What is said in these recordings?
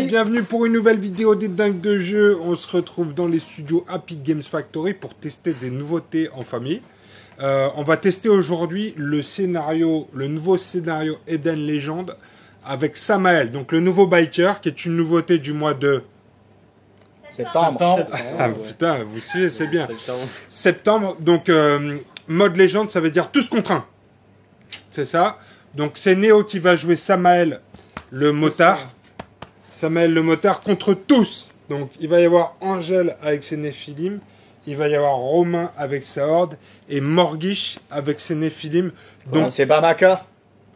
bienvenue pour une nouvelle vidéo des dingues de jeu. On se retrouve dans les studios Happy Games Factory pour tester des nouveautés en famille. On va tester aujourd'hui le nouveau scénario Eden Legend avec Samael, donc le nouveau biker qui est une nouveauté du mois de septembre. Ah putain, vous suivez, c'est bien. Septembre, donc mode légende, ça veut dire tous contre un. C'est ça. Donc c'est Néo qui va jouer Samael le motard. Samael le motard contre tous. Donc il va y avoir Angèle avec ses Néphilim. Il va y avoir Romain avec sa horde. Et Morgish avec ses Néphilim. Donc c'est Bamaka.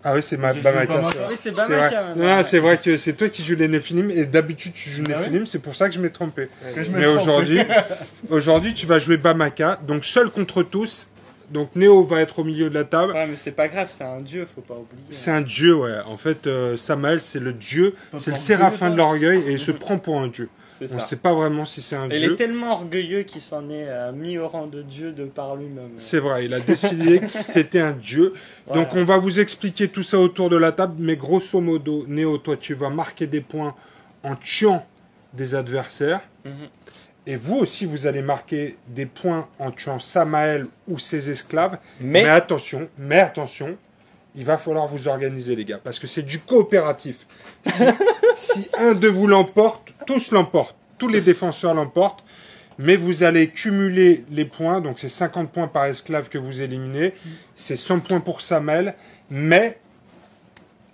Ah oui, c'est Bamaka. Oui, c'est Bamaka. Non, c'est vrai que c'est toi qui joues les Néphilim. Et d'habitude tu joues Néphilim. C'est pour ça que je m'ai trompé. Mais aujourd'hui tu vas jouer Bamaka. Donc seul contre tous. Donc Néo va être au milieu de la table. Ouais, mais c'est pas grave, c'est un dieu, faut pas oublier. C'est un dieu, ouais. En fait, Samael, c'est le dieu, c'est le séraphin de l'orgueil et il se prend pour un dieu. On ne sait pas vraiment si c'est un dieu. Il est tellement orgueilleux qu'il s'en est mis au rang de dieu de par lui-même. C'est vrai, il a décidé que c'était un dieu. Voilà. Donc on va vous expliquer tout ça autour de la table, mais grosso modo, Néo, toi tu vas marquer des points en tuant des adversaires. Et vous aussi, vous allez marquer des points en tuant Samael ou ses esclaves. Mais attention, il va falloir vous organiser, les gars, parce que c'est du coopératif. Si un de vous l'emporte, tous l'emportent. Tous les défenseurs l'emportent. Mais vous allez cumuler les points. Donc, c'est 50 points par esclave que vous éliminez. C'est 100 points pour Samael. Mais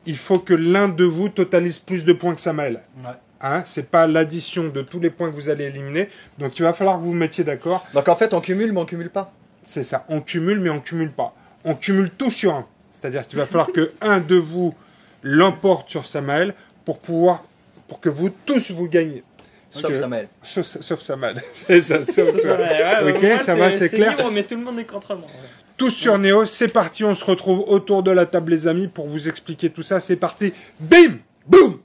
il faut que l'un de vous totalise plus de points que Samael. Ouais. Hein, c'est pas l'addition de tous les points que vous allez éliminer. Donc il va falloir que vous vous mettiez d'accord. Donc en fait on cumule mais on cumule pas. C'est ça, on cumule mais on cumule pas. On cumule tout sur un. C'est-à-dire qu'il va falloir que un de vous l'emporte sur Samael pour que vous tous vous gagnez. Sauf Samael. Sauf Samael. C'est ça, sauf toi. Ok, moi, ça va, c'est clair. Libre, mais tout le monde est contre moi. Tous sur Néo, c'est parti, on se retrouve autour de la table les amis pour vous expliquer tout ça. C'est parti. Bim boum.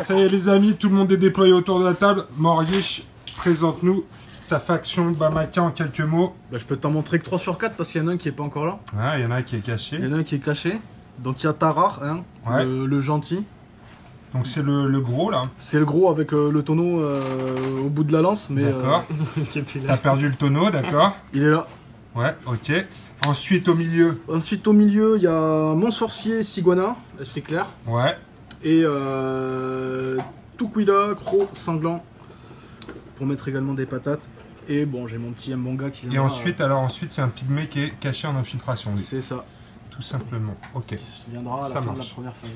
Ça y est les amis, tout le monde est déployé autour de la table. Morgish, présente-nous ta faction Bamaka en quelques mots. Bah, je peux t'en montrer que 3 sur 4 parce qu'il y en a un qui est pas encore là. Ah, il y en a un qui est caché. Il y en a un qui est caché. Donc il y a Tarar, hein, ouais. le gentil. Donc c'est le gros là. C'est le gros avec le tonneau au bout de la lance. D'accord. T'as perdu le tonneau, d'accord. Il est là. Ouais, ok. Ensuite au milieu. Il y a mon sorcier Siguana, esprit clair. Ouais. Et Tukwila, Croc, Sanglant, pour mettre également des patates. Et bon, j'ai mon petit Mbonga qui viendra. Et ensuite, c'est un pygmée qui est caché en infiltration. C'est ça. Tout simplement. Ok. Qui viendra à la fin de la première phase.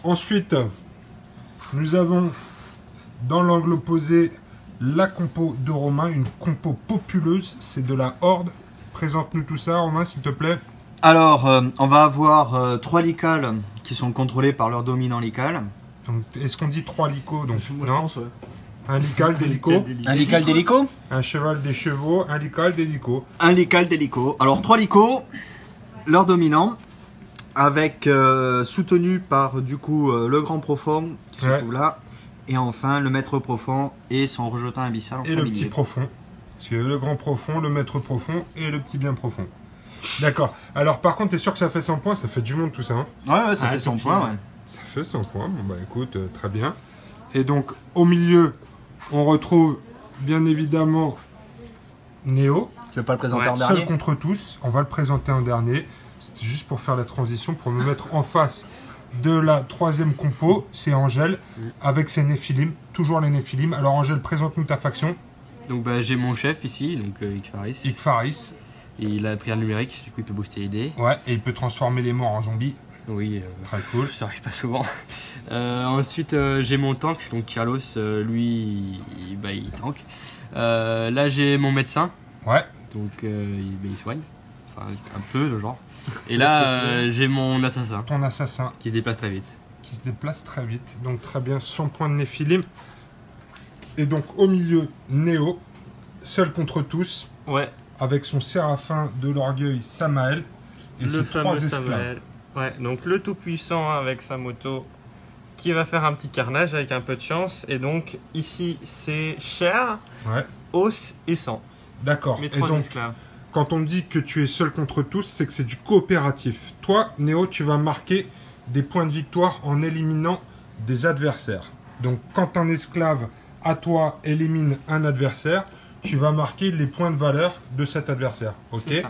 Ensuite, nous avons dans l'angle opposé la compo de Romain, une compo populeuse. C'est de la horde. Présente-nous tout ça, Romain, s'il te plaît. Alors, on va avoir 3 licals qui sont contrôlés par leur dominant lical. Est-ce qu'on dit 3 licos donc? Moi, je pense, ouais. Un lical d'hélico. Un lical d'hélico. Un cheval des chevaux, un lical d'hélico. Un lical d'hélico. Alors, 3 licos, leur dominant, avec soutenu par, du coup, le grand profond qui se trouve là. Et enfin, le maître profond et son rejetant abyssal en et le petit profond. Parce que le grand profond, le maître profond et le petit bien profond. D'accord. Alors par contre, t'es sûr que ça fait 100 points? Ça fait du monde tout ça, hein? Ouais, ça fait 100 points, ouais. Ça fait 100 points. Bon bah écoute, très bien. Et donc, au milieu, on retrouve bien évidemment Néo. Tu veux pas le présenter en dernier? Seul contre tous. On va le présenter en dernier. C'était juste pour faire la transition, pour nous mettre en face de la troisième compo. C'est Angèle, avec ses Néphilim. Toujours les Néphilim. Alors Angèle, présente-nous ta faction. Donc bah, j'ai mon chef ici, donc Ikfaris. Ikfaris. Et il a la prière numérique, du coup il peut booster les dés. Ouais, et il peut transformer les morts en zombies. Oui, très cool. Ça arrive pas souvent. Ensuite j'ai mon tank, donc Carlos, lui, il tank. Là j'ai mon médecin. Ouais. Donc il soigne. Enfin un peu le genre. Et là j'ai mon assassin. Ton assassin. Qui se déplace très vite. Qui se déplace très vite. Donc très bien, 100 points de Néphilim. Et donc au milieu, Néo, seul contre tous. Ouais. Avec son séraphin de l'orgueil, Samael. Et ses 3 esclaves. Ouais, donc le tout-puissant avec sa moto qui va faire un petit carnage avec un peu de chance. Et donc ici, c'est chair, os et sang. D'accord. Mes 3 esclaves. Quand on me dit que tu es seul contre tous, c'est que c'est du coopératif. Toi, Néo, tu vas marquer des points de victoire en éliminant des adversaires. Donc quand un esclave à toi élimine un adversaire, tu vas marquer les points de valeur de cet adversaire. Ok.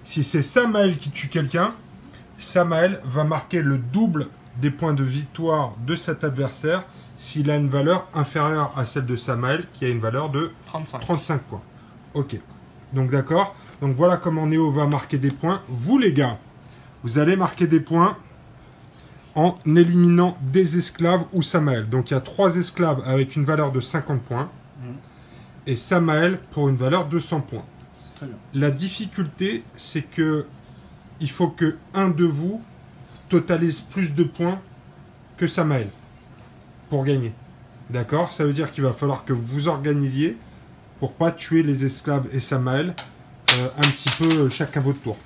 Si c'est Samael qui tue quelqu'un, Samael va marquer le double des points de victoire de cet adversaire s'il a une valeur inférieure à celle de Samael qui a une valeur de 35 points. Ok. Donc d'accord. Donc voilà comment Néo va marquer des points. Vous les gars, vous allez marquer des points en éliminant des esclaves ou Samael. Donc il y a 3 esclaves avec une valeur de 50 points et Samael pour une valeur de 100 points. Très bien. La difficulté, c'est que il faut que un de vous totalise plus de points que Samael pour gagner. D'accord? Ça veut dire qu'il va falloir que vous vous organisiez pour pas tuer les esclaves et Samael un petit peu chacun votre tour.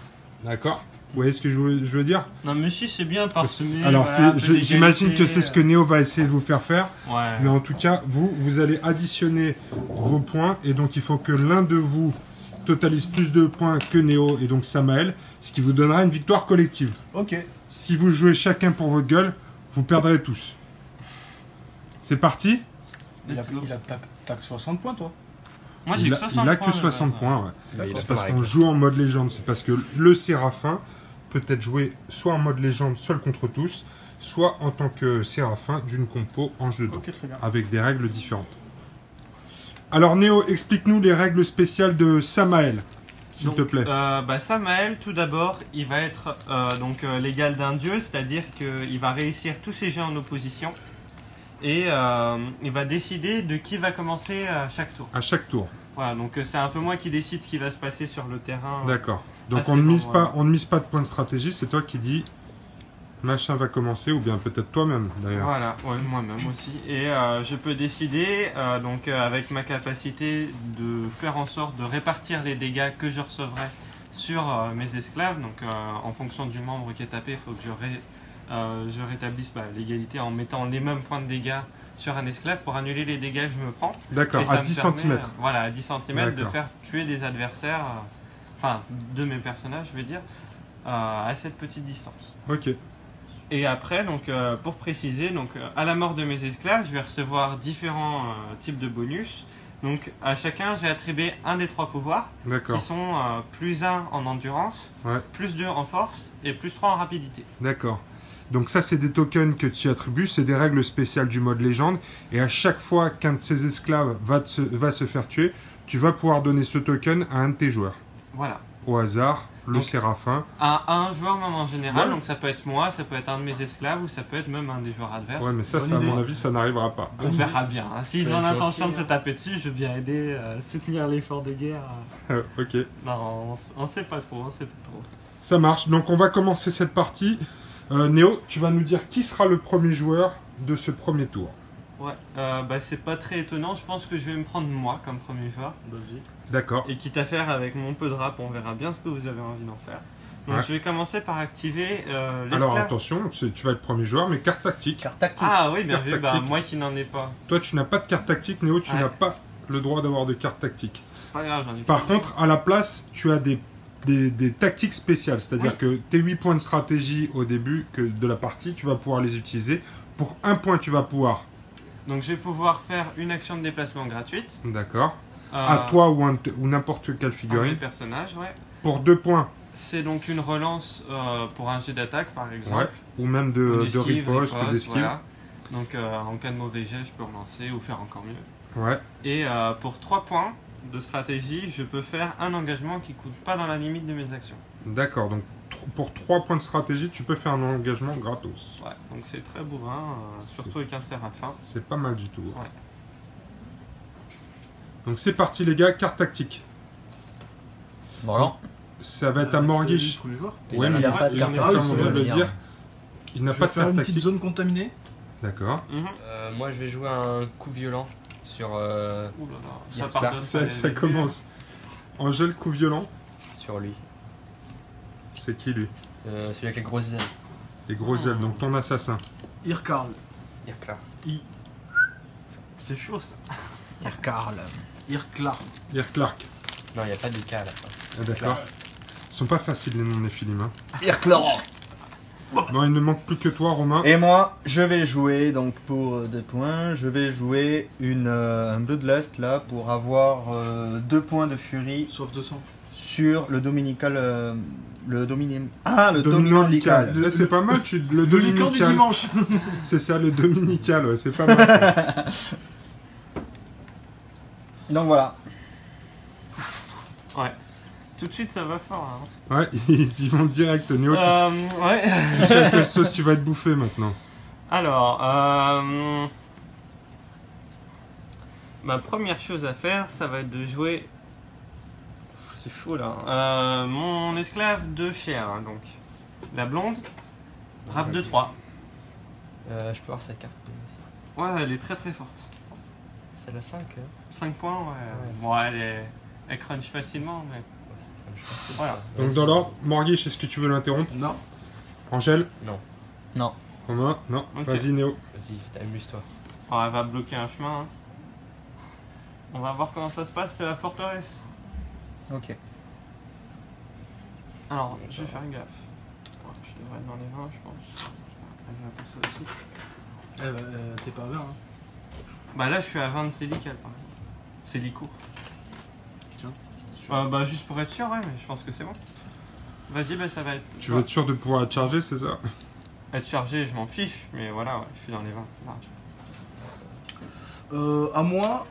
D'accord? Vous voyez ce que je veux dire? Non, mais si, c'est bien parsemé. Alors, voilà, j'imagine que c'est ce que Néo va essayer de vous faire faire. Ouais. Mais en tout cas, vous allez additionner vos points. Et donc, il faut que l'un de vous totalise plus de points que Néo et donc Samael. Ce qui vous donnera une victoire collective. Ok. Si vous jouez chacun pour votre gueule, vous perdrez tous. C'est parti? Il a t'as que 60 points, toi. Moi, j'ai que 60 il a points. que 60 points, ouais. Il a C'est pas parce la qu'on règle. joue en mode légende. C'est parce que le Séraphin peut être joué soit en mode légende seul contre tous, soit en tant que Séraphin d'une compo en jeu de Ok, très bien. avec des règles différentes. Alors Néo, explique-nous les règles spéciales de Samael, s'il te plaît. Samael, tout d'abord, il va être l'égal d'un dieu, c'est-à-dire qu'il va réussir tous ses jets en opposition et il va décider de qui va commencer à chaque tour. À chaque tour. Voilà, donc c'est un peu moi qui décide ce qui va se passer sur le terrain. D'accord. Donc Ah, on ne c'est mise bon, pas, on ne mise pas de points de stratégie, c'est toi qui dis machin va commencer, ou bien peut-être toi-même d'ailleurs. Voilà, ouais, moi-même aussi. Et je peux décider, avec ma capacité, de faire en sorte de répartir les dégâts que je recevrai sur mes esclaves. Donc en fonction du membre qui est tapé, il faut que je rétablisse l'égalité en mettant les mêmes points de dégâts sur un esclave pour annuler les dégâts que je me prends. D'accord, Et ça à me 10 permet, cm. voilà, à 10 cm de D'accord. faire tuer des adversaires, de mes personnages, je veux dire, à cette petite distance. Ok. Et après, pour préciser, à la mort de mes esclaves, je vais recevoir différents types de bonus. Donc à chacun, j'ai attribué un des 3 pouvoirs, D'accord. qui sont plus 1 en endurance, Ouais. plus 2 en force et plus 3 en rapidité. D'accord. Donc ça, c'est des tokens que tu attribues, c'est des règles spéciales du mode légende. Et à chaque fois qu'un de ces esclaves va se faire tuer, tu vas pouvoir donner ce token à un de tes joueurs. Voilà. Au hasard, le Donc, Séraphin. À un joueur même en général, Ouais. donc ça peut être moi, ça peut être un de mes esclaves ou ça peut être même un des joueurs adverses. Ouais, mais ça, Bonne à idée. mon avis, ça n'arrivera pas. On verra bien. Hein. S'ils Ça ont va être l'intention de gentil, se taper dessus, je veux bien aider, soutenir l'effort de guerre. Ok. Non, on sait pas trop, on sait pas trop. Ça marche. Donc on va commencer cette partie. Néo, tu vas nous dire qui sera le premier joueur de ce premier tour. Ouais, c'est pas très étonnant, je pense que je vais me prendre moi comme premier joueur. Vas-y. D'accord. Et quitte à faire avec mon peu de rap, on verra bien ce que vous avez envie d'en faire. Donc Ouais. je vais commencer par activer Alors l'esclave. attention, tu vas être premier joueur, mais carte tactique. Carte tactique. Ah oui, bien Carte vu, tactique. moi qui n'en ai pas. Toi, tu n'as pas de carte tactique. Néo, tu Ouais. n'as pas le droit d'avoir de carte tactique. C'est pas grave, j'en ai Par pas. contre, à la place, tu as des tactiques spéciales. C'est-à-dire que tes 8 points de stratégie au début de la partie, tu vas pouvoir les utiliser. Pour 1 point, tu vas pouvoir. Donc je vais pouvoir faire une action de déplacement gratuite. D'accord. À toi ou n'importe quelle Un figurine. personnage, ouais. Pour 2 points. C'est donc une relance pour un jet d'attaque par exemple. Ouais. Ou même Ou de d'esquive, riposte ou d'esquive. voilà. Donc en cas de mauvais jet, je peux relancer ou faire encore mieux. Ouais. Et pour 3 points de stratégie, je peux faire un engagement qui coûte pas dans la limite de mes actions. D'accord. Donc pour 3 points de stratégie, tu peux faire un engagement gratos. Ouais, donc c'est très bourrin, surtout avec un séraphin. C'est pas mal du tout. Ouais. Donc c'est parti les gars, carte tactique. Voilà. Ça va être à Morguiche. Premier joueur. Ouais, Il mais n'y a pas de il carte est Ah oui, comme on c'est vient de le vrai. dire. Il n'a Je pas vais de faire carte une petite tactique. zone contaminée. D'accord. Mhm. Moi, je vais jouer un coup violent sur, Ouh là là, Yes, ça pardonne pas les Ça début, commence. Angèle, coup violent. sur lui. C'est qui lui? Celui avec les grosses ailes. Les gros ailes, donc ton assassin. Irkarl. Irklar. C'est chaud ça. Irkarl. Irklar. Irklark. Non, il n'y a pas de cas à la fin. Ah, d'accord. Ils sont pas faciles les noms des films. Hein. Irklar. Non, il ne manque plus que toi, Romain. Et moi, je vais jouer, donc pour 2 points, je vais jouer un Bloodlust là pour avoir 2 points de furie Sauf 200. sur le dominical. Le dominical. Là, c'est pas mal, le Le licorne du dominical. dimanche. C'est ça, le dominical, ouais, c'est pas mal. Donc voilà. Ouais. Tout de suite, ça va fort. Ouais, ils y vont direct. Néo, Ouais. tu sais à quelle sauce tu vas te bouffer maintenant. Alors, ma première chose à faire, ça va être de jouer. C'est chaud là. Mon esclave de chair, hein, donc. La blonde. Rap de 3. Je peux voir sa carte. Ouais, elle est très très forte. C'est la 5. 5 points, ouais. Bon, elle crunch facilement, mais. Voilà. Donc, dans l'ordre, Morguiche, est-ce que tu veux l'interrompre? Non. Angèle? Non. Non. Romain? Non. Ok. Vas-y, Néo. Vas-y, amuse-toi. Oh, elle va bloquer un chemin. Hein. On va voir comment ça se passe, c'est la forteresse. Ok. Alors, je vais faire gaffe. Ouais, je devrais être dans les 20, je pense. Je vais pour ça aussi. Eh bah, t'es pas bien, hein. Bah là, je suis à 20 de Célical, par exemple. Célicourt. Tiens. Bah, juste pour être sûr, ouais, mais je pense que c'est bon. Vas-y, bah ça va être. Tu veux être sûr de pouvoir être chargé, c'est ça? Être chargé, je m'en fiche, mais voilà, ouais, je suis dans les 20. Large. À moi,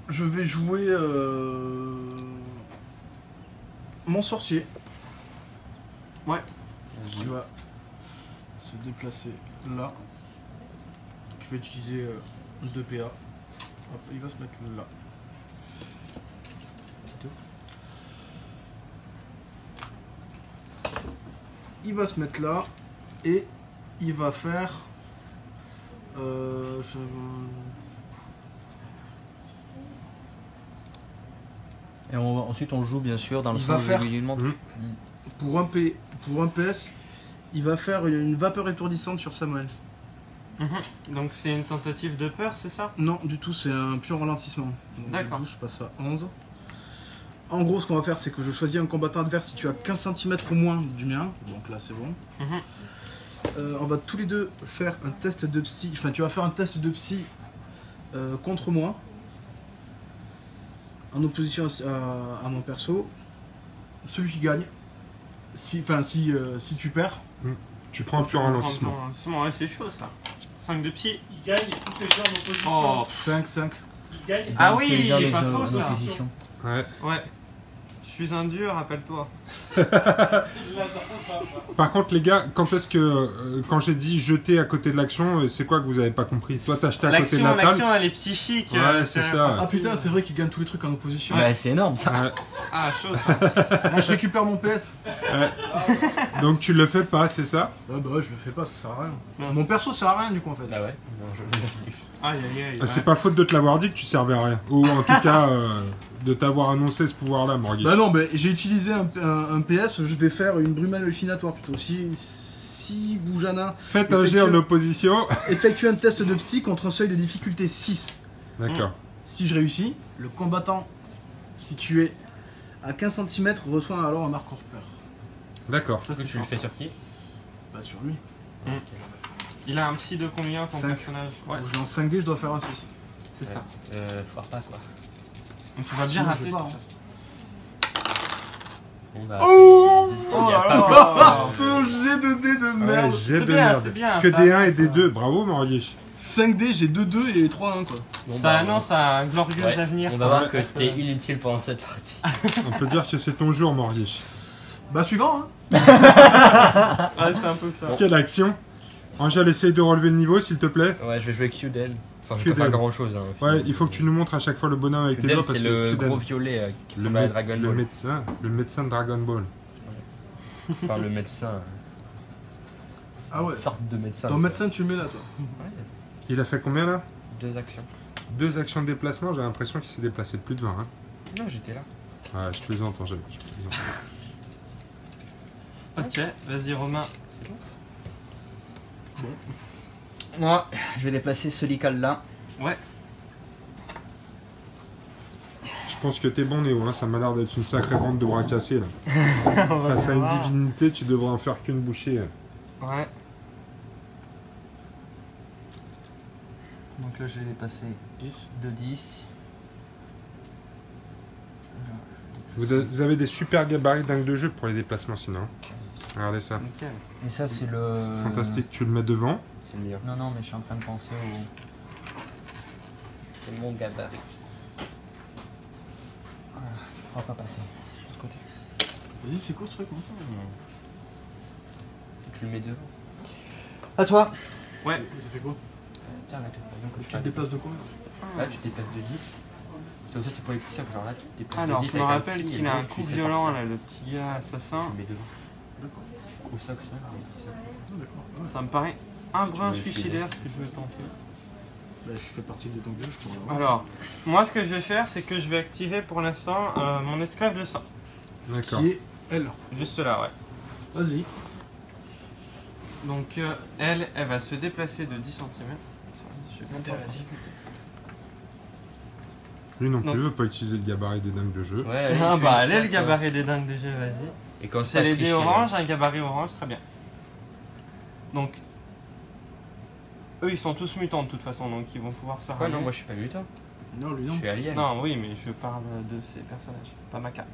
je vais jouer mon sorcier. Ouais. Qui va se déplacer là. Je vais utiliser 2 PA. Hop, il va se mettre là. Il va se mettre là et il va faire. Et ensuite on joue bien sûr dans le Il va sens faire- régulièrement. Pour un PS, il va faire une vapeur étourdissante sur Samuel. Donc c'est une tentative de peur, c'est ça? Non, du tout, c'est un pur ralentissement. Donc, D'accord. du coup, je passe à 11. En gros, ce qu'on va faire, c'est que je choisis un combattant adverse si tu as 15 cm ou moins du mien. Donc là, c'est bon. Mhm. On va tous les deux faire un test de psy. Enfin, tu vas faire un test de psy contre moi. En opposition à mon perso. Celui qui gagne. Si tu perds. Tu prends un pur ralentissement. Ouais, c'est chaud ça. 5 de psy. Il gagne et tous ses gens en opposition. Oh. 5. Il gagne et Ah oui, C'est il est pas dans faux ça. l'opposition. Ouais. Ouais. Je suis un dur, rappelle-toi. Par contre, les gars, quand est-ce que. quand j'ai dit jeter à côté de l'action, c'est quoi que vous avez pas compris? Toi, t'as jeté à côté de la table. L'action, elle est psychique. Ouais, c'est ça. Ah putain, c'est vrai qu'il gagne tous les trucs en opposition. Bah, c'est énorme ça. Ouais. Ah, chaud ça. Ah, je récupère mon PS. Donc, tu le fais pas, c'est ça? Ah bah ouais, je le fais pas, ça sert à rien. Mince. Mon perso sert à rien du coup en fait. Ah ouais. Aïe aïe aïe. C'est pas faute de te l'avoir dit que tu servais à rien. Ou en tout cas, de t'avoir annoncé ce pouvoir-là, Morgui. Bah non, bah, j'ai utilisé un PS, je vais faire une brume hallucinatoire plutôt. Si Goujana Faites un jet en opposition. effectue un test de psy contre un seuil de difficulté 6. D'accord. Si je réussis, le combattant situé à 15 cm reçoit alors un marqueur peur. D'accord. Ça, c'est Tu le fort, fais ça. sur qui? Bah sur lui. Il a un psy de combien ton 5. personnage? Ouais, Je l'ai en 5D, je dois faire un 6. c'est ça. Foire pas quoi. Donc tu vas bien Sinon, je rater. vais pas, tout hein. ça. Bon bah. Oh Il y a pas là. Ce jet de dés de Ouais, merde. jet C'est de bien, merde. c'est bien, Que ça des 1 et avance, des ça. 2. Bravo, Morgui. 5D, j'ai 2-2 et 3-1 quoi. Bon, Ça bah, annonce un glorieux ouais. avenir. On va voir que t'es inutile pendant cette partie. On peut dire que c'est ton jour, Morgui. Bah suivant hein. Ouais, c'est un peu ça. Quelle action? Angèle, essaye de relever le niveau, s'il te plaît. Ouais, je vais jouer Qden. Enfin, je peux Qden. pas grand chose. Hein, au Ouais, final. il faut que tu nous montres à chaque fois le bonhomme avec tes Qden, doigts parce c'est que le Qden, gros violet qui le, ressemble à méde- Dragon le Ball. médecin de Dragon Ball. Enfin, le médecin. Ah ouais. Une sorte de médecin. Ton médecin tu le mets là toi. Ouais, Il a fait combien là? 2 actions. 2 actions de déplacement, j'ai l'impression qu'il s'est déplacé de plus de 20. Hein. Non, j'étais là. Ouais, je plaisante, Angèle. Je plaisante. Ok, vas-y Romain. Moi, je vais déplacer ce lical là. Ouais. Je pense que t'es bon, Néo. Hein. Ça m'a l'air d'être une sacrée vente de bras cassés là. Face à une divinité, tu devrais en faire qu'une bouchée. Ouais. Donc là, je l'ai dépassé 10. de 10. Vous avez des super gabarits dingues de jeu pour les déplacements sinon. Regardez ça. Nickel. Et ça, c'est le. Fantastique, tu le mets devant. C'est le mien. Non, non, mais je suis en train de penser au. C'est mon gabarit. On va pas passer. De ce côté. Vas-y, c'est quoi ce truc? Tu le mets devant. À toi. Ouais. Et ça fait quoi? Tiens, là, Tu te déplaces de combien? Là, tu te déplaces de 10. Ça, c'est pour les petits cercles. Genre là, tu te déplaces Alors, de 10. je me avec un rappelle petit, qu'il et a le un gauche, tu coup sais violent, partir. là, le petit gars assassin. Tu le mets devant. D'accord. Ou ça, que ça, les petits cercles. D'accord. Ouais. Ça me paraît un brin Tu veux suicidaire ce que je veux tenter. Bah, je fais partie des tanks de jeu, je crois. Alors, moi ce que je vais faire, c'est que je vais activer pour l'instant mon esclave de sang. D'accord. Qui est elle. Juste là, ouais. Vas-y. Donc elle va se déplacer de 10 cm. Je vais monter, vas-y. Lui non Non. plus veut pas utiliser le gabarit des dingues de jeu. Ouais, allez, Ah tu bah, fais allez le ça, gabarit des dingues de jeu, vas-y. toi. Et quand C'est les dés orange, un gabarit orange, très bien. Donc, eux ils sont tous mutants de toute façon, donc ils vont pouvoir se Quoi, ramener. non, moi je suis pas mutant. Non, lui Je non. suis alien. Non, oui, mais je parle de ces personnages, pas Maca.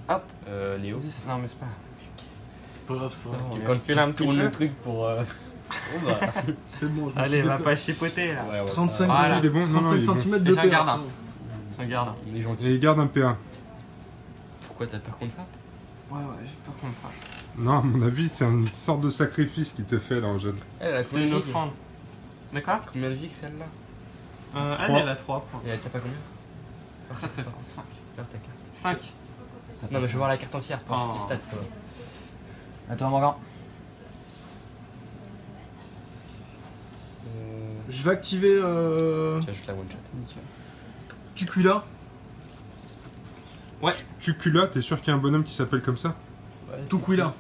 Hop, Léo. 10, non mais c'est pas... C'est pas grave, c'est pas grave. On Quand recule tu un petit tournes peu. le truc pour. Oh bah. C'est bon, je me Allez, suis va déplacé. pas chipoter là. Ouais, ouais, 35, Voilà. Il est bon, non, non, il est bon. cm Et de j'en PA. garde un. ça va. Regarde. Il est gentil. Et il garde un PA. Pourquoi t'as peur qu'on te frappe? Ouais, j'ai peur qu'on me frappe. Non, à mon avis, c'est une sorte de sacrifice qu'il te fait là, Angèle. Elle a C'est combien une de vie? offrande. D'accord Combien de vie que celle-là? Elle, Trois. elle a 3 points. Et elle t'a pas combien? Très très fort. 5. Regarde ta carte. 5. Non, mais je veux voir la carte entière pour Oh. tes stats, toi. À toi, Morgan. Je vais activer Tiens, juste la one shot. Tucula. Tucula, t'es sûr qu'il y a un bonhomme qui s'appelle comme ça? Ouais, Tukwila.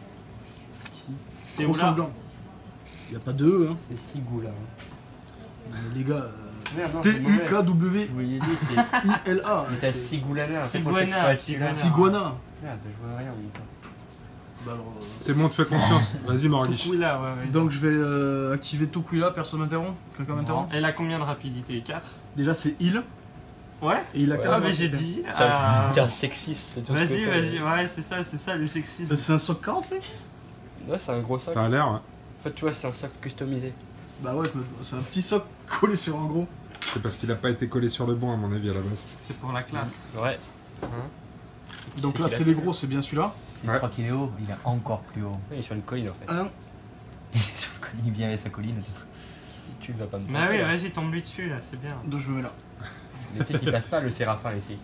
T'es Gros où là semblant. Il a pas de E, hein. c'est Sigou là. Mais les gars, Merde, non, c'est mauvais. Je T-U-K-W-I-L-A. vous l'ai dit, c'est. Mais t'as Sigulana. Siguana, Siguana. Merde, je vois rien en même temps. Bah alors, C'est bon, te fais confiance. Vas-y, Morguiche. Oui là, ouais. donc je vais activer Tukwila, personne m'interrompt. Quelqu'un m'interrompt. Elle a combien de rapidité? 4. Déjà c'est heal. Ouais. Et il a Ouais. 4 Ah mais j'ai dit. T'es un sexiste, c'est tout ce que Vas-y, t'as. vas-y, ouais, c'est ça le sexisme. C'est un soc 40 lui. Ouais, c'est un gros sac. Ça a l'air, ouais. En fait, tu vois, c'est un sac customisé. Bah ouais, c'est un petit soc collé sur un gros. C'est parce qu'il a pas été collé sur le bon, à mon avis, à la base. C'est pour la classe. Ouais. Donc là c'est les gros, c'est bien celui-là. Il croit qu'il est haut, il est encore plus haut. Il est sur une colline en fait. 1. Il vient avec sa colline. Tu vas pas me Mais oui, tromper, là. vas-y, tombe lui dessus là, c'est bien. Donc je me mets là. Mais tu sais qu'il passe pas le Séraphin ici.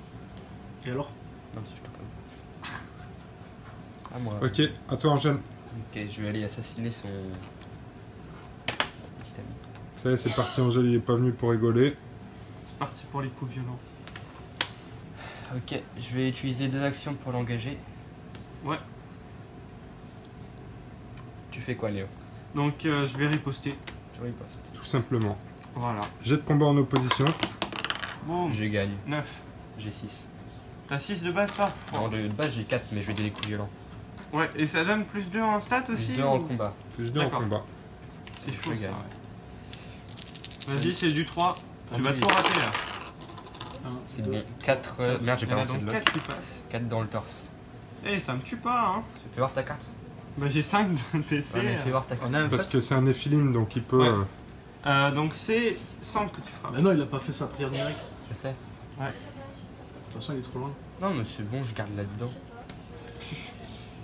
Et alors? Non, si je te connais. Ah, moi. Ok, à toi, Angèle. Ok, je vais aller assassiner son. Petit ami. Ça y est, c'est parti, Angèle, il est pas venu pour rigoler. C'est parti pour les coups violents. Ok, je vais utiliser 2 actions pour l'engager. Ouais. Tu fais quoi, Léo? Donc je vais riposter. Je riposte. Tout simplement. Voilà. Jet de combat en opposition. Boum. Je gagne. 9. J'ai 6. T'as 6 de base toi? Non, de base j'ai 4, mais je vais donner des coups violents. Ouais, et ça donne plus 2 en stats aussi? Plus 2 en ou- combat. Plus 2 en D'accord. combat. C'est Je chaud ça, gagne. ouais. Vas-y, c'est du 3. Tu vas tout rater là. C'est bon. 4. Merde, j'ai Il y en pas a lancé donc de 4 lock. qui passent. 4 dans le torse. Eh, ça me tue pas hein. Fais voir ta carte. Bah j'ai 5 de PC. Ouais, mais fais voir ta carte. On a un Parce fait. que c'est un éphilim, donc il peut. Ouais. Donc c'est 100 que tu frappes. Bah non, il a pas fait sa prière numérique. Je sais. De toute façon, il est trop loin. Non, mais c'est bon, je garde là-dedans.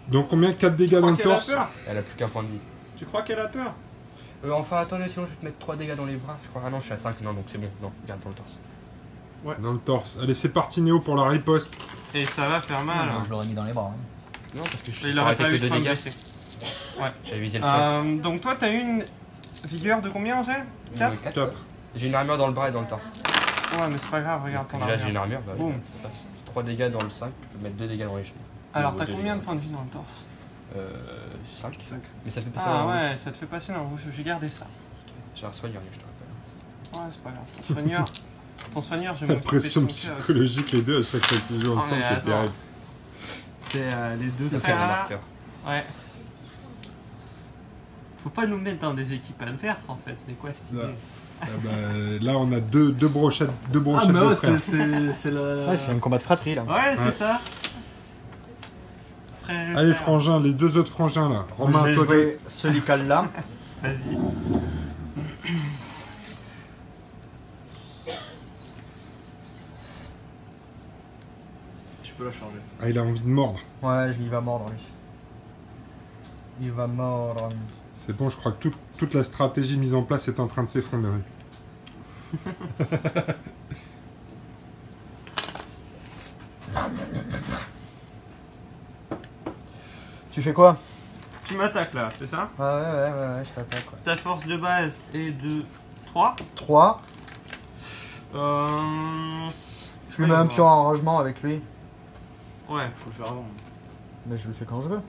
Donc combien? 4 dégâts dans le qu'elle a torse. peur? Elle a plus qu'un point de vie. Tu crois qu'elle a peur? Enfin, attendez, sinon je vais te mettre 3 dégâts dans les bras. Je crois. Ah non, je suis à 5. Non, donc c'est bon. Non, garde dans le torse. Dans le torse. Allez, c'est parti, Néo, pour la riposte. Et ça va faire mal. Moi, hein. je l'aurais mis dans les bras. hein. Non, parce que je Il aurait fait pas que eu 2 de dégâts. blessé. J'avais visé le 5. Donc toi t'as eu une vigueur de combien Angèle? 4? 4. J'ai une armure dans le bras et dans le torse. Ouais mais c'est pas grave, regarde ton Déjà, j'ai une armure. armure. Bah, Boum. oui, ça passe. 3 dégâts dans le 5. Tu peux mettre 2 dégâts dans les genoux. Alors Ou t'as deux combien de dégâts. points de vie dans le torse? 5. Mais ça fait passer Ah dans la ouais, bouche. ça te fait passer dans la bouche, j'ai gardé ça. J'ai un soigneur, je te rappelle. Ouais c'est pas grave, ton soigneur. Ton soigneur, je vais La m'occuper de pression son cœur aussi. psychologique, les deux, à chaque fois qu'ils jouent Oh, ensemble, mais c'est attends. terrible. C'est les deux Le frères faire là. marqueur. Ouais. Faut pas nous mettre dans des équipes adverses en fait, c'est quoi cette idée? Là. Ah bah, là, on a deux brochettes, Ah, mais de ouais, frères. c'est la. Ouais, c'est un combat de fratrie là. Ouais, c'est Ouais. ça. Frère et Allez, frère. frangin, les deux autres frangins là. Romain, je vais toi, jouer celui qui a là. Vas-y. Tu peux la charger. Ah, il a envie de mordre. Ouais, il va mordre lui. Il va mordre. C'est bon, je crois que toute la stratégie mise en place est en train de s'effondrer. Tu fais quoi? Tu m'attaques là, c'est ça? Ouais, je t'attaque. Ouais. Ta force de base est de 3. 3. Je lui mets un Ouais, pion en rangement avec lui. Ouais. Faut le faire avant. Mais je le fais quand je veux.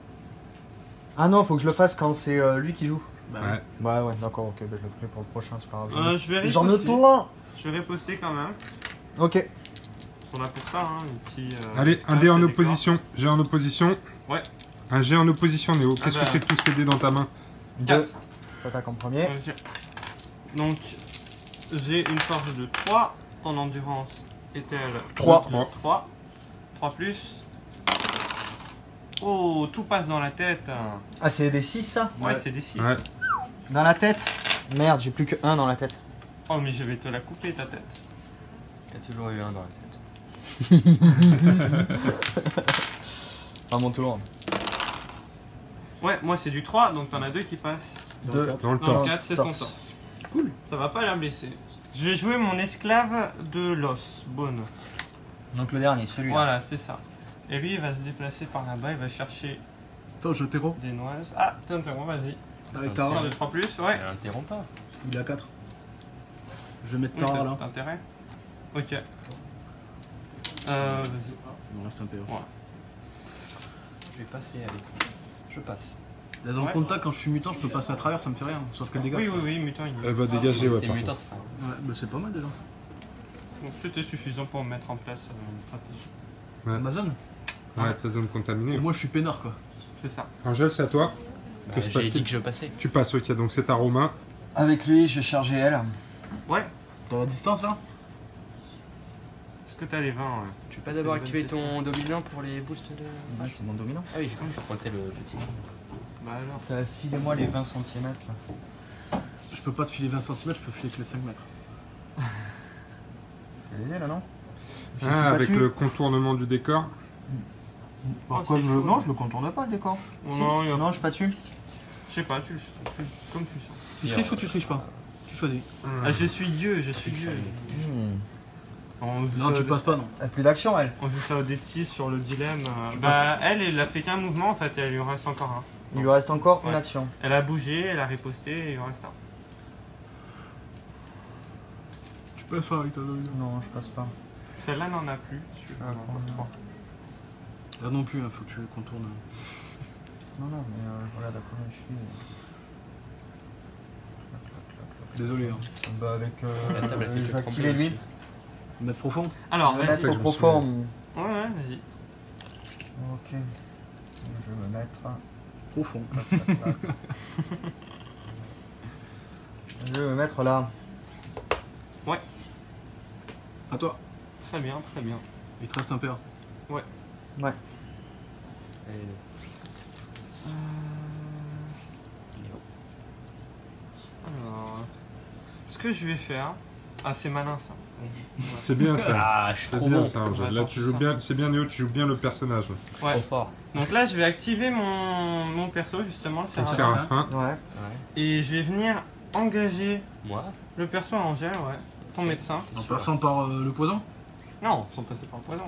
Ah non, faut que je le fasse quand c'est lui qui joue. Bah, Ouais. Ouais, d'accord, ok, bah, je le ferai pour le prochain, c'est pas grave. Je vais J'en ai riposter. plein. Je vais riposter quand même. Ok. Ils sont là pour ça, hein, les petits. Allez, un dé espaces en et opposition. J'ai en opposition. Ouais. Un G en opposition, Néo. Qu'est-ce bah. que c'est que tous ces dés dans ta main? 4. Je t'attaque en premier. Donc, j'ai une force de 3. Ton endurance est-elle 3. 3. 3 plus. Oh, tout passe dans la tête. Ah, c'est des 6 ça? Ouais, c'est des 6. Ouais. Dans la tête? Merde, j'ai plus que 1 dans la tête. Oh, mais je vais te la couper ta tête. T'as toujours eu un dans la tête. Enfin, mon tour. Ouais, moi c'est du 3, donc t'en as 2 qui passent. 2. Dans le Dans le torse. 4, c'est son torse. Cool. Ça va pas la blesser. Je vais jouer mon esclave de l'os, Bone. Donc le dernier, celui-là. Voilà, c'est ça. Et lui, il va se déplacer par là-bas, il va chercher Attends, je t'interromps. des noises. Ah, t'interromps, vas-y. Avec Attends, Tara, Sors de 3 plus, ouais. Elle interrompt pas. il est à 4. Je vais mettre Oui, Tara là. t'as intérêt. Ok. Vas-y. Il me reste un PO. Je vais passer avec. Je passe. Là, dans Ouais. le contact, quand je suis mutant, je peux passer à travers, ça me fait rien. Sauf qu'elle dégage. Oui, oui, oui, mutant, il Elle va dégager, ouais, T'es par mutant, contre. c'est pas grave. Ouais, bah c'est pas mal déjà. Donc c'était suffisant pour mettre en place une stratégie. Ouais. Amazon. Ouais, ta zone contaminée. Et moi, je suis peinard quoi. C'est ça. Angèle, c'est à toi. Bah, Que se j'ai passe-t-il dit que je passais. Tu passes, ok, donc c'est à Romain. Avec lui, je vais charger elle. Ouais. T'as la distance là? Est-ce que t'as les 20 ouais. Tu peux pas C'est d'abord une bonne activer question. ton dominant pour les boosts de. Ouais, c'est mon dominant. Ah oui, j'ai compris que pointer le petit. Bah alors. T'as filé-moi les 20 cm là. Je peux pas te filer 20 cm, je peux filer que les 5 mètres. Allez-y là, non? Je suis Ah, avec battu. le contournement du décor. Pourquoi Oh, je c'est le. chaud, Non, là. je le contourne pas le décor. Oh, Si. non, il y a- Non, je suis pas dessus. Je sais pas, tu le sens. Comme tu sens. Tu triches ou tu triches pas? Tu choisis. Ah, je suis Dieu, je suis Dieu. On joue Non, ça tu au- passes pas non. Elle a plus d'action elle. On joue ça au D6 sur le dilemme. Je Bah, elle a fait qu'un mouvement en fait, et elle lui en reste encore un. Il lui reste encore une Ouais. action. Elle a bougé, elle a riposté, et il lui en reste un. Tu passes pas avec ta dominante. Non, je passe pas. Celle-là n'en a plus. Ah, Encore combien 3. Là non plus, hein, faut que tu contournes. Non, non, mais je regarde à combien je suis. Désolé, hein. Bah, avec. La table, elle fait Je que vais activer trembler lui. Mettre profond. Alors, Je vais vas-y. mettre que au je me profond. Ouais, ouais, vas-y. Ok. Je vais me mettre. Profond. Tac, tac, tac. Je vais me mettre là. À toi. Très bien, très bien. Il te reste un PA. Ouais. Allez, Alors, ce que je vais faire. Ah, c'est malin ça. C'est bien ça. Ah, je suis C'est trop bien bon. ça, Angèle. Là, Attends, tu joues ça. bien. C'est bien, Néo, tu joues bien le personnage. là. Ouais. Trop fort. Donc là, je vais activer mon perso justement, le C'est Séraphin. Séraphin. Ouais. Ouais. Et je vais venir engager Moi. le perso à Angèle, ouais. Ton médecin. En passant par le poison. Non, sans passer par le poison.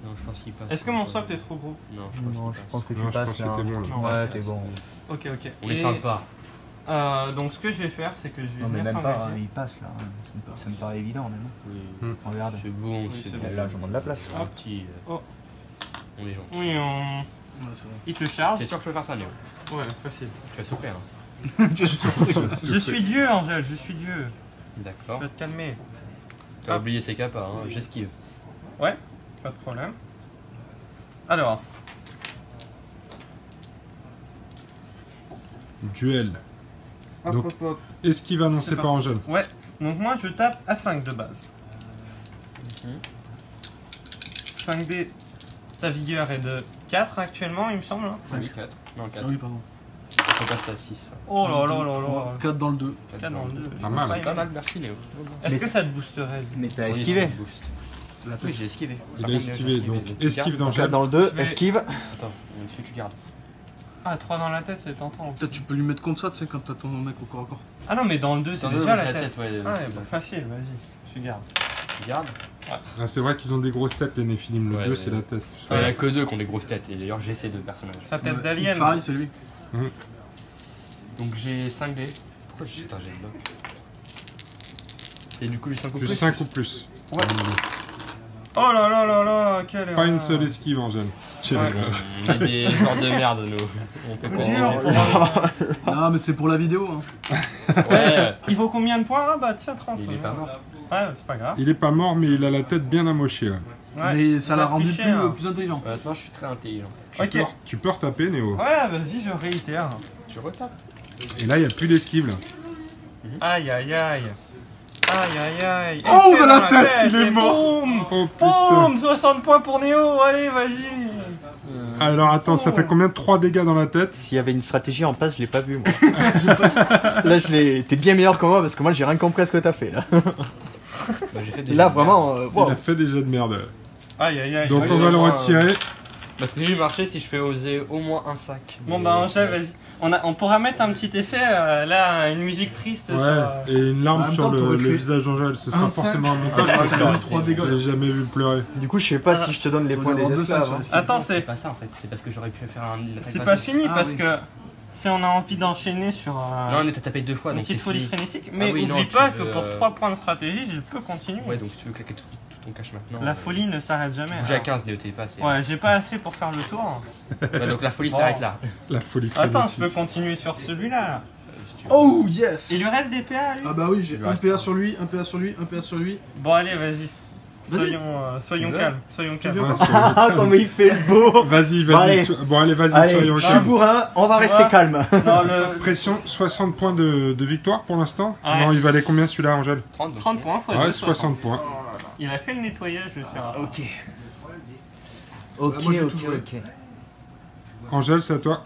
Non, je pense qu'il passe. Est-ce que mon swap est trop gros? Non, Non, je pense que tu Non, je passes pense que là. t'es bon, là. Non, Ouais, t'es bon. Ok, ok. On les sent pas. Donc ce que je vais faire, c'est que je vais Non, mais venir même pas, hein, t'engager. il passe là. Ça me paraît évident même. Oui. Regarde. C'est bon, Oui, c'est c'est bon. Là, je demande de la place. Un petit. Oh. On est gentil. Oui, Ouais, c'est il te charge. T'es sûr que je peux faire ça, Néo? Ouais, facile. Tu vas souffrir. Hein. vrai. Tu es surpris. Je suis Dieu, Angèle, je suis Dieu. Tu D'accord. vas te calmer. T'as oublié ses capas, hein. J'esquive. Ouais, pas de problème. Alors, Duel. Hop, Donc, hop, hop. esquive annoncé C'est par parti. Angèle. ouais. Donc moi je tape à 5 de base. 5D, ta vigueur est de 4 actuellement, il me semble. Hein. 5, 4. Non, 4. Ah oui, pardon. Faut passer à 6. Oh là là là là. 4 dans le 2. 4 dans le 2. Pas mal. Pas mal, merci Léo. Est-ce que ça te boosterait Mais t'as Oui, esquivé. ça me booste. Oui, j'ai esquivé. Il Par a contre, esquivé, j'ai donc tu esquive gardes. d'Angèle. 4 dans le 2, Je vais- esquive. Attends, est-ce que tu gardes? Ah, 3 dans la tête, c'est tentant. Peut-être tu peux lui mettre comme ça, tu sais, quand t'as ton mec au corps à corps. Ah non, mais dans le 2, c'est Dans le déjà deux, la c'est tête. ouais, Ah ouais, c'est bon, vrai. facile, vas-y, tu gardes. Tu gardes? Ah, c'est vrai qu'ils ont des grosses têtes, les Néphilim. Le Ouais, 2, mais- c'est la tête. Il n'y en a que 2 qui ont des grosses têtes, et d'ailleurs j'ai ces 2 personnages. Sa tête d'alien. Farid, c'est lui. Donc j'ai 5D. Pourquoi j'ai le bloc? Et du coup, les 5 Plus 5 ou plus. Oh là là là là, quelle Pas une erreur. seule esquive, Angèle. Tiens, Ouais. On est des genres de merde, nous. On fait pas. Non, mais c'est pour la vidéo. Hein. Ouais, Il vaut combien de points? Ah bah tiens, 30. il est pas mort. Ouais, c'est pas grave. Il est pas mort, mais il a la tête bien amochée. Là. Ouais, Mais ça on l'a va rendu tricher, hein. plus intelligent. Honnêtement, je suis très intelligent. Ok. Tu peux retaper, Néo. Ouais, vas-y, je réitère. Tu retapes? Et là, il n'y a plus d'esquive. Là. Aïe aïe aïe. Aïe aïe aïe. Oh, Effet dans la dans tête, il est et mort. boum. Oh putain. Boum, 60 points pour Néo, allez, vas-y. Alors attends, ça fait combien de 3 dégâts dans la tête? S'il y avait une stratégie en place, je l'ai pas vu moi. Là, t'es bien meilleur que moi parce que moi, j'ai rien compris à ce que t'as fait là. Bah, j'ai fait des Là, jeux de vraiment, Il wow. a fait des jets de merde. Aïe aïe aïe. Donc Ouais, on va le moi, retirer. merde. Parce que lui, marcher si je fais oser au moins un sac. Bon bah Angèle, vas-y. On pourra mettre un petit effet, là, une musique triste sur... Ouais, et une larme En même sur temps, le t'aurais fait visage d'Angèle. Ce sera un forcément un Ah, montage. j'ai eu 3 dégâts. Je l'ai jamais vu pleurer. Du coup, je sais pas si je te donne les On points va des avoir deux esclaves. sacs, hein. sur Attends, C'est c'est pas ça en fait, c'est parce que j'aurais pu faire un. c'est pas fini Ah, parce oui. que si on a envie d'enchaîner sur Non, on t'a tapé 2 fois une donc c'est petite folie fini. frénétique, mais oui, non, oublie tu pas veux, que pour 3 points de stratégie, je peux continuer. Ouais, donc si tu veux claquer tout ton cash maintenant. La folie ne s'arrête jamais. Bouge à alors. 15, Néo, t'es pas assez. Ouais, j'ai pas assez pour faire le tour. Ouais, donc la folie s'arrête là. La folie Attends, je frénétique. peux continuer sur celui-là. Là. Si tu veux. Oh yes. Il lui reste des PA lui. Ah bah oui, j'ai Il un reste PA pas. sur lui, un PA sur lui, un PA sur lui. Bon allez, vas-y. Vas-y. Soyons Tu veux calmes, soyons calmes. veux Ouais, Ah, comme il fait le beau. Vas-y, Bon, allez. vas-y. Bon, allez, vas-y, Allez, soyons je suis calmes. bourrin, on va Tu rester vois calme. Non, le Pression, 60 points de victoire pour l'instant. Ouais. Non, il valait combien celui-là, Angèle? 30, donc 30 c'est points fois Ouais, 2, 60 points. Il a fait le nettoyage, le Serra. Ok. Ok, moi, j'ai ok, tout joué. ok. Angèle, c'est à toi.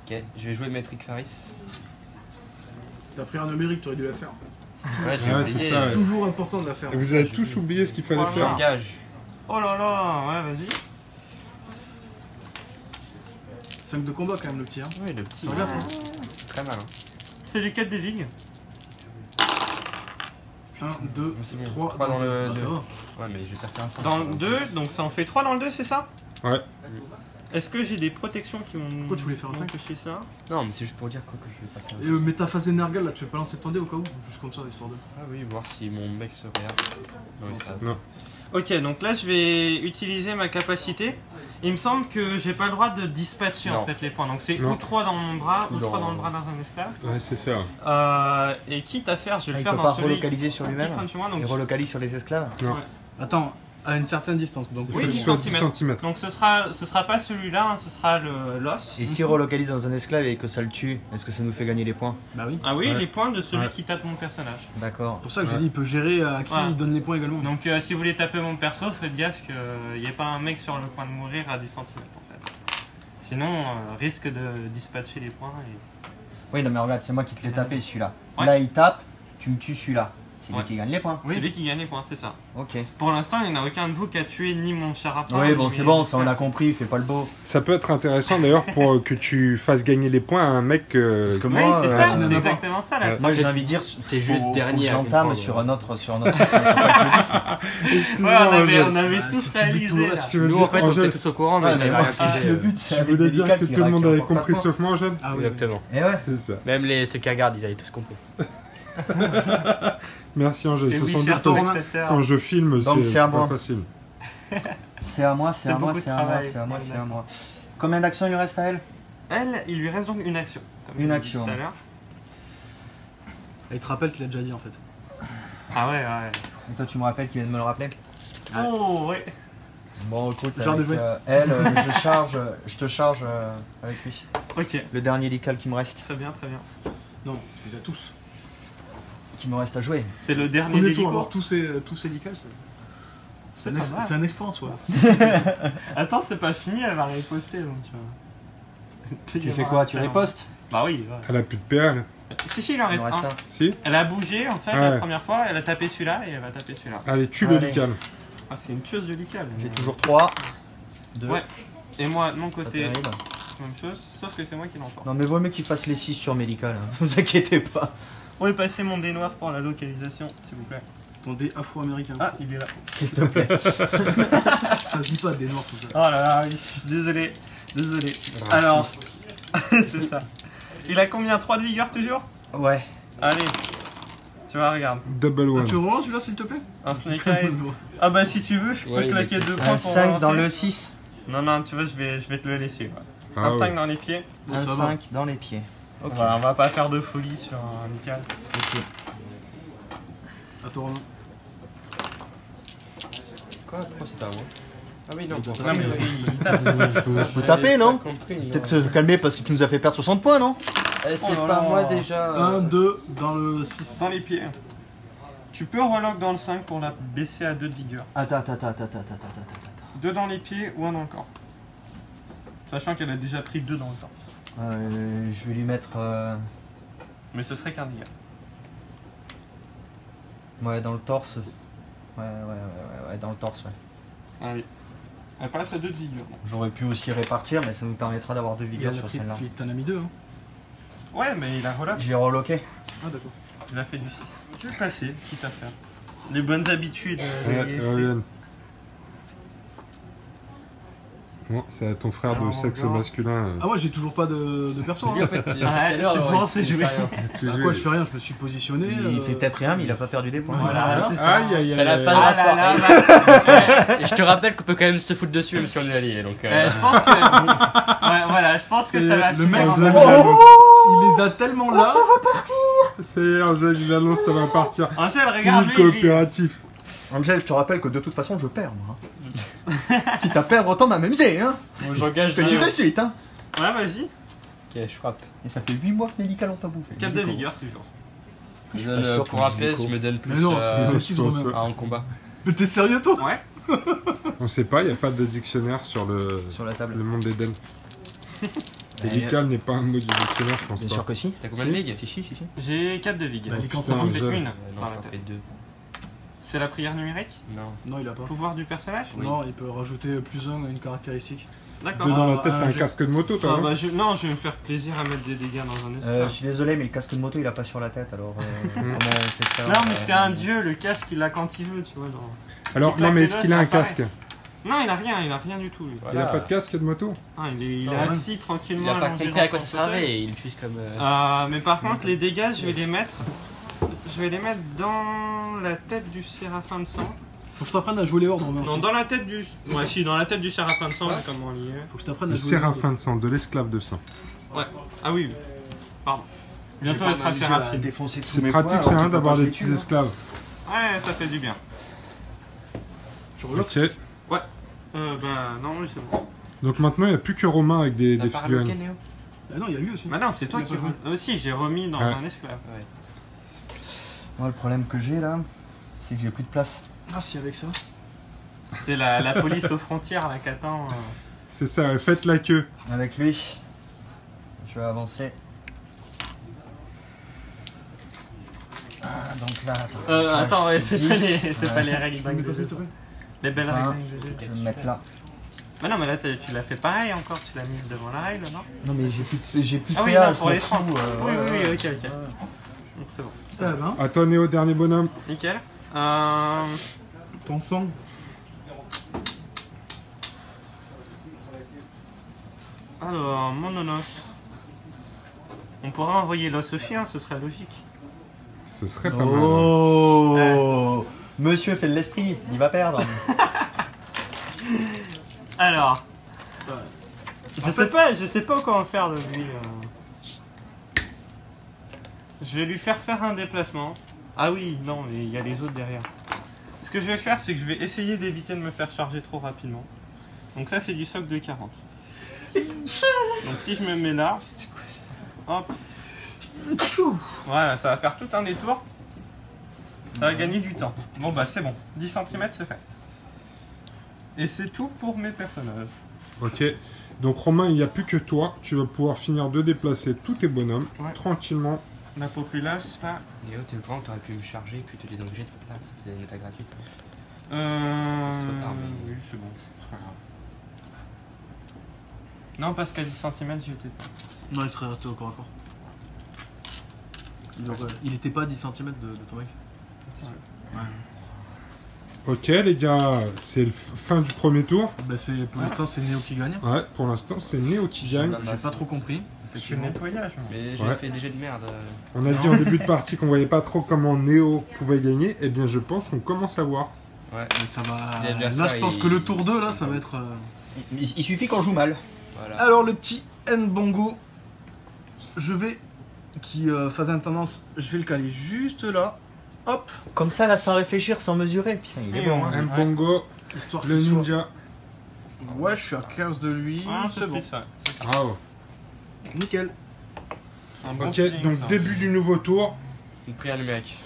bon. Ok, je vais jouer Metric Faris. T'as pris un numérique, t'aurais dû la faire. Ouais, j'ai Ouais, oublié. c'est ça, ouais. Toujours important de la faire. Et vous avez tous oublié ce qu'il fallait Voilà. faire. J'engage. Oh là là, ouais, vas-y. 5 de combat quand même le petit. Hein. Oui, le petit. Fais gaffe, hein. Très mal. C'est les 4 des Vig. 1, 2, C'est bon. 3. Trois dans le Ah, deux. ça va. Ouais, mais je vais pas faire un 5. Dans le 2, donc ça en fait 3 dans le 2, c'est ça? Ouais. Est-ce que j'ai des protections qui m'ont Pourquoi tu voulais faire un 5? empêché ça? Non, mais c'est juste pour dire quoi que je vais pas faire. Et métaphase énergale là, tu veux pas lancer ton dé au cas où? Juste comme ça, histoire de. Ah oui, voir si mon mec se réa. Non, il sera- Non. Ok, donc là je vais utiliser ma capacité. Il me semble que j'ai pas le droit de dispatcher en Non. fait les points. Donc c'est Non. ou 3 dans mon bras ou Dans- 3 dans le bras d'un esclave. Ouais, c'est ça. Et quitte à faire, je vais Ah, le il faire peut dans pas celui relocaliser sur qui lui-même. craint sur moi. Il Donc, relocalise sur les esclaves. Non. Ouais. Attends, à une certaine distance. Donc, Oui, Il faut 10 que ce soit 10 centimètres. cm. Donc ce sera pas celui-là, hein, ce sera le l'os. Et s'il relocalise dans un esclave et que ça le tue, est-ce que ça nous fait gagner des points? Bah oui. Ah oui, Ouais. les points de celui Ouais. qui tape mon personnage. D'accord. C'est pour ça que j'ai Ouais. dit, il peut gérer à qui Ouais. il donne les points également. Donc si vous voulez taper mon perso, faites gaffe qu'il n'y ait pas un mec sur le point de mourir à 10 cm en fait. Sinon, risque de dispatcher les points. Et... Oui, non, mais regarde, c'est moi qui te l'ai tapé celui-là. Ouais. Là, il tape, tu me tues celui-là. C'est lui Ouais. qui gagne les points. Celui qui gagne les points, c'est ça. Ok. Pour l'instant, il n'y en a aucun de vous qui a tué ni mon charafin. Oui, ni bon, c'est mes bon, ça on esclaves. l'a compris, fais pas le beau. Ça peut être intéressant d'ailleurs pour que tu fasses gagner les points à un mec. Parce que Oui, moi, c'est euh, ça, il y en c'est a pas. exactement ça là. moi j'ai envie de dire, c'est juste faut dernier que à j'entame comprendre. sur un autre. Excuse-moi, Ouais, Angèle. on avait Ah, tous si tu butes tout réalisé le là. reste, Tu veux Nous, dire, en fait, on Angèle, était tous au courant, mais Ouais, je mais n'avais moi, rien si touché. le but c'est tu avec voulais des dire décals que qui tout le monde qui avait rapportent pas compris de sauf moi, Angèle? Ah oui. Exactement. points. Et ouais. C'est ça. Même les Sekargard, ils avaient tous compris. Merci Angèle. Et Ce oui, sont chers deux choses. spectateurs. Quand je filme, Donc, c'est c'est à pas moi. facile. C'est à moi, c'est C'est à moi, beaucoup de c'est à moi, travail. c'est à moi, c'est à moi. Combien d'actions il lui reste à elle? Elle, il lui reste donc une action. Comme Une je l'ai action. dit tout à l'heure. Et il te rappelle qu'il a déjà dit en fait. Ah ouais, ouais. Et toi, tu me rappelles qu'il vient de me le rappeler? Oh, ouais. Bon, écoute, Genre de avec, jouer. elle, je te charge avec lui. Ok. Le dernier lical qui me reste. Très bien, très bien. Non, tu les as tous. Qui me reste à jouer. C'est le dernier Premier des tour, licos. avoir tous ces licals, c'est pas mal. un exploit en soi. Attends, c'est pas fini, elle va riposter donc. Tu fais quoi? Tu ripostes? Bah oui. Ouais. Elle a plus de PL. Si, il en Il reste me reste un. un. Si. Elle a bougé en fait Ouais. la première fois, elle a tapé celui-là et elle va taper celui-là. Allez, tue le Allez. lical. Ah, c'est une tueuse de lical. J'ai toujours 3. 2. Ouais. Et moi, de mon Pas côté, terrible. même chose, sauf que c'est moi qui l'emporte. Non mais vaut mieux qu'il fasse les 6 sur mes licals, hein. Vous inquiétez pas. On va passer mon dé noir pour la localisation, s'il vous plaît. Ton dé afro-américain. Ah, il est là. S'il te plaît. Ça se dit pas des noirs tout ça. Oh là là, oui, je suis désolé. Désolé. Alors, c'est ça. Il a combien? 3 de vigueur toujours? Ouais. Allez. Tu vois, regarde. Double Ah, one. tu relances celui-là s'il te plaît? Un snake eyes. Ah bah si tu veux, je peux Ouais, il claquer est 2 points Un pour 5 dans relancer. le 6. Non, non, tu vois, je vais te le laisser. Ouais. Ah Un ouais. 5 dans les pieds. Bon, Un ça va. 5 dans les pieds. Ok. Voilà, on va pas faire de folie sur un amical. Ok. À toi Romain. Quoi? Pourquoi c'est pas moi? Ah oui, non. Non, mais il tape. Je peux taper, non? Peut-être te calmer parce que tu nous as fait perdre 60 points, non? C'est Oh là pas là. moi déjà. 1, 2 dans le 6. Dans les pieds. Tu peux relock dans le 5 pour la baisser à 2 de vigueur. Attends. 2 dans les pieds ou 1 dans le corps. Sachant qu'elle a déjà pris 2 dans le torse. Je vais lui mettre... Mais ce serait qu'un dégât. Ouais, dans le torse. Ouais, dans le torse, ouais. Ah oui. Elle passe à 2 de vigueur. J'aurais pu aussi répartir, mais ça nous permettra d'avoir 2 vigueur sur celle-là. T'en as mis 2 hein. Ouais, mais il a relock. Je l'ai reloqué. Ah d'accord. Il a fait du 6. Je vais le passer, quitte à faire. Les bonnes habitudes. Ouais, les- Ryan. Bon, c'est ton frère de Alors, sexe encore. masculin. Ah ouais j'ai toujours pas de perso Lui, hein. en fait, tout Ah, à l'heure, c'est ouais, bon, il c'est fait joué. rien. Tu Bah joues. quoi je fais rien, je me suis positionné. Il fait peut-être rien, mais il a pas perdu des points. Voilà, c'est ça. Aïe, aïe, Ça aïe, n'a aïe. pas de Ah là rapport. là, Et je te rappelle qu'on peut quand même se foutre dessus même si on est alliés. Donc, Je pense que. Ouais, voilà, je pense que ça va le mec finir en Angèle, mode- il annonce. il les a tellement là. C'est Angèle, il annonce, ça va partir. Angèle, Fini regarde le lui. coopératif. Angel, je te rappelle que de toute façon, je perds, moi. Quitte à perdre, autant m'amuser, hein. bon, j'engage Je te le dis de suite, hein. Ouais, vas-y. Ok, je frappe. Et ça fait 8 mois que mes licals ont pas bouffé. 4 de vigueur, toujours. Je suis pas donne, sûr pour qu'on un dise PS, Nico. je me donne plus Mais non, c'est des bêtises sauce. Romain. en combat. Mais t'es sérieux toi? Ouais. On sait pas, il n'y a pas de dictionnaire sur le Sur la table. monde d'Eden. Ouais, Lical n'est pas un mot du dictionnaire, je pense Bien pas. sûr que si. T'as combien de ligues? Si. J'ai 4 de vigueur. Bah, les putain, J'en fais Angèle. une. Non, dans la j'en tête. fais 2. C'est la prière numérique? Non. Non il a pas. Pouvoir du personnage? Non il peut rajouter plus 1 à une caractéristique. D'accord. Deux dans la Ah, tête, t'as un j'ai- casque de moto, toi, Ah, non bah, non, je vais me faire plaisir à mettre des dégâts dans un Je esclave. suis désolé, mais le casque de moto, il a pas sur la tête, alors comment on fait ça? Non, mais c'est un dieu, le casque il l'a quand il veut, tu vois. Genre. Alors, Il non, claque mais des est-ce doigts, qu'il a ça un apparaît. casque? Non, il a rien du tout lui. Il a pas de casque de moto? Ah, il est Ah, ouais. assis tranquillement. Il a pas allongé compris à dans quoi son ça servait fauteuil. et il l'utilise comme. Mais par contre, les dégâts, je vais les mettre dans la tête du séraphin de sang. Faut que je t'apprenne à jouer les ordres Romain. Non, aussi. dans la tête du. Ouais, si, dans la tête du séraphin de sang, comment on y est. Faut que je t'apprenne à Le jouer les ordres. séraphin de sang, de l'esclave de sang. Ouais. Ah oui, oui. Pardon. Bientôt J'ai elle pas sera m'amuser à séraphine. défoncer tous C'est mes pratique, points, c'est alors un qu'il faut d'avoir pas des que je petits les tue, hein. esclaves. Ouais, ça fait du bien. Tu reloques. Ok. Bah non, oui, c'est bon. Donc maintenant, il n'y a plus que Romain avec des T'as pas figurines. reloqué, Néo? Ah non il y a lui aussi. Bah non, c'est toi Il a qui. pas joué. Si, j'ai remis dans Ouais. un esclave. Moi, le problème que j'ai là, c'est que j'ai plus de place. Ah si avec ça. C'est la police aux frontières là qui attend. C'est ça, ouais, faites la queue. Avec lui, je vais avancer. Ah, donc là, Attends, ouais, c'est 10. pas les règles Tu peux me dingues. passer s'il te plaît? Les belles Enfin, règles dingues. Je vais me mettre là. Bah non, mais là tu l'as fait pareil encore, tu l'as mise devant la règle, non? Non mais j'ai plus de Ah oui, PA, non, je pour m'en les 30. fous, Oui, ouais, oui, ouais. ok. Donc c'est bon. Ah ben, À toi, Néo, dernier bonhomme. Nickel. ton sang. Alors, Mononos. On pourrait envoyer l'os au chien, ce serait logique. Ce serait pas mal. Oh Monsieur fait de l'esprit, il va perdre. Alors, Ouais. je sais pas comment faire de lui. Je vais lui faire un déplacement. Ah oui, non, mais il y a les autres derrière. que je vais faire, c'est que je vais essayer d'éviter de me faire charger trop rapidement. Donc ça, c'est du soc de 40. Donc si je me mets là, hop. Voilà, ça va faire tout un détour. Ça va gagner du temps. Bon bah c'est bon, 10 cm c'est fait. Et c'est tout pour mes personnages. Ok. Donc Romain, il n'y a plus que toi. Tu vas pouvoir finir de déplacer tous tes bonhommes tranquillement. La populace là. Léo, t'es le point que t'aurais pu me charger puis te les engager trop tard. Ça faisait une attaque gratuite. C'est trop tard, mais- Oui, c'est bon, c'est pas grave. Non, parce qu'à 10 cm, j'étais pas. Non, il serait resté au corps à corps. Il était pas à 10 cm de ton mec. Ok les gars, c'est le fin du premier tour. Bah pour l'instant, c'est Néo qui gagne. Ouais, pour l'instant c'est Néo qui gagne. J'ai pas trop compris. Je fais le nettoyage. Moi. Mais j'ai Ouais. fait des jets de merde. On a dit en début de partie qu'on voyait pas trop comment Néo pouvait gagner. Eh bien je pense qu'on commence à voir. Ouais. Mais ça va. L'adversaire, Là, je pense que le tour 2, là, ça va être. Il suffit qu'on joue mal. Voilà. Alors, le petit Nbongo, je vais. Qui faisait une tendance, je vais le caler juste là. Hop, Comme ça, là, sans réfléchir, sans mesurer. Putain, il est bon. Hein. Mbongo, histoire le qu'il soit- ninja. Ouais, je suis à 15 de lui. Ah, c'est bon. ça. Bravo. Nickel. Un bon Ok, feeling, donc ça. début du nouveau tour. Une prière numérique.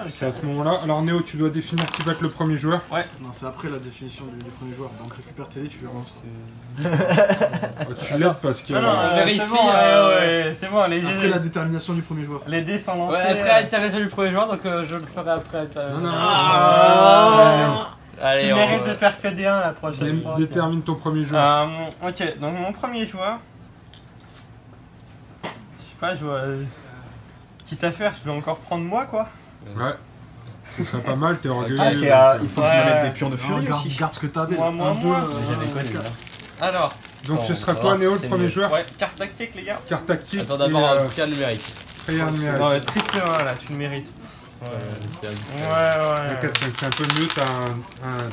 C'est à ce moment-là. Alors Néo, tu dois définir qui va être le premier joueur. Non, c'est après la définition du premier joueur. Donc, récupère télé, tu le lances. Tu l'aides parce que... Non, non, vérifie, c'est bon, ouais, c'est bon, les Après jets. la détermination du premier joueur. Les dés sont lancés. Ouais, après l'intervention du premier joueur, donc je le ferai après. Non, non, Allez, Tu on mérites va- de faire que des 1 la prochaine fois. Détermine ton premier joueur. Ok, donc mon premier joueur. Je sais pas, je vois. Quitte à faire, je vais encore prendre moi quoi. Ouais. Ce serait pas mal, t'es orgueilleux. Ah, il faut que je me mette des pions de furie Garde, aussi. garde ce que t'avais. Moi, moi, moi. J'avais connu là. Alors, Donc ce Bon, sera ça toi va, Néo, le c'est premier mieux. joueur. ouais, carte tactique les gars. Carte tactique Attends et d'abord prière numérique. prière numérique. Non, triple 1 là, tu le mérites. Ouais, Ouais. 4, 5, c'est un peu mieux,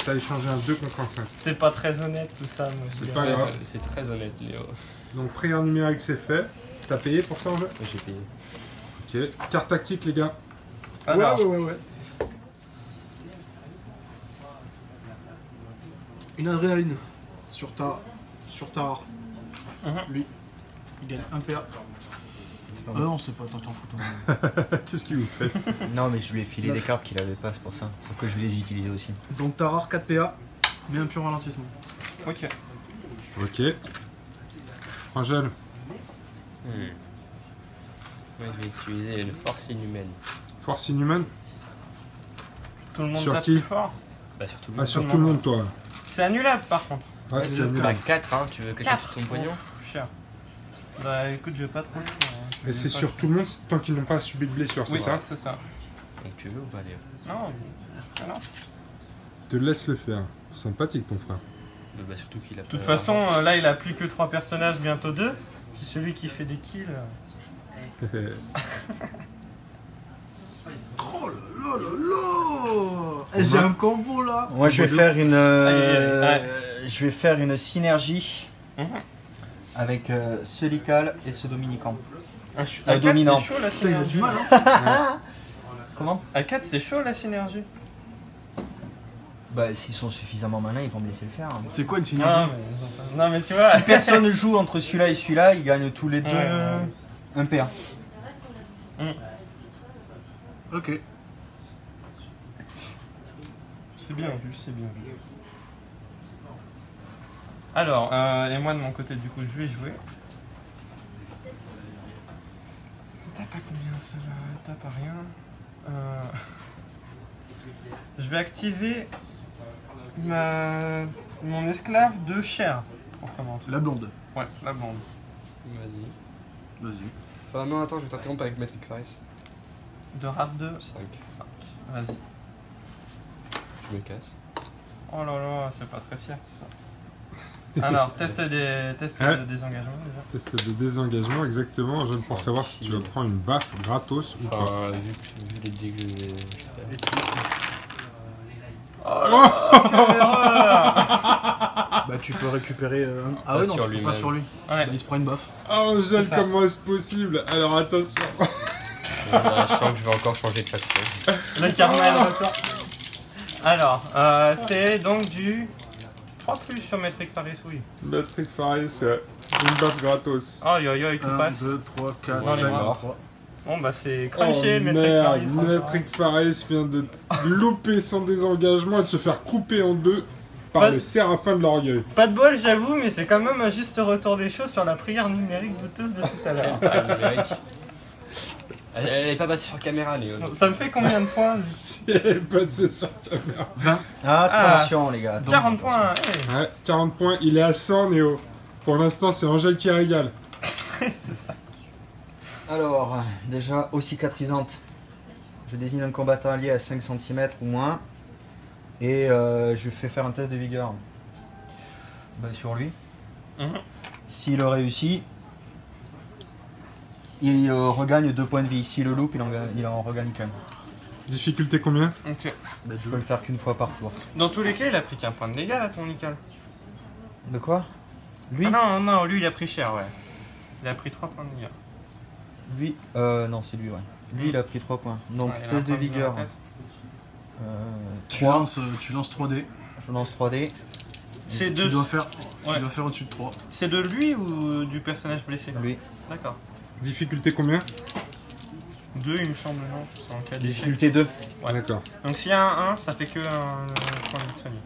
t'as échangé un 2 contre un 5. C'est pas très honnête tout ça, moi. C'est pas grave. C'est très honnête, Léo. Donc prière numérique c'est fait. T'as payé pour ça en jeu? J'ai payé. Ok. Carte tactique les gars. Alors, Ouais. Une adrénaline sur ta rare. Lui, il gagne un PA. Non, c'est pas, t'en fous toi. Qu'est-ce que vous faites? Non, mais je lui ai filé des cartes qu'il avait pas, c'est pour ça. Sauf que je vais les utiliser aussi. Donc ta rare 4 PA, mais un pur ralentissement. ok. Ok. Angèle. Moi, je vais utiliser une force inhumaine. Force inhumaine. Tout le monde Sur tape qui plus fort. Bah, surtout. Ah, sur tout le monde toi. C'est annulable par contre. Ouais, c'est annulé. Bah, 4, hein, tu veux que Quatre. ton pognon Cher. Bah écoute, je vais pas trop. Mais c'est sur tout le monde tant qu'ils n'ont pas subi de blessure, c'est Oui, ça? c'est ça. Donc, tu veux ou pas, Léo? Non, non. Te laisse le faire. Sympathique ton frère. Bah, surtout qu'il a De toute façon, là il a plus que 3 personnages, bientôt 2. C'est celui qui fait des kills. Oh là là là là. J'ai un combo là. Moi, je vais faire une. Aïe. Je vais faire une synergie Mhm. avec ce Lical et ce Dominican. À dominant. 4 c'est chaud la Putain, il y a synergie. du mal hein. Comment? À 4 c'est chaud la synergie. Bah, s'ils sont suffisamment malins, ils vont me laisser le faire. Hein. C'est quoi une synergie? Non mais tu vois. Si personne joue entre celui-là et celui-là, ils gagnent tous les deux Ouais. un PA. Ok. C'est bien vu, c'est bien vu. Alors, et moi de mon côté, du coup, je vais jouer. Tape à combien ça là? Tape à rien. Je vais activer mon esclave de chair pour commencer. La blonde. Ouais, la blonde. Vas-y. Vas-y. Enfin, non, attends, je vais t'interrompre avec Metric Faris. De rap 2. 5. 5. Vas-y. Je me casse. Oh là là, c'est pas très fier tout ça. Alors, test de désengagement déjà. Test de désengagement, exactement, Angèle, pour savoir si tu vas prendre une baffe gratos ou pas. Enfin, vu les dés que je vais faire. Oh là là, quelle erreur. Bah tu peux récupérer un. Ah Pas ouais non, sur tu peux pas lui-même. sur lui. Ouais. Bah, il se prend une baffe. Oh, Angèle, C'est ça. comment est-ce possible? Alors attention. Je sens que je vais encore changer de faction. Le karma est de retour. Alors, c'est donc du 3 plus sur Metric Faris, oui. Metric Faris, une baffe gratos. Aïe aïe aïe, tout 1, passe. 2, 3, 4, Dans les 5, bras. 3. Bon bah c'est Oh crunché, Metric merde, Faris. hein. Metric Faris vient de louper son désengagement et de se faire couper en deux par Pas- le Séraphin de l'Orgueil. Pas de bol, j'avoue, mais c'est quand même un juste retour des choses sur la prière numérique douteuse de tout à l'heure. Ah, numérique. Elle est pas passée sur caméra, Léo. Ça me fait combien de points Si elle est passée sur caméra. 20. Attention les gars. 40 points, hey. Ouais, 40 points, il est à 100 Néo. Pour l'instant c'est Angèle qui régale. C'est ça. Alors, déjà, eau cicatrisante. Je désigne un combattant allié à 5 cm ou moins. Et je lui fais faire un test de vigueur. Bah, sur lui. Mhm. S'il le réussit, il regagne 2 points de vie. S'il le loupe, il en regagne qu'un. Difficulté combien? Ok. Je peux le faire qu'une fois par tour. Dans tous les cas, il a pris qu'un point de dégâts là, ton nickel. De quoi? Lui Ah non, non, lui il a pris cher, ouais. Il a pris 3 points de dégâts. Lui, non, c'est lui, ouais. Lui, il a pris 3 points. Donc, Ouais, il a un test de point vie dans vigueur. la tête. Tu 3. lances 3D. Je lance 3D. C'est Tu de... dois faire, Ouais. tu dois faire au-dessus de 3. C'est de lui ou du personnage blessé? Lui. D'accord. Difficulté combien? 2 il me semble, non? C'est en cas d'échec. Difficulté 2. Ouais. D'accord. Donc s'il y a un 1, ça fait que un point de soigner.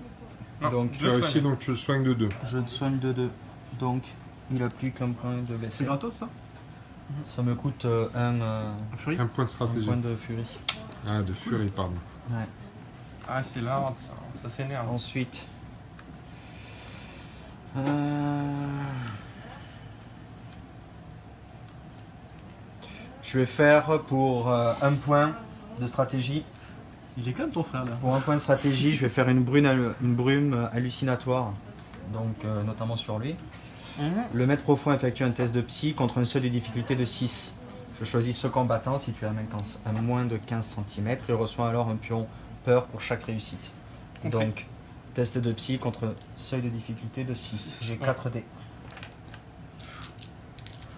Non, Donc, Tu deux as réussi soignés. donc tu le soignes de 2. Je te soigne de 2. Donc, il a plus qu'un point de blessé. C'est gratos ça? Ça me coûte un Fury? Un point de point stratégie. de furie. Ah, de furie, pardon. Ouais. Ah c'est la horde ça, ça s'énerve. Ensuite. Je vais faire pour un point de stratégie. Il est quand même ton frère là. Pour un point de stratégie, je vais faire une brume hallucinatoire. Donc, notamment sur lui. Le maître profond effectue un test de psy contre un seuil de difficulté de 6. Je choisis ce combattant situé à moins de 15 cm et reçoit alors un pion peur pour chaque réussite. Compris. Donc, test de psy contre seuil de difficulté de 6. J'ai 4 dés.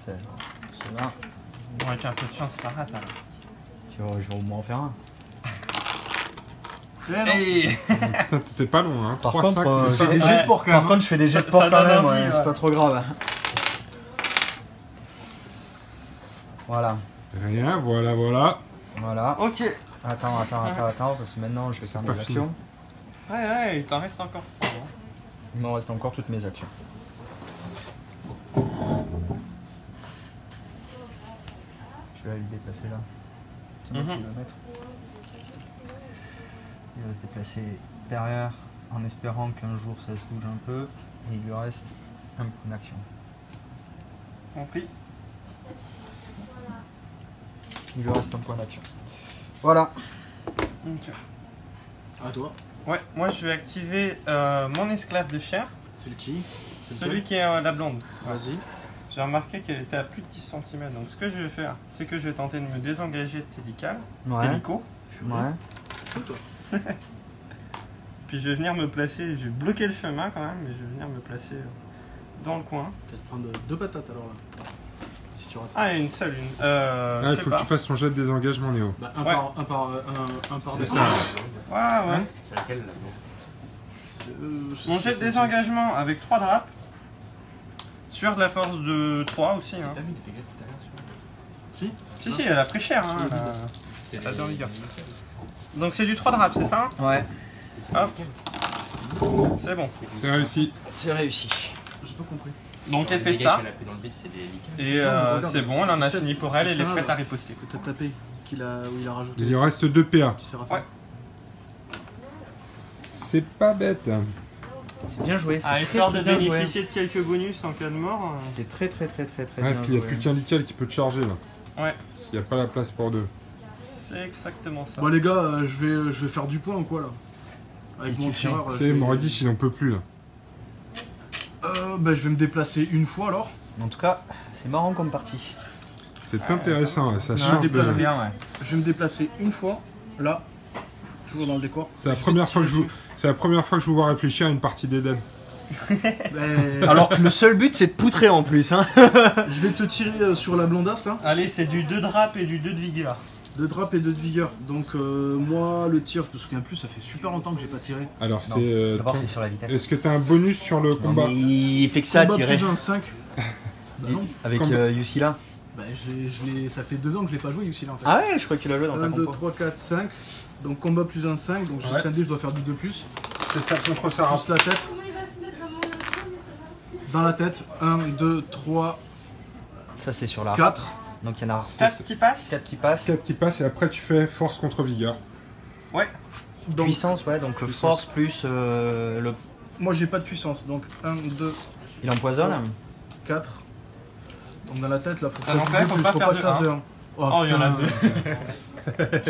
Cela, Bon, avec un peu de chance, ça rate alors. je vais au moins en faire un. Hey Putain, t'étais pas loin, hein. Par 3, contre, 5, j'ai des Ouais. jets de porc quand même. Par contre, je fais des jets de Ça- porc ça quand donne même, envie, ouais, ouais. c'est pas trop grave. Voilà, Rien, voilà, voilà. voilà. Ok. Attends, parce que maintenant je vais faire pas mes fini. actions. Ouais, ouais, il t'en reste encore 3. Il m'en reste encore toutes mes actions. Je vais aller le déplacer là. C'est moi qui vais le mettre. Il va se déplacer derrière en espérant qu'un jour ça se bouge un peu. Et il lui reste un point d'action. Compris. Il lui reste un point d'action. Voilà. Ok. À toi. Ouais, moi je vais activer mon esclave de chair, C'est le qui? C'est celui lequel? qui est la blonde. Vas-y. J'ai remarqué qu'elle était à plus de 10 cm, donc ce que je vais faire, c'est que je vais tenter de me désengager de Télico, Ouais. Chaud toi. puis je vais venir me placer, je vais bloquer le chemin quand même, mais je vais venir me placer dans le coin. Tu vas te prendre 2 patates alors là. Si tu rates. Ah, une seule, une. Ah, Je il sais faut que pas. tu fasses ton jet de désengagement, Néo. Bah, Ouais. un par C'est deux. ça. Ouais, ouais. C'est laquelle là? Mon jet de désengagement avec 3 drapes, sur de la force de 3 aussi. Hein. T'as mis les dégâts tout à l'heure sur Si. Si, elle a pris cher. Hein, le- Ça donne vigueur. Donc c'est du 3 drapes, c'est ça? Ouais. Hop. C'est bon. C'est réussi. C'est réussi. J'ai pas compris. Donc elle Les fait dégâts ça. qu'elle a pris dans le vide, c'est des liqueurs. Et Non, mais regarde, c'est bon, elle en a c'est fini ça- pour elle, c'est elle est ça, prête là. à riposter. Que t'as tapé. Où il a rajouté. Il lui reste 2 PA. Du Séraphin. Ouais. C'est pas bête. C'est bien joué. Ah, histoire de bénéficier de quelques bonus en cas de mort. C'est très Ouais, bien puis il n'y a joué. plus qu'un nickel qui peut te charger là. Ouais, Parce qu'il n'y a pas la place pour 2. c'est exactement ça. Bon les gars, je vais faire du point ou quoi là? Avec Il mon suffit. tireur. C'est Moradish, il en peut plus là. Bah, je vais me déplacer une fois alors. En tout cas, c'est marrant comme partie. C'est intéressant, là, ça Non, change de... déplacer. bien, ouais. Je vais me déplacer une fois. Là. Toujours dans le décor. C'est la Je vais première fois que tirer je vous... C'est la première fois que je vous vois réfléchir à une partie d'Eden. dessus. Bah, Alors que le seul but c'est de poutrer en plus. Hein. je vais te tirer sur la blondasse là. Allez, c'est du 2 drapes et du 2 de vigueur. 2 trappes et 2 de vigueur. Donc moi le tir, je me souviens plus, ça fait super longtemps que j'ai pas tiré. Alors Non. c'est. D'abord, c'est sur la vitesse. Est-ce que t'as un bonus sur le Non, combat? mais il fait que ça, Combat tirer. plus 1, 5. Bah non. Avec Combat. Yusila. Bah ça fait 2 ans que je l'ai pas joué Yucil en fait. Ah ouais, je crois qu'il a joué dans ta 1, 2, compo. 3, 4, 5. Donc combat plus 1, 5. Donc j'ai Ouais. scindé, je dois faire 2 de plus. C'est ça contre Sarah. Plus la tête. Dans la tête. 1, 2, 3, Ça, c'est sur la. 4. Donc il y en a 4 qui passe 4 qui passent. 4 qui passent et après tu fais force contre vigueur. Ouais. Donc Puissance, ouais, donc Puissance. force plus le. moi j'ai pas de puissance. Donc 1, 2, Il empoisonne. 4. Donc dans la tête là, faut que Ah, ça donc bouge là, plus, faut pas faire de je fasse de 1. Oh, il y en a deux.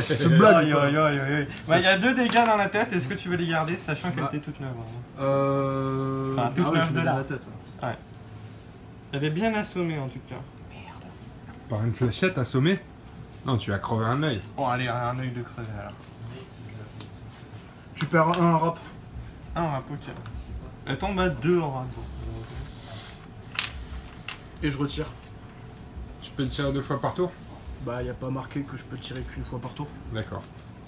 C'est une blague. Aïe, ou quoi aïe, aïe, aïe. Bah, il y a 2 dégâts dans la tête, est-ce que tu veux les garder, sachant qu'elle Bah. était toute neuve hein. Ah toute oui, neuve je de mets là. dans la tête. Ouais. Elle est bien assommée en tout cas. Par une fléchette assommée? Non, tu vas crever un œil. Bon, allez, un œil de crevé alors. Tu perds 1 en rap. Un rap, ok. Elle tombe à 2 en rap. Et je retire. Tu peux le tirer 2 fois par tour? Bah y a pas marqué que je peux tirer qu'une fois par tour. D'accord.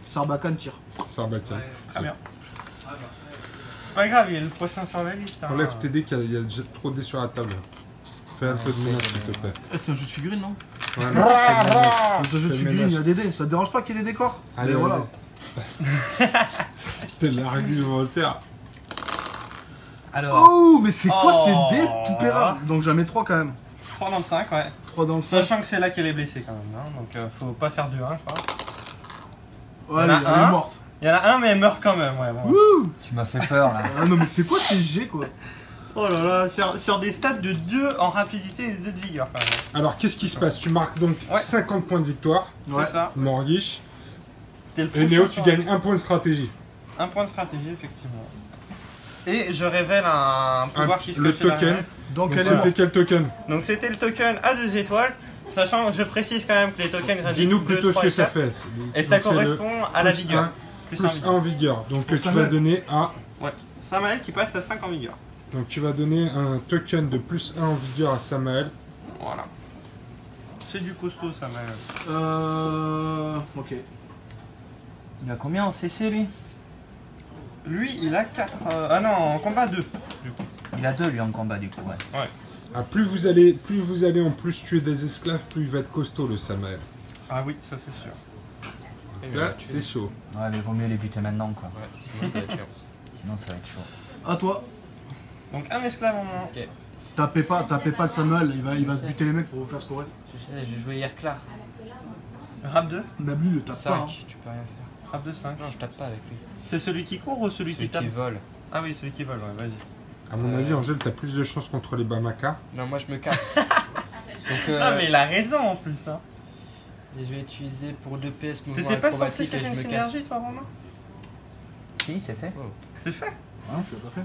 Sarbacane tire. Sarbacane. Très bien. C'est pas grave, il y a le prochain sur la liste. hein. Enlève tes dés, il y a déjà trop de dés sur la table. Fais un peu de ménage s'il te plaît. C'est un jeu de figurines non? Voilà. C'est un jeu de Fais figurines, ménage. il y a des dés. Ça te dérange pas qu'il y ait des décors? Allez, Mais voilà. T'es l'argumentaire. Alors, Oh mais c'est quoi Oh. ces dés tout pérables? Donc j'en mets 3 quand même. 3 dans le 5, ouais. 3 dans le 5. Sachant que c'est là qu'elle est blessée quand même, hein, donc faut pas faire du 1, je crois. Ouais, Il y en a elle est un. morte. Il y en a un, mais elle meurt quand même, ouais. Bon. Wouh. Tu m'as fait peur là. Ah non mais c'est quoi ces G quoi? Oh là là, sur des stats de 2 en rapidité et 2 de vigueur quand même. Alors, qu'est-ce qui se passe? Tu marques donc Ouais. 50 points de victoire, Ouais. C'est ça. Morguiche. T'es le Et prochain Néo, tu sur- gagnes 1 point de stratégie. Un point de stratégie, effectivement. Et je révèle un pouvoir qui se le cache token. derrière. Donc Donc, elle est c'était morte. quel token? Donc c'était le token à 2 étoiles, sachant, je précise quand même que les tokens ils Dis-nous indiquent 2, plutôt ce 3 que et ça 4. fait. Et ça Donc, c'est le correspond à la plus vigueur. un- Plus Plus 1 en vigueur. Donc, Pour tu ça, vas même. donner à. Ouais. Samael qui passe à 5 en vigueur. Donc, tu vas donner un token de plus 1 en vigueur à Samael. Voilà. C'est du costaud, Samael. Ok. Il a combien en CC lui? Lui, il a 4. Ah non, en combat 2. Il a 2 lui en combat du coup, ouais. Ah, plus vous allez en plus tuer des esclaves, plus il va être costaud le Samael. Ah oui, ça c'est sûr. Là, c'est chaud. Ouais, mais vaut mieux les buter maintenant quoi. Ouais, sinon ça va être chiant. Sinon ça va être chaud. À toi. Donc un esclave en moins. Tapez pas le Samuel, il va se buter les mecs pour vous faire scorer. Je sais, j'ai joué hier clair. Rap 2. Même lui, le tape pas. 5, Hein. tu peux rien faire. Rap 2, 5. Non, je tape pas avec lui. C'est celui qui court ou celui Celui qui tape qui vole. Ah oui, celui qui vole, ouais, vas-y. À mon avis, Angèle, t'as plus de chance contre les Bamaka. Non, moi je me casse. Donc, Ah mais il a raison en plus, hein. et je vais utiliser pour 2 PS mouvement T'étais pas censé acrobatique et faire je une me synergie casse. toi, Romain? Si, c'est fait. C'est fait. Hein, tu l'as pas fait?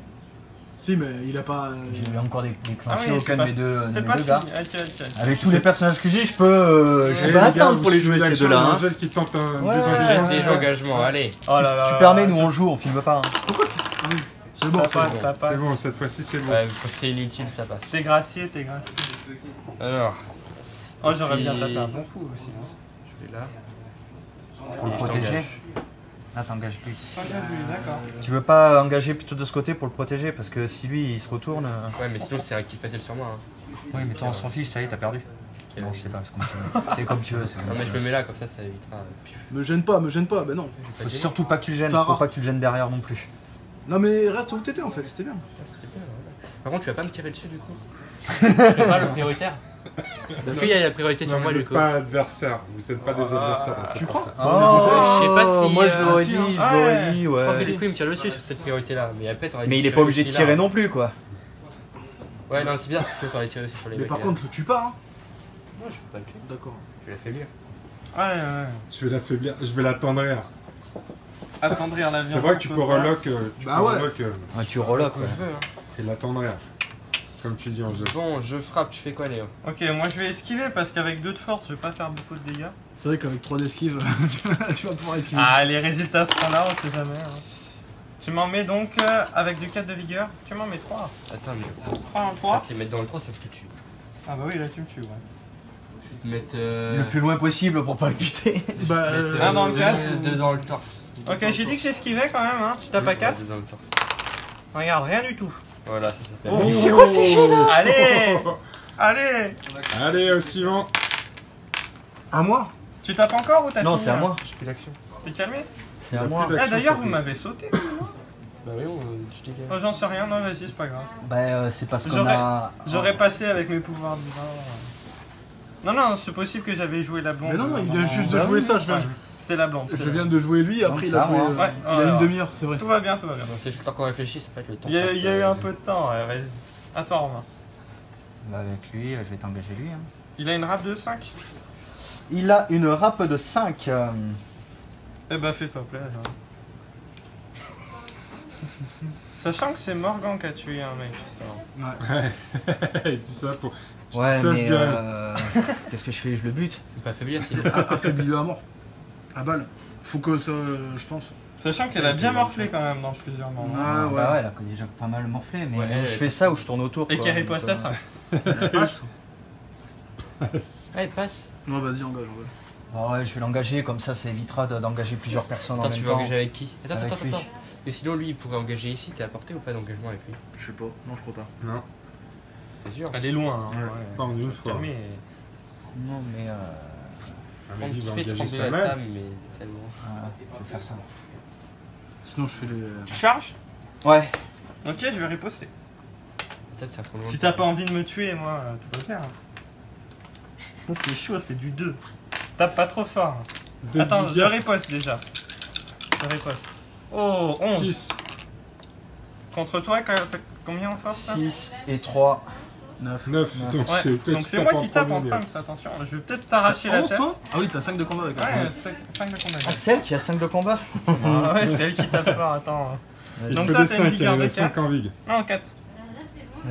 Si, mais il a pas. J'ai eu encore des Ah clenchés oui, aucun de mes deux, C'est de mes pas deux fini. gars. Ok. Avec tous les personnages que j'ai, je peux Eh, je les peux gars, attendre pour vous les jouer suivez ces l'action, deux-là. Hein. Angèle qui tente un Ouais, désengagement. Des engagements, allez. Oh là là. Tu permets, nous on joue, on filme pas. Hein. Ah oui, c'est bon, Ça c'est passe, bon. ça C'est passe. bon, cette fois-ci, c'est bon. Ouais, c'est inutile, ça passe. T'es gracié, t'es gracié. Alors, Oh, j'aurais bien Et- tapé un bon coup aussi. hein. je vais là. Pour le Et je protéger. t'engage. Ah, t'engages lui. D'accord. Tu veux pas engager plutôt de ce côté pour le protéger parce que si lui il se retourne. Ouais, mais sinon c'est réactif facile sur moi. Hein. Oui, mais toi on s'en fiche, ça y est, t'as perdu. Ok. Non, je sais pas, c'est comme tu veux. C'est comme tu veux. c'est comme Non, mais tu je veux. me mets là, comme ça évitera. Pif. Me gêne pas, ben non. Faut surtout pas que tu le gênes, Tara. faut pas que tu le gênes derrière non plus. Non, mais reste où t'étais en fait, c'était bien. Ah, c'était bien, ouais. Par contre, tu vas pas me tirer dessus du coup. C'est pas le prioritaire. Parce qu'il y a la priorité sur Non, moi vous du n'êtes coup. pas adversaires, vous n'êtes pas des adversaires dans cette Tu crois? partie. je sais pas si, moi je l'aurais si, dit, hein. je l'aurais dit, ouais. Parce que du coup, il me tire dessus sur cette priorité-là. Mais après, t'aurais Mais dû il est tirer pas obligé de aussi là. tirer non plus quoi. Ouais, non, c'est bizarre, parce que t'aurais tiré aussi sur les Mais mecs. par là. contre, le tue pas, hein. Non, je peux pas le tuer. D'accord. Je vais l'affaiblir. Ouais. Je vais l'affaiblir, je vais l'attendrir. Attendrir la vie. C'est vrai que tu peux relock, Bah ouais. Ouais, tu relock, Comme ouais. je veux. Hein. et l'attendrir. Comme tu dis, Angèle. Bon, je frappe, tu fais quoi, Léo? Ok, moi je vais esquiver parce qu'avec 2 de force, je vais pas faire beaucoup de dégâts. C'est vrai qu'avec 3 d'esquive, tu vas pouvoir esquiver. Ah, les résultats seront là, on sait jamais. Hein. Tu m'en mets donc avec du 4 de vigueur. Tu m'en mets 3. Attends, mais 3 en pour 3. te les mettre dans le 3, c'est que je te tue. Ah bah oui, là tu me tues, ouais. Je Mettre. Le plus loin possible pour pas le buter. Bah, Ah, dans le visage. Deux dans le torse. Ok, j'ai dit que j'esquivais quand même, hein. Tu tapes à 4. Deux dans le torse. Regarde, rien du tout. Voilà, ça s'appelle. Oh. C'est quoi ces jets là? Allez. Allez. Allez, au suivant. à moi? Tu tapes encore ou t'as Non, fini c'est à là moi. J'ai plus d'action. T'es calmé? C'est à Il y a moi. plus Ah, d'ailleurs, Sophie. vous m'avez sauté. Bah oui, je t'ai Oh, j'en sais rien, non, vas-y, c'est pas grave. Bah, c'est parce qu'on a. J'aurais passé avec mes pouvoirs divins. Non, non, c'est possible que j'avais joué la blonde. Mais non, il vient juste de bah jouer oui, ça. Ouais, c'était la blonde. Je viens de jouer lui, après il a ça, joué. moi. Ouais, il y a alors. une demi-heure, c'est vrai. Tout va bien, tout va bien. C'est juste encore réfléchi, ça peut être le temps. Il y a eu passe, un peu de temps, ouais, vas-y. À toi, Romain. Bah, avec lui, je vais t'engager lui. Hein. Il a une rap de 5. Il a une râpe de 5. Eh bah, fais-toi plaisir. Sachant que c'est Morgan qui a tué un mec, justement. Il dit ça pour. Je dis Ouais, ça, je mais dirais. qu'est-ce que je fais? Je le bute? Faut pas affaiblir s'il Affaiblis-le à mort. À balle. Faut que ça, je pense. Sachant qu'elle a bien morflé quand même dans plusieurs moments. Ah ouais. Bah ouais, elle a déjà pas mal morflé, mais Ouais, je fais ça ou je tourne autour. Et quoi, qu'elle donc, riposte à ça. Passe. Allez, passe. Non, vas-y, engage. Ah ouais, je vais l'engager, comme ça évitera d'engager plusieurs personnes en Attends, même tu veux temps. engager avec qui? Attends, Avec attends, lui. attends. Mais sinon, lui, il pourrait engager ici. T'es à portée ou pas d'engagement avec lui? Je sais pas, non, je crois pas. Non, T'es sûr? Elle est loin, hein, pas en une Faut te fois. calmer. Non, mais Ah, mais On lui, il va fait engager trembler sa la mère. table, mais tellement. je vais faire ça. Sinon, je fais les. Tu charges? Ouais. Ok, je vais riposter. Peut-être ça prend loin. Si t'as pas envie de me tuer, moi, tout va bien. Ça, c'est chaud, c'est du 2. Tape pas trop fort. De Attends, je Bigard. riposte déjà. Je riposte. Oh, 11. 6. Contre toi, t'as combien en force là 6 et 3. 9. 9. Donc Ouais, c'est toi donc qui c'est tapes moi qui tape en premier. prime, attention. Je vais peut-être t'arracher la 11 tête. toi? Ah oui, t'as 5 de combat avec elle. Ouais, 5 de combat. Ah, c'est elle qui a 5 de combat? Ah ouais, c'est elle qui tape fort, attends. Il Donc faut toi, des t'as une 5, vigueur il de a 5 4. en vig. Non, 4.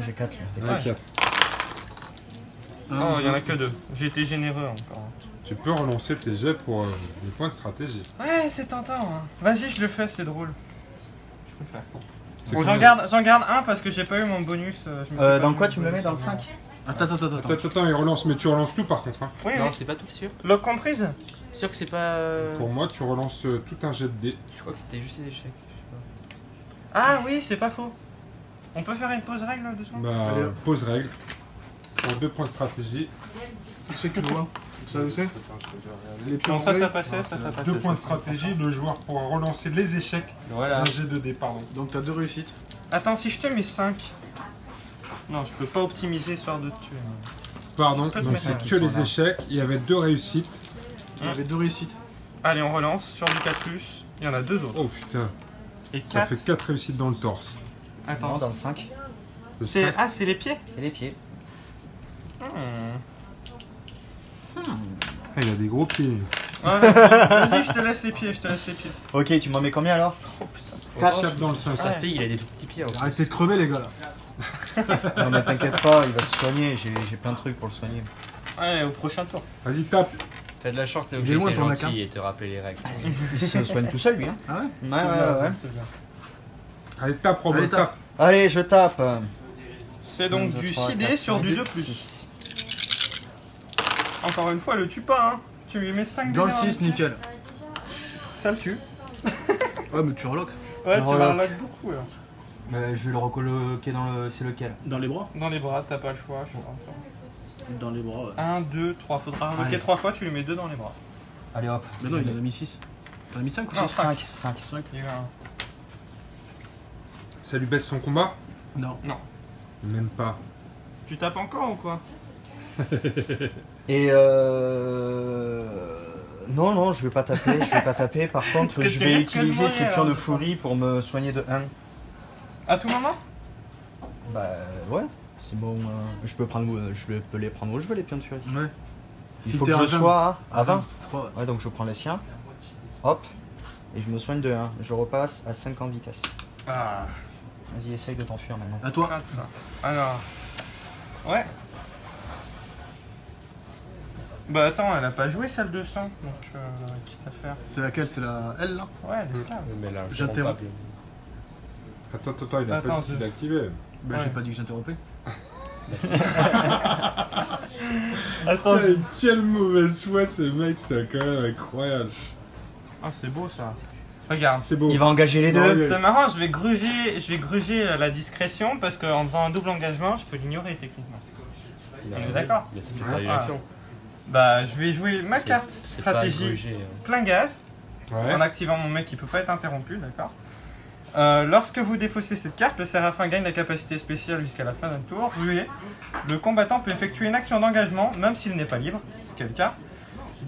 J'ai 4. Ouais. 4. Oh, il y en a que 2. J'ai été généreux encore. Tu peux relancer tes jets pour les points de stratégie. Ouais, c'est tentant. Hein. Vas-y, je le fais, c'est drôle. Je peux le faire. C'est Bon, cool. j'en garde un parce que j'ai pas eu mon bonus. Je me suis pas Dans mis quoi mon tu me le mets? bonus Dans le avant. 5? Attends. Il relance, mais tu relances tout par contre. Hein. Oui, Non, oui. c'est pas tout sûr. Lock comprise. Sûr que c'est pas. Pour moi, tu relances tout un jet de dés. Je crois que c'était juste des échecs. Ah oui, c'est pas faux. On peut faire une pause règle là-dessous Bah, Allez, hop. pause règle. Pour 2 points de stratégie. Tu sais que tu le vois? Tu sais où c'est? Les pieds Non, en ça feuille. passait, ça passait. 2 points de ça. stratégie, le joueur pourra relancer les échecs Voilà. d'un jet de dés, pardon. Donc t'as 2 réussites. Attends, si je te mets 5. Non, je peux pas optimiser histoire de te tuer. Pardon, Je peux te donc mettre c'est un que qui sont les là. échecs. Il y avait 2 réussites. Il y avait 2 réussites. Allez, on relance sur du 4+. Il y en a 2 autres. Oh putain, Et ça 4. fait 4 réussites dans le torse. Attends, Non, dans le 5. Le c'est... cinq- Ah, c'est les pieds. C'est les pieds. Hmm. Ah, il a des gros pieds. Ouais, vas-y, je te laisse les pieds, Ok, tu m'en mets combien alors? Oh putain. 4 dans le 5. Ça fait, il a des tout petits pieds. En fait. Arrêtez de crever, les gars là. Non, mais t'inquiète pas, il va se soigner. J'ai plein de trucs pour le soigner. Ouais, au prochain tour. Vas-y, tape. T'as de la chance, t'es Il est obligé loin, d'être ton gentil Naka. et te rappeler les règles. Il se soigne tout seul lui. Hein. Ah ouais? Ouais. C'est bien. Allez, tape, Robin, Allez, tape. tape. Allez, je tape. C'est donc 1, 2, du 3, 6D 4, sur du 2+. 6. Encore une fois, le tue pas, hein. Tu lui mets 5 Dans le 6, nickel. Ça le tue. Ouais, mais tu reloques. Ouais, tu Relock. vas lock beaucoup là. Je vais le recoloquer dans le. C'est lequel? Dans les bras? Dans les bras, t'as pas le choix, je crois. Dans les bras, ouais. 1, 2, 3. Faudra reloquer Allez. 3 fois, tu lui mets 2 dans les bras. Allez hop. Mais non, il en a mis 6. T'en as mis 5 ou Non, 6? 5. 5. 5. Il y a un- Ça lui baisse son combat? Non. Même pas. Tu tapes encore ou quoi? Et non, je vais pas taper, Par contre, Parce que je tu vais risques de utiliser mourir, Sépure de hein. Furie pour me soigner de 1. À tout moment? Bah ouais, c'est bon. Je peux les prendre où je veux les pions de furie. Ouais. Il Si faut t'es que je à 20. sois à 20. Je crois, ouais. Ouais, donc je prends les siens. Hop. Et je me soigne de 1. Je repasse à 5 en vitesse. Ah, Vas-y, essaye de t'enfuir maintenant. À toi. rate ça. Alors. Ouais. Bah attends, elle a pas joué celle de sang, donc quitte à faire. C'est laquelle? C'est la L là? Ouais, l'esclave. Mais là, J'interromps. Attends, il a Attends, pas dit qu'il est activé. Bah Ouais. j'ai pas dit que j'interrompais. Attends, Putain, quelle mauvaise foi ces mecs, c'est quand même incroyable. Ah, c'est beau ça. Regarde. C'est beau. Il va engager les deux. C'est marrant, je vais gruger la discrétion parce qu'en faisant un double engagement, je peux l'ignorer techniquement. On est d'accord? Mais c'est pas une action. Bah, je vais jouer ma carte C'est pas stratégie gruger, plein gaz Ouais. en activant mon mec qui peut pas être interrompu, d'accord? Lorsque vous défaussez cette carte, le séraphin gagne la capacité spéciale jusqu'à la fin d'un tour. Rué. Le combattant peut effectuer une action d'engagement même s'il n'est pas libre, ce qui est le cas.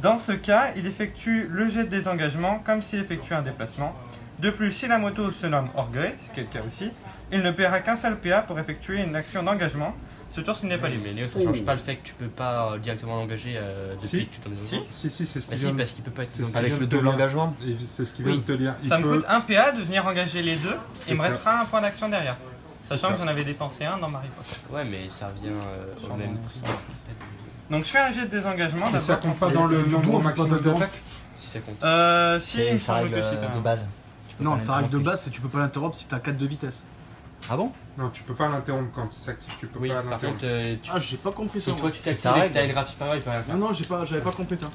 Dans ce cas, il effectue le jet de désengagement comme s'il effectuait un déplacement. De plus, si la moto se nomme Orgueil, ce qui est le cas aussi, il ne paiera qu'un seul PA pour effectuer une action d'engagement. Ce tour, s'il n'est pas Oui, libre. mais Léo, ça change pas le fait que tu peux pas directement l'engager depuis Si. que tu tombes Si. Si, c'est ce Bah qu'il si, vient, parce qu'il peut pas être c'est ce qu'il engagé. vient Avec le de te double lire. engagement. Et c'est ce qu'il vient Oui. de te lire. Ça me coûte un PA de venir engager les deux C'est et me ça. restera un point d'action derrière. Sachant ça. que j'en avais dépensé un dans ma riposte. Ouais, mais ça revient au même prix. Donc je fais un jet de désengagement Mais ça d'abord. compte pas dans le Et nombre double, maximum pas d'attaque. Si ça compte. Si, il me C'est sa semble règle que c'est quand de même. base. Tu peux Non, pas sa règle de l'interrompre. base, c'est que tu peux pas l'interrompre si t'as 4 de vitesse. Ah bon? Non, tu peux pas l'interrompre quand il s'active, tu peux Oui, pas par l'interrompre. contre, tu- Ah, j'ai pas compris ça. si toi moi. tu C'est sa t'actives et que règle. t'as une grade supérieure, il peut rien faire. Ah non, j'avais pas compris ça.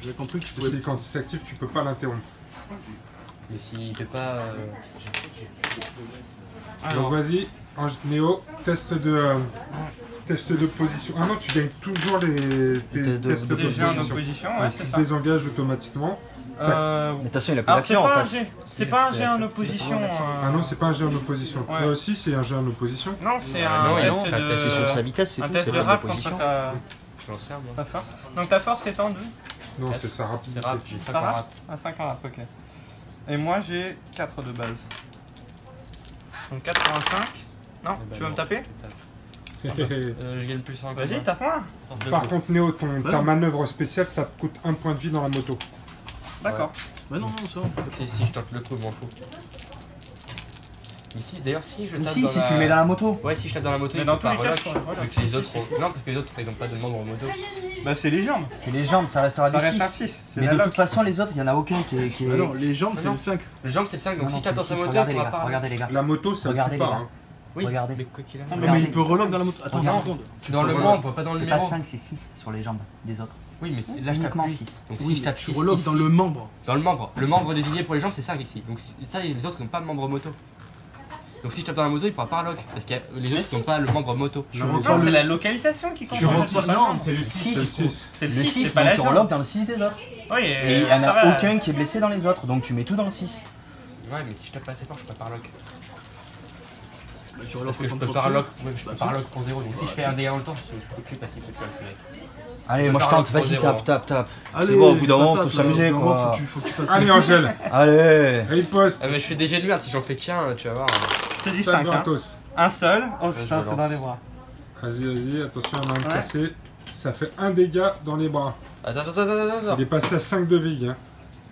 J'avais compris que tu pouvais. C'est quand il s'active, tu peux pas l'interrompre. Mais s'il fait pas. Alors, Donc vas-y, Néo, test de position. Ah non, tu gagnes toujours les tes tests de- tests de des jeux en position. opposition, Donc, ouais, tu c'est te ça. désengages automatiquement. Mais de toute façon, il a plus Alors c'est d'action en pas un face. jet, c'est pas un jet en opposition. Ah non, c'est pas un jeu en opposition. Ouais. Si, c'est un jeu en opposition. Non, c'est non, un il test fait un test C'est sur sa de... vitesse, c'est Un tout. test C'est de pas rap de contre position. Je m'en sers moi. sa force. Donc ta force est en 2. Non, c'est sa C'est rapidité. rap, j'ai 5 Ça en va rap. À 5 en rap, ok. Et moi j'ai 4 de base. Donc 85. Non, Eh ben tu veux non, me taper je tape. Je gagne plus 5. Vas-y, tape-moi. Par contre, Néo, ta non. manœuvre spéciale, ça te coûte un point de vie dans la moto. D'accord. Bah non, non, c'est bon. Si je tente le coup, je m'en fous. Mais si, d'ailleurs, si je tape Mais si, dans si la... tu le mets dans la moto. Ouais, si je tape dans la moto, Mais il dans peut tous pas les cas, relock, je pourrais relock. vu que les Si, autres... si, si. Non, parce que les autres, ils ont pas de membre en moto. Bah c'est les jambes. C'est les jambes, ça restera Ça du reste un 6. 6. C'est Mais la de lock. toute façon, les autres, il y en a aucun qui est. Bah non, les jambes, c'est Non. le 5. Les jambes, c'est le 5, donc Non, si non, tu tapes dans c'est sa le six. moto, Regardez il les pourra gars, pas... regardez les gars. La moto, ça Regardez, tue pas. les gars. Hein. Oui, Regardez. mais quoi qu'il a. Mais Regardez. il peut relock dans la moto. Attends, Regarde. 2 secondes. Dans le peux membre, pas dans le C'est pas numéro. 5, c'est 6 sur les jambes des autres. Oui, mais là, je tape Uniquement plus. 6. Donc Oui, si je mais tape tu 6 relock ici, dans le membre. dans le membre désigné pour les jambes, c'est 5 ici. Donc ça, les autres, ils n'ont pas de membre moto. Donc si je tape dans la moto, il pourra pas relock. Parce que les autres, ils n'ont pas le membre moto. Non, c'est la localisation qui compte. Tu Non, reprends- non, C'est c'est le le 6. 6. c'est le Le 6, 6, c'est pas donc la tu jambe. relock dans le 6 des autres. Oui, Et il n'y en ça a va. aucun qui est blessé dans les autres. Donc tu mets tout dans le 6. Ouais, mais si je tape pas assez fort, je peux pas relock. Bah, tu relock Parce que je autant peux de pas fois que relock. tu Ouais, je peux Bah, pas si. relock pour 0. Donc si je fais un dégât en le temps, je suis foutu parce qu'il faut tuer le mec. Allez, moi je tente, vas-y, tape, tape, tape. Allez, C'est bon, au bout d'un moment, patate, faut s'amuser au bout d'un moment, quoi. Faut que tu fasses Allez, Angèle, Allez. riposte. Ah, mais je fais des jets de merde, si j'en fais qu'un, tu vas voir. C'est du Pas 5. de Hein. gratos. Un seul. Oh je putain, me c'est lance. dans les bras. Vas-y, attention, on a un Ouais. cassé. Ça fait un dégât dans les bras. Attends, attends, attends, attends. Il est passé à 5 de vie. Hein. De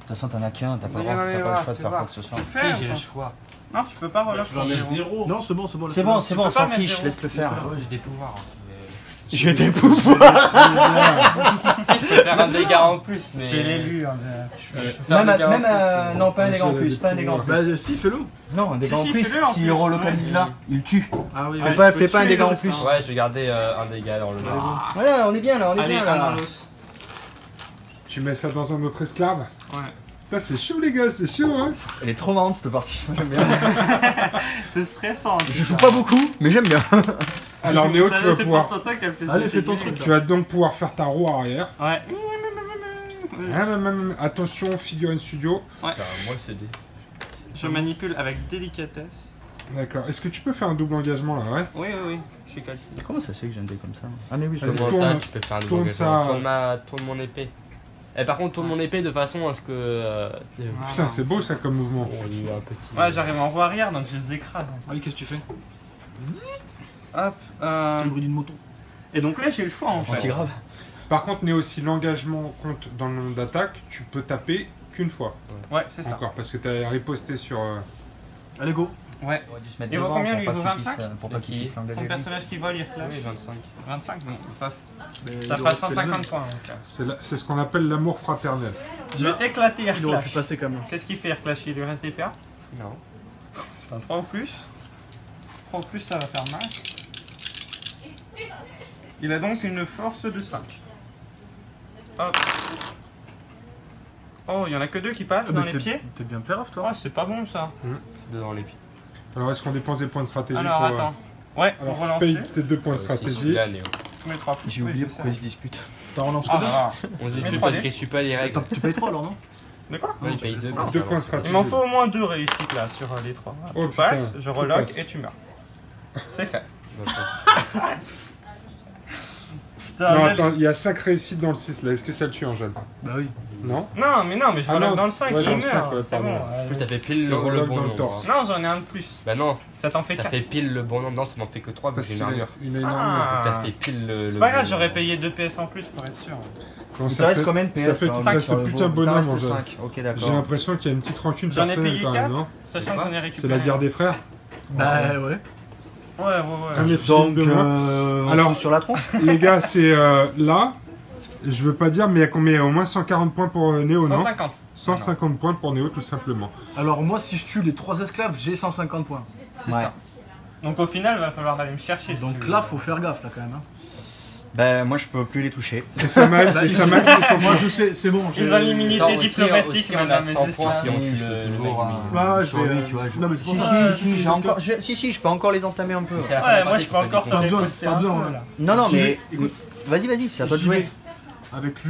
toute façon, t'en as qu'un, t'as pas, Oui, le droit- oui, t'as oui, pas le oui, choix de tu faire vois. quoi que ce soit. Si, j'ai le choix. Non, tu peux pas relock. Je vais en mettre 0. Non, c'est bon, c'est bon. C'est bon, c'est bon, on peux pas s'en mettre fiche, zéro. laisse-le faire. Ouais, j'ai des pouvoirs. hein, mais- J'ai des pouvoirs. Je peux faire un dégât en plus, mais. Tu es l'élu. Hein, Je peux faire un Même, dégât en plus. non, pas un dégât en J'ai plus, des pas un dégât en plus. Bah, si, fais-le. Non, un dégât en si, plus, fais-le en s'il plus. relocalise là, il tue. Ah oui, Ouais, pas- je fais peux pas un tuer dégât les en deux, plus. ça. Ouais, je vais garder un dégât dans le membre. Voilà, on est bien là, on est Allez, bien un là. dans l'os. Tu mets ça dans un autre esclave. Ouais. Putain, c'est chaud, les gars, c'est chaud. Hein. Elle est trop marrante cette partie, moi j'aime bien. C'est stressant. Je joue pas beaucoup, mais j'aime bien. Alors, Néo, tu vas C'est pouvoir. pour toi qu'elle fait Allez, ça. fais ton truc. Tu vas donc pouvoir faire ta roue arrière. Ouais. Attention, figurine studio. Putain, moi, c'est des. Je manipule avec délicatesse. D'accord. Est-ce que tu peux faire un double engagement là, ouais? Oui, oui, oui. Je suis calculé. Comment ça se fait que j'ai un dé comme ça? Ah, mais oui, je Vas-y, le Comment vois. tourne- ça, tu peux faire un tourne double ça, engagement. Tourne mon épée. Et par contre, tourne mon épée de façon à ce que. Putain, c'est beau ça comme mouvement. On y a un petit. Ouais, j'arrive en roue arrière donc je les écrase. Ah oui, qu'est-ce que tu fais? Hop. C'est le bruit d'une moto. Et donc là, j'ai le choix en fait. Anti-grave. Par contre, Néo, si l'engagement compte dans le nombre d'attaques, tu peux taper qu'une fois. Ouais, c'est ça. Encore, parce que t'as riposté sur. Allez, go. Ouais. On aurait dû se mettre Il vaut devant combien, pour lui, pas il vaut qu'il 25? puisse, pour pas qu'il Qui puisse Ton l'engager. personnage qui vole, il clash. Oui, 25. 25, bon, ça Mais ça il fera aurait fait le 150 même. points. Donc, C'est ce qu'on appelle l'amour fraternel. je vais éclater Il aurait pu Airclash. passer quand même. Qu'est-ce qu'il fait Airclash? Il lui reste des PA? Non. Putain, 3 ou plus. 3 ou plus, ça va faire mal. Il a donc une force de 5. Hop. Oh, il y en a que 2 qui passent dans les pieds. T'es bien player off, toi. Oh, c'est pas bon ça. C'est 2 dans les pieds. Alors, est-ce qu'on dépense des points de stratégie Alors, pour, attends. Ouais, Alors, pour tu relancer. payes tes 2 points de stratégie. Là, Léo. Je mets 3 pouces. J'ai oublié pourquoi ils se disputent. T'en relances Ah, que deux. bah, On se Mais dispute 3D. parce qu'il suit pas les règles. Attends, tu payes 3 alors, non? De quoi Ouais, il paye 2. 2 points de stratégie. Il m'en faut au moins 2 réussites là sur les 3. Oh, Tu putain, passes, je tout relock passe. et tu meurs. C'est fait. Non, Putain, attends, il y a 5 réussites dans le 6 là. Est-ce que ça le tue, Angèle? Bah oui. Non? non, mais je Ah relock non, dans le 5, ouais, il dans le 5, meurt. ouais, C'est pardon. bon. En plus, t'as fait pile C'est le relock bon dans le nombre. torse. hein. Non, j'en ai un de plus. Bah non, Ça t'en fait t'as 4. fait pile le bon nombre. Non, ça m'en fait que 3 parce Parce que j'ai qu'il une a armure. une énorme Ah. T'as fait pile le. C'est pas le grave, bon j'aurais nombre. payé 2 PS en plus pour être sûr. Non, Il te ça reste fait- combien de PS Ça fait toi, ça fait sur le putain veau bonhomme, Il te reste Angèle. 5. Ok, J'ai d'accord. l'impression qu'il y a une petite rancune J'en ai personnelle payé quand 4, même, non? sachant que j'en ai récupéré. C'est la guerre des frères? Bah ouais. Ouais. Un effet Donc, de moi. on Alors- se fout sur la tronche. Les gars, c'est là. Je veux pas dire, mais il y a combien? Au moins 140 points pour Néo, non? 150. 150 points pour Néo, tout simplement. Alors moi, si je tue les 3 esclaves, j'ai 150 points. C'est Ouais. ça. Donc au final, il va falloir aller me chercher. si tu Donc veux. là, faut faire gaffe là quand même. Hein. Ben, moi, je peux plus les toucher. Et Samael, Bah, et si, Samael, si, c'est son moi je sais, c'est bon. Ils ont l'immunité Attends, diplomatique, aussi, on a madame 100 et points messieurs. si on tue je peux le mec. toujours, lui. Ouais, je sur lui, vais. tu vois, je- Non mais c'est pour Si, ça. si, j'ai encore... si, je peux encore les entamer un peu. Mais c'est la fin Ouais, de la moi partie je qu'il peux faut encore des Pas te besoin, riposter pas un besoin, peu, ouais. là. Non, non, J'y mais... vais, écoute. Vas-y, c'est à toi de J'y jouer. vais. Avec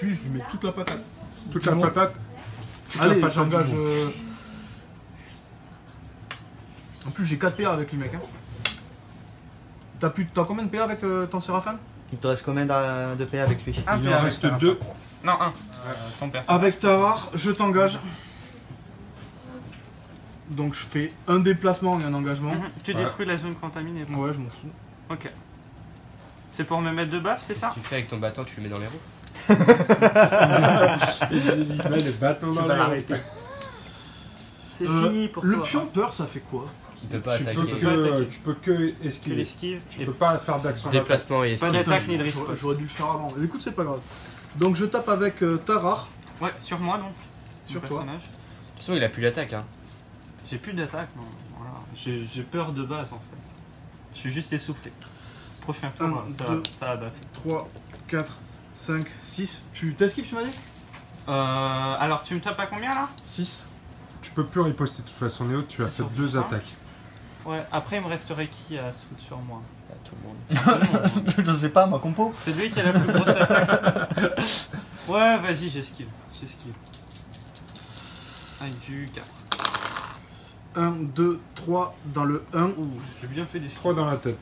lui, je lui mets toute la patate. toute la Bon. patate. Toute la Allez, patate j'engage. du monde. En plus, j'ai 4 PA avec lui, mec. Hein. T'as combien de PA avec ton Séraphin? Il te reste combien de PA avec lui? Un Il PA en avec reste ça. 2. Non, un. Ton personnage. Avec Tarar, je t'engage. Donc je fais un déplacement et un engagement. Tu Ouais. détruis la zone contaminée. Ouais, je m'en fous. Ok. C'est pour me mettre de buff, c'est ça? Tu fais avec ton bâton, tu le mets dans les roues. Les bâtons dans les roues. C'est Le pion peur, ça fait quoi? Il peut pas Tu attaquer. tu peux que Tu esquiver. l'esquives. Tu peux pas faire d'action. Déplacement et Pas esquive. d'attaque ni de Putain, riposte. J'aurais dû le faire avant. Mais écoute, c'est pas grave. Donc je tape avec Tarar Ouais, sur moi donc. sur Mon toi. personnage. De toute façon, il a plus d'attaque. Hein. J'ai plus d'attaque, non. Voilà. J'ai peur de base en fait. Je suis juste essoufflé. Prochain tour, Un, ça, deux. ça va baffer. 3, 4, 5, 6. Tu t'esquives, tu m'as dit? Alors tu me tapes à combien là? 6. Tu peux plus riposter de toute façon, Néo. Tu as C'est fait sur 2 ça. attaques. Ouais, après il me resterait qui à se foutre sur moi? Tout le monde. Je sais pas, ma compo. C'est lui qui a la plus grosse attaque. Ouais, vas-y, j'esquive. Avec du 4. 1, 2, 3 dans le 1. J'ai bien fait d'esquiver. 3 dans la tête.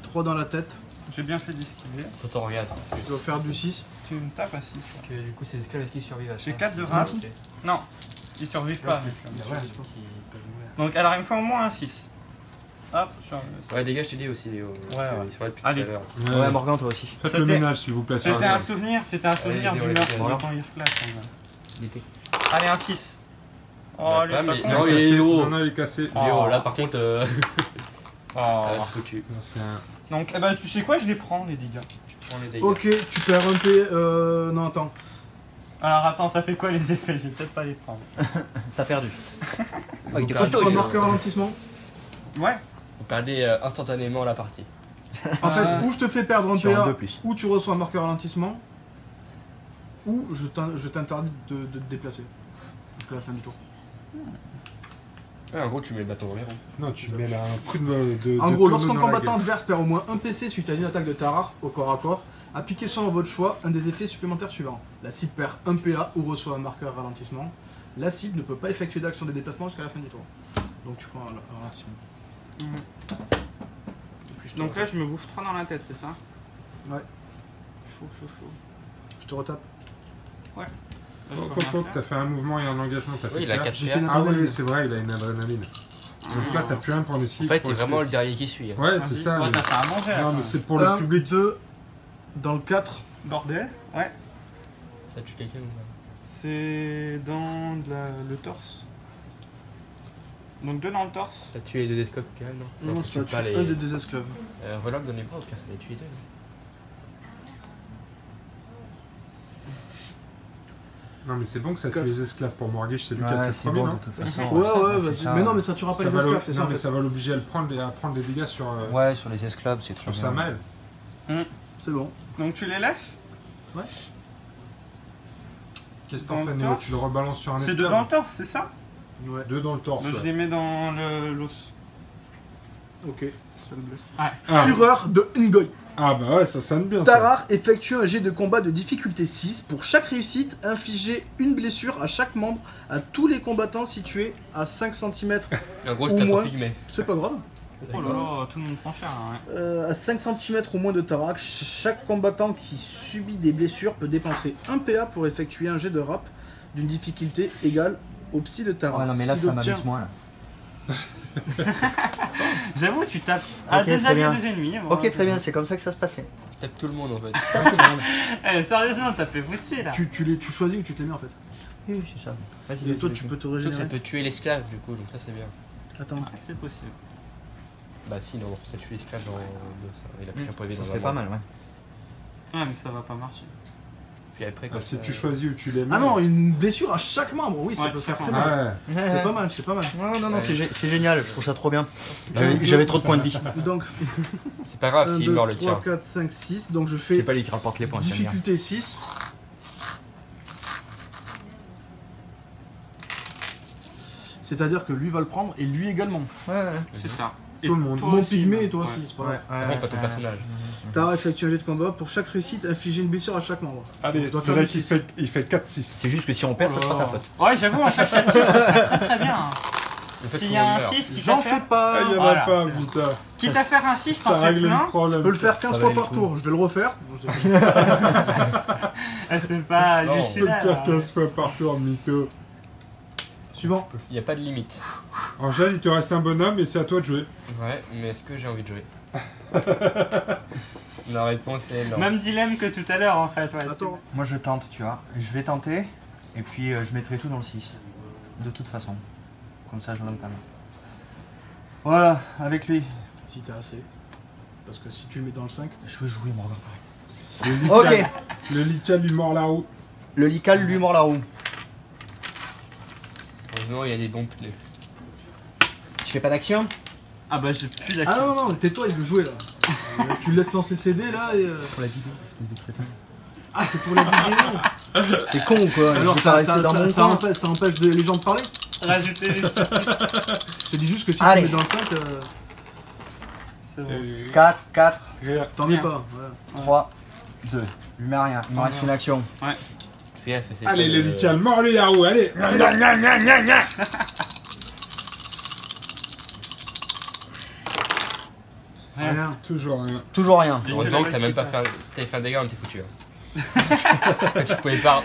3 dans la tête. J'ai bien fait d'esquiver. Faut t'en regarder. Tu dois faire du 6. Tu me tapes à 6. Que du coup, c'est esclaves qui survivent à ça. J'ai 4 de rate. Ok. Non, ils survivent pas. Qui peuvent mourir. Donc alors il me faut au moins un 6. Hop, je suis en- Ouais, dégage, je t'ai dit aussi, Léo. Ouais. Ils sont là depuis Allez. tout à l'heure. Ouais, Morgan, toi aussi. Faites le C'était- ménage s'il vous plaît. sur C'était la un gueule. souvenir Allez, du allez, meurtre allez, de allez. ton Irclave, quand même. Épée. Allez, un 6. Oh, Bah, les pas, mais- flacons. non, Il est il est cassé. haut. Non, il est cassé. Oh. Léo, là par contre, Oh. ça va se foutu. Non, c'est un- Donc, eh ben, tu sais quoi, je les prends, les dégâts. Prends les dégâts. Ok, tu perds un P. Non, attends. Alors, attends, ça fait quoi les effets? Je vais peut-être pas les prendre. T'as perdu. Vous il était perdez, costaud, Un marqueur ralentissement. Ouais. vous perdez instantanément la partie. En fait, ou je te fais perdre un Sur un PA, 2+. ou tu reçois un marqueur ralentissement, ou je t'interdis de te déplacer. Jusqu'à la fin du tour. Ouais, en gros, tu mets le bâton dans les roues. Non, tu mets là un coup de. En de gros, tonneau lorsqu'un dans la combattant gueule. adverse perd au moins un PC suite à une attaque de Tarar au corps à corps, appliquez selon votre choix un des effets supplémentaires suivants. La cible perd un PA ou reçoit un marqueur ralentissement. La cible ne peut pas effectuer d'action de déplacement jusqu'à la fin du tour. Donc tu prends un ralentissement. Et puis je te Donc là, retape. je me bouffe 3 dans la tête, c'est ça? Ouais. Chaud. Je te retape. Là, je Hop, peux hop, rien hop, faire. t'as fait un mouvement et un engagement. T'as Oui, fait il a faire. 4 J'ai PA. fait une Ah oui, adrénaline. c'est vrai, il a une adrénaline. Donc là, t'as plus rien pour en esquive. En fait, pour c'est vraiment le esquive. dernier qui suit. hein. Ouais, Vas-y. c'est ça. Ouais, mais- t'as fait à manger, là. Non, mais c'est pour le 1, public. 2, dans le 4. Bordel. Ouais. Ça tue quelqu'un ou pas? C'est dans le torse. Donc 2 dans le torse. Ça tue les deux descoques quand même, non? Non, ça ça tue tue pas les. un des deux esclaves. Relock, donnez pas au pire, ça va tuer deux. Non, mais c'est bon que ça tue Quatre. les esclaves pour Morgage, c'est lui qui a tué le c'est premier, bon, non de toute façon. Ouais, ça, ouais, c'est vas-y. ça. Mais non, mais ça tuera pas Ça les va esclaves, c'est ça non, en mais fait. ça va l'obliger à prendre des dégâts sur Ouais, sur les esclaves, c'est très sur bien. Samael. C'est bon. Donc tu les laisses. Qu'est-ce que t'en Dans fais, le Néo? torse. Tu le rebalances sur un C'est esclave. deux dans le torse, c'est ça? Ouais. 2 dans le torse. Donc je ouais. les mets dans l'os. Ok. Ça le blesse. Ah. Fureur de Ngoy. Ah bah ouais, ça sonne bien ça. Tarar effectue un jet de combat de difficulté 6. Pour chaque réussite, infligez une blessure à chaque membre à tous les combattants situés à 5 cm. En gros, Au c'est un moins. pygmée. C'est pas grave. Oh là là, tout le monde prend cher. Hein. À 5 cm ou moins de Tarak, chaque combattant qui subit des blessures peut dépenser 1 PA pour effectuer un jet de rap d'une difficulté égale au psy de Tarak. Ouais, non, mais là, S'il ça obtient- m'amuse moins. Là. J'avoue, tu tapes à Ok, deux très alliés, bien. deux ennemis. Ok, très bien, c'est comme ça que ça se passait. Tape tout le monde en fait. Eh, sérieusement, t'as fait Bouti là. Tu choisis où tu te les mets en fait. Oui, c'est ça. Vas-y, Et vas-y, toi, vas-y. tu peux te Surtout que ça régénérer. peut tuer l'esclave du coup, donc ça c'est bien. Attends. Ah, c'est possible. Bah si, non, ça tue l'esclave dans il a plus qu'un PV Ça dans serait un pas monde. mal, ouais. Ouais, mais ça va pas marcher. Puis après, Ah, quand si ça- tu choisis où tu les mets. Ah non, une blessure à chaque membre, oui, ça Ouais, peut faire chaque très membre. mal. Ouais. C'est pas mal, c'est pas mal. Non, non, non, c'est génial, je trouve ça trop bien. Ouais. J'avais trop de points de vie. Donc, c'est pas grave 1, s'il 2, meurt le 3, tien. 4, 5, 6. Donc je C'est fais pas lui qui rapporte les points, c'est bien. difficulté 6. C'est-à-dire que lui va le prendre et lui également. Ouais, ouais. C'est ça. Tout le monde. toi Mon aussi, pygmée ouais. et toi aussi, Ouais. c'est pas grave. Par contre, pas ton personnage. Tara effectue un jet de combat. Pour chaque réussite, infligez une blessure à chaque membre. Allez, Je dois c'est faire vrai du qu'il six. il fait 4-6. C'est juste que si on perd, ça sera ta faute. Ouais, j'avoue, en fait, 4-6, ça serait très très bien. Le fait S'il qu'on y a un meurt. 6 qui J'en t'a fais fait. pas. Ah, il y en Voilà. a pas, putain. Quitte à faire un 6, Ça t'en fais règle le plein. problème. Je peux le faire Ça 15 va fois aller par le coup. tour. Je vais le refaire. Ah, c'est pas Non. Je peux le Lucilla. faire 15 fois par tour, mytho. Suivant. Il n'y a pas de limite. Angèle, il te reste un bonhomme et c'est à toi de jouer. Ouais, mais est-ce que j'ai envie de jouer? La réponse est non. Même dilemme que tout à l'heure en fait. Ouais, Attends. Moi je tente, tu vois. Je vais tenter, et puis je mettrai tout dans le 6. De toute façon. Comme ça je l'entame. Voilà, avec lui. Si t'as assez. Parce que si tu le mets dans le 5. Je veux jouer, Morgan. Le Ok. Lical, le Lical lui mord la roue. Le Lical lui mord la roue. Heureusement, il y a des bons plaies. Tu fais pas d'action? Ah bah j'ai plus Ah d'action. non, non, tais-toi, il veut jouer là. Tu le laisses lancer CD là et. Pour la vidéo. Ah, c'est pour la vidéo. T'es con ou quoi? Alors Je vais pas ça, rester dans mon ça coin. empêche, ça empêche les gens de parler. Rajouter les Je te dis juste que si Allez. tu le mets dans le 5, C'est bon. 4, 4, t'en mets Rien. pas. Voilà. 3, 2. Il met rien, il me reste une action. Fais gaffe, c'est Allez, pas le Lical, mord-lui la roue, allez. Rien. Toujours rien. Toujours rien. Heureusement que t'as même pas fait un... Si t'avais fait un dégât, on était foutu. Hein.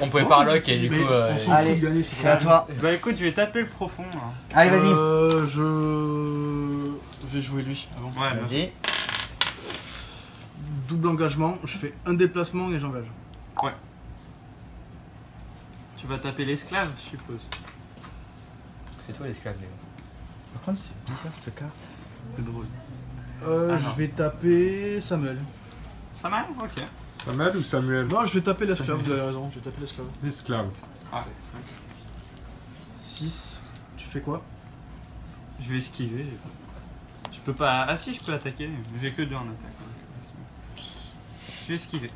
On pouvait pas lock et du Mais coup... on s'en allez, fout de gagner si C'est à toi. Bah écoute, je vais taper le profond. Là. Allez, vas-y. Je vais jouer lui avant. Ouais, bah. Vas-y. Double engagement, je fais un déplacement et j'engage. Tu vas taper l'esclave, je suppose. C'est toi l'esclave, Léo. Par contre, c'est bizarre cette carte. C'est drôle. Je vais taper Samuel. Ça marche. Ok. Samuel ou Samuel? Non, je vais taper l'esclave, vous avez raison, je vais taper l'esclave. L'esclave. Ah, 5. 6. Tu fais quoi? Je vais esquiver. j'ai pas- Je peux pas. Ah si, je peux attaquer. J'ai que 2 en attaque. Ouais. Je vais esquiver.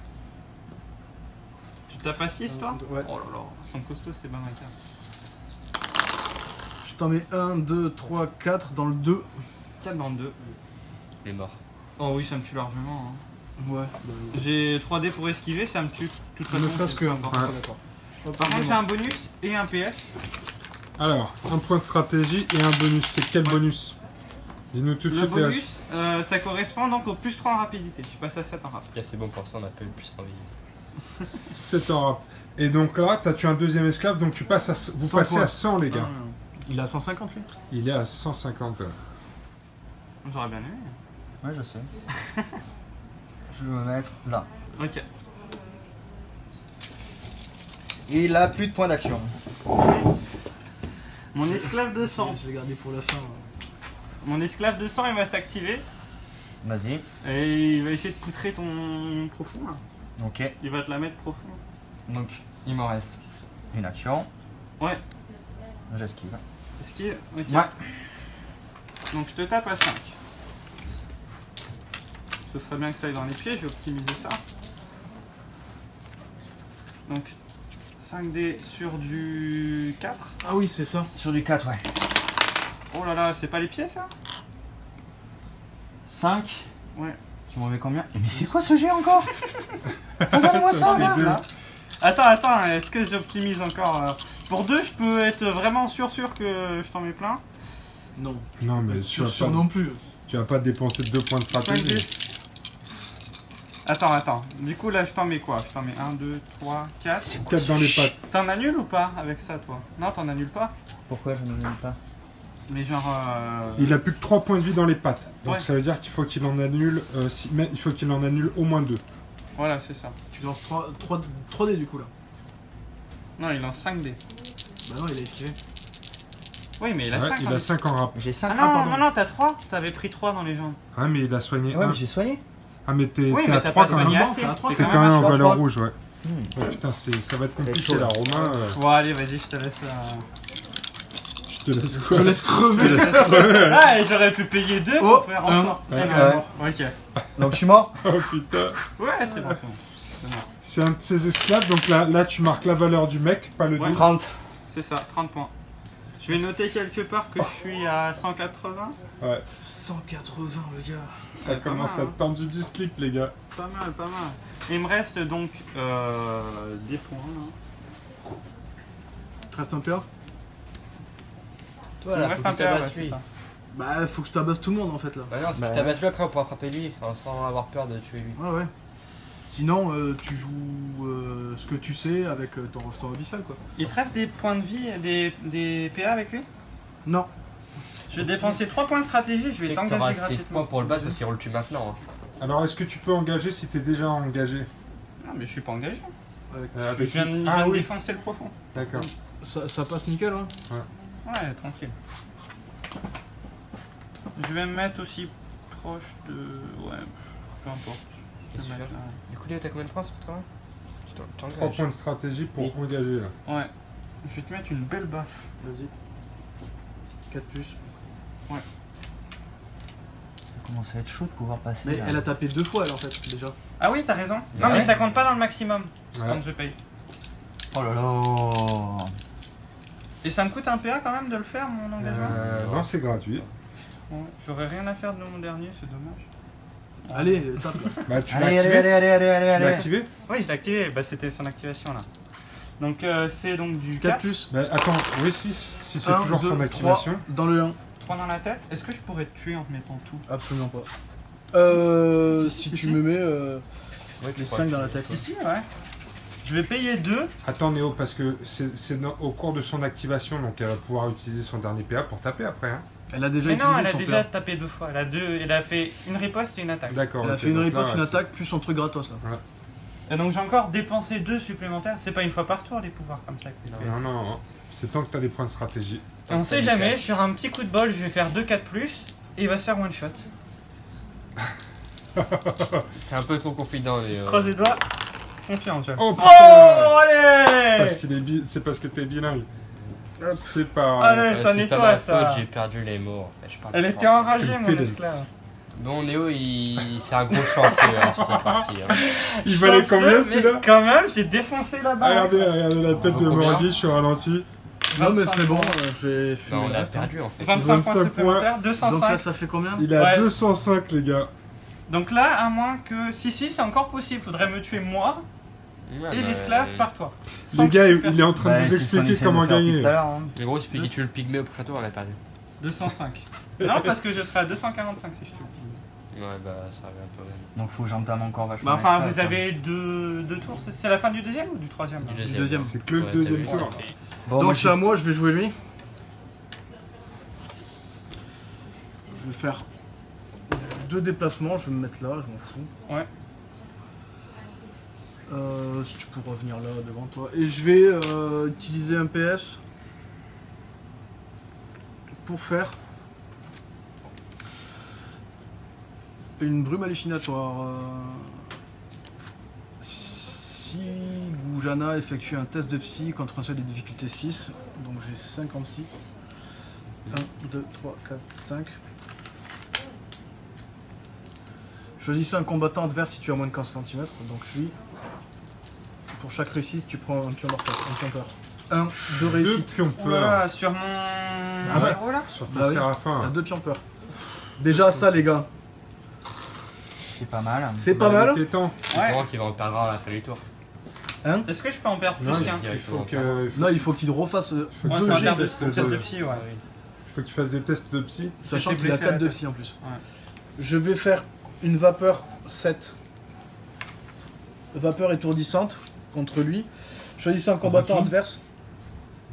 Tu tapes à 6 toi? Ouais. Oh là là, son costaud c'est pas ma carte. Je t'en mets 1, 2, 3, 4 dans le 2. 4 dans le 2. Il est mort. Oh oui, ça me tue largement. Hein. Ouais. J'ai 3D pour esquiver, ça me tue. De toute façon, Ne serait-ce que c'est un. pas Ouais. encore. D'accord. Par contre, j'ai un bonus et un PS. Alors, un point de stratégie et un bonus. C'est quel bonus? Dis-nous tout de Le suite. bonus, ça correspond donc au plus 3 en rapidité. Je passe à 7 en rap. Là, c'est bon pour ça, on a pas eu plus envie. 7 en rap. Et donc là, t'as tué un deuxième esclave, donc tu passes à, vous 100 passez points. à 100 les gars. Il a 150 lui. Il est à 150. J'aurais bien aimé. Ouais, je sais. Je vais me mettre là. Ok. Il a plus de points d'action. Mon esclave de sang. Je l'ai gardé pour la fin. Mon esclave de sang, il va s'activer. Vas-y. Et il va essayer de poutrer ton profond. Là. Ok. Il va te la mettre profond. Donc, il me reste une action. Ouais. J'esquive. Esquive. Ok. Ouais. Donc je te tape à 5. ce serait bien que ça aille dans les pieds, je vais optimiser ça. Donc 5D sur du 4. Ah oui, c'est ça. Sur du 4, ouais. Oh là là, c'est pas les pieds ça? 5. Ouais. Tu m'en mets combien? Mais c'est quoi ce jet encore? Regarde-moi ça, fait là. deux. Attends, est-ce que j'optimise encore Pour 2, je peux être vraiment sûr que je t'en mets plein. Non. Non, mais Sûr non plus. tu vas pas dépenser 2 points de 5D. stratégie. Attends. Du coup, là, je t'en mets quoi? Je t'en mets 1, 2, 3, 4. 4 dans les pattes. T'en annules ou pas avec ça, toi? Non, t'en annules pas. Pourquoi je ne le pas? Mais genre. Il a plus que 3 points de vie dans les pattes. Donc Ouais. ça veut dire qu'il faut qu'il en annule. Mais il faut qu'il en annule au moins 2. Voilà, c'est ça. Tu lances 3D du coup là. Non, il lance 5D. Bah non, il a esquivé. Oui, mais il a Ouais, 5. il a 5 en rap. J'ai 5. Ah non, t'as 3. T'avais pris 3 dans les jambes. Ah, mais il a soigné Ouais, 1. mais j'ai soigné. Ah, mais t'es Oui, t'es mais à t'as 3 pas quand même. soigné Non, assez. t'es à 3, T'es T'es quand quand même même à en trois. valeur rouge, ouais. Oh, putain, ça va être compliqué chaud. là, Romain. Bon, allez, vas-y, je te laisse. Je te laisse Je quoi te laisse crever. Ah, et j'aurais pu payer 2 Oh, pour faire en un. sorte. Ouais. Ok. Donc je suis mort. Oh putain. Ouais, c'est bon, c'est bon. C'est un de ses esclaves, donc là tu marques la valeur du mec, pas le Ouais. double. 30. C'est ça, 30 points. Je vais noter quelque part que je suis à 180. Ouais, 180 le gars. ça pas commence mal, à tendre du slip, les gars. Pas mal, pas mal. Il me reste donc des points. Là. Il te reste un PA? Toi Il me là, reste faut un que tu PA, ouais, tabasses c'est lui. ça. Bah faut que je tabasse tout le monde en fait là. Bah non, si Bah, tu tabasses lui après on pourra frapper lui, enfin, sans avoir peur de tuer lui. Ouais. Sinon tu joues ce que tu sais avec ton abyssal quoi. Il te reste des points de vie, des PA avec lui? Non. Je vais dépenser 3 points de stratégie, je Tu sais vais que t'auras t'engager assez de gratuitement. points pour le base parce qu'il roule tu maintenant. Hein. Alors, est-ce que tu peux engager si t'es déjà engagé? Non, mais je suis pas engagé. Je Avec viens qui? de Ah oui, défoncer le profond. d'accord. Ça passe nickel hein. Ouais, tranquille. Je vais me mettre aussi proche de... Ouais, peu importe. Je Qu'est-ce vais que me tu mettre là. Du coup, Léo, t'as combien de points sur toi? Tu 3 t'engages. points de stratégie pour engager là. Ouais. Je vais te mettre une belle baffe. Vas-y. 4 plus. Ça commence à être chaud de pouvoir passer. Mais là. elle a tapé 2 fois elle en fait déjà. Ah oui, t'as raison. Non, Ouais. mais ça compte pas dans le maximum Ouais. quand je paye. Oh là là. Et ça me coûte un PA quand même de le faire, mon engagement. Non, c'est gratuit. Ouais, j'aurais rien à faire de mon dernier, c'est dommage. Allez, tape là. Bah, tu l'as Allez, activé? allez, allez, allez, allez, Tu l'as allez. activé? Oui, je l'ai activé, bah, c'était son activation là. Donc c'est donc du 4 4, plus. Bah, attends, oui, si c'est 1, toujours 2, son 3 activation. dans le 1. 3 dans la tête. Est-ce que je pourrais te tuer en te mettant tout? Absolument pas. Si, Si tu si. me mets Ouais, tu les pourras 5 le dans la tuer. tête. Si, si, ouais. Je vais payer 2. Attends, Néo, parce que au cours de son activation, donc elle va pouvoir utiliser son dernier PA pour taper après. Hein. Elle a déjà Mais non, utilisé elle a son déjà PA. tapé 2 fois. Elle a fait une riposte et une attaque. D'accord. Elle a ok, fait une donc riposte, là, une ouais, attaque, plus son truc gratos là. Et donc j'ai encore dépensé 2 supplémentaires. C'est pas une fois par tour les pouvoirs comme ça. avec les c'est- PS. Non, c'est tant que t'as des points de stratégie. Et on sait jamais, sur un petit coup de bol, je vais faire 2 4 plus et il va se faire one shot. T'es un peu trop confident, Léo. Croise les doigts. Confiance, je. Oh Oh, putain! allez! Parce qu'il est c'est parce que t'es bilingue. C'est pas. Allez, Ouais, ça c'est pas nettoie ma ça. faute, j'ai perdu les mots en fait. Je parle Elle plus était français. enragée, mon Pédé. esclave. Bon, Léo, c'est un gros chanceux hein, sur cette partie. Hein. Il valait Chanceux, combien mais celui-là? Quand même, j'ai défoncé la balle. Regardez la tête de Combien Moragui, je suis ralenti. Non mais 25 c'est bon, points. je vais Bah, fumer on le a reste. hein. perdu en fait. 25 points 25 supplémentaires, Donc là 205. ça fait combien? Il est à Ouais. 205, les gars. Donc là, à moins que... Si, c'est encore possible. Faudrait me tuer moi Ouais, et bah, l'esclave par toi. Sans Les que gars, je il tue est en train de Bah, vous c'est ce qu'on expliquer essaie comment de faire depuis gagner. tout à l'heure, hein. En gros, il suffit que tu tues le pygmée au château, on a perdu. 205. Non, parce que je serai à 245 si je tue. Ouais, bah ça revient un peu. Donc faut que j'entame encore vachement. Bah enfin, l'espace, vous hein. avez deux tours. C'est la fin du deuxième ou du troisième Du là deuxième. deuxième. C'est que le Ouais, deuxième t'as vu, tour. ça fait- Bon, moi, Donc c'est à moi, je vais jouer lui. Je vais faire 2 déplacements, je vais me mettre là, je m'en fous. Ouais. Si tu peux revenir là devant toi. Et je vais utiliser un PS pour faire une brume hallucinatoire. Si Goujana effectue un test de psy contre un seuil de difficulté 6, donc j'ai 5 en psy. 1, 2, 3, 4, 5. Choisissez un combattant adverse si tu as moins de 15 cm. Donc lui, pour chaque réussite, tu prends un pion mortel, un pion peur. 1, 2 Deux réussites. pions Oh là peur là, sur mon ouais. héros là. sur ton Bah oui. Séraphin. T'as 2 pions peur. Déjà ça les gars, C'est pas mal. c'est pas mal. Il était temps. Ouais. Qui va en perdre à la fin du tour. Est-ce que je peux en perdre Non, plus qu'un? il faut que. Non, il faut qu'il refasse Ouais, 2 faut un G, perdre de- de test de psy, ouais. Faut qu'il fasse des tests de psy. sachant J'étais qu'il a blessé à 4 de la psy en plus. Ouais. Je vais faire une vapeur 7. Vapeur étourdissante contre lui. Choisissez un combattant qui adverse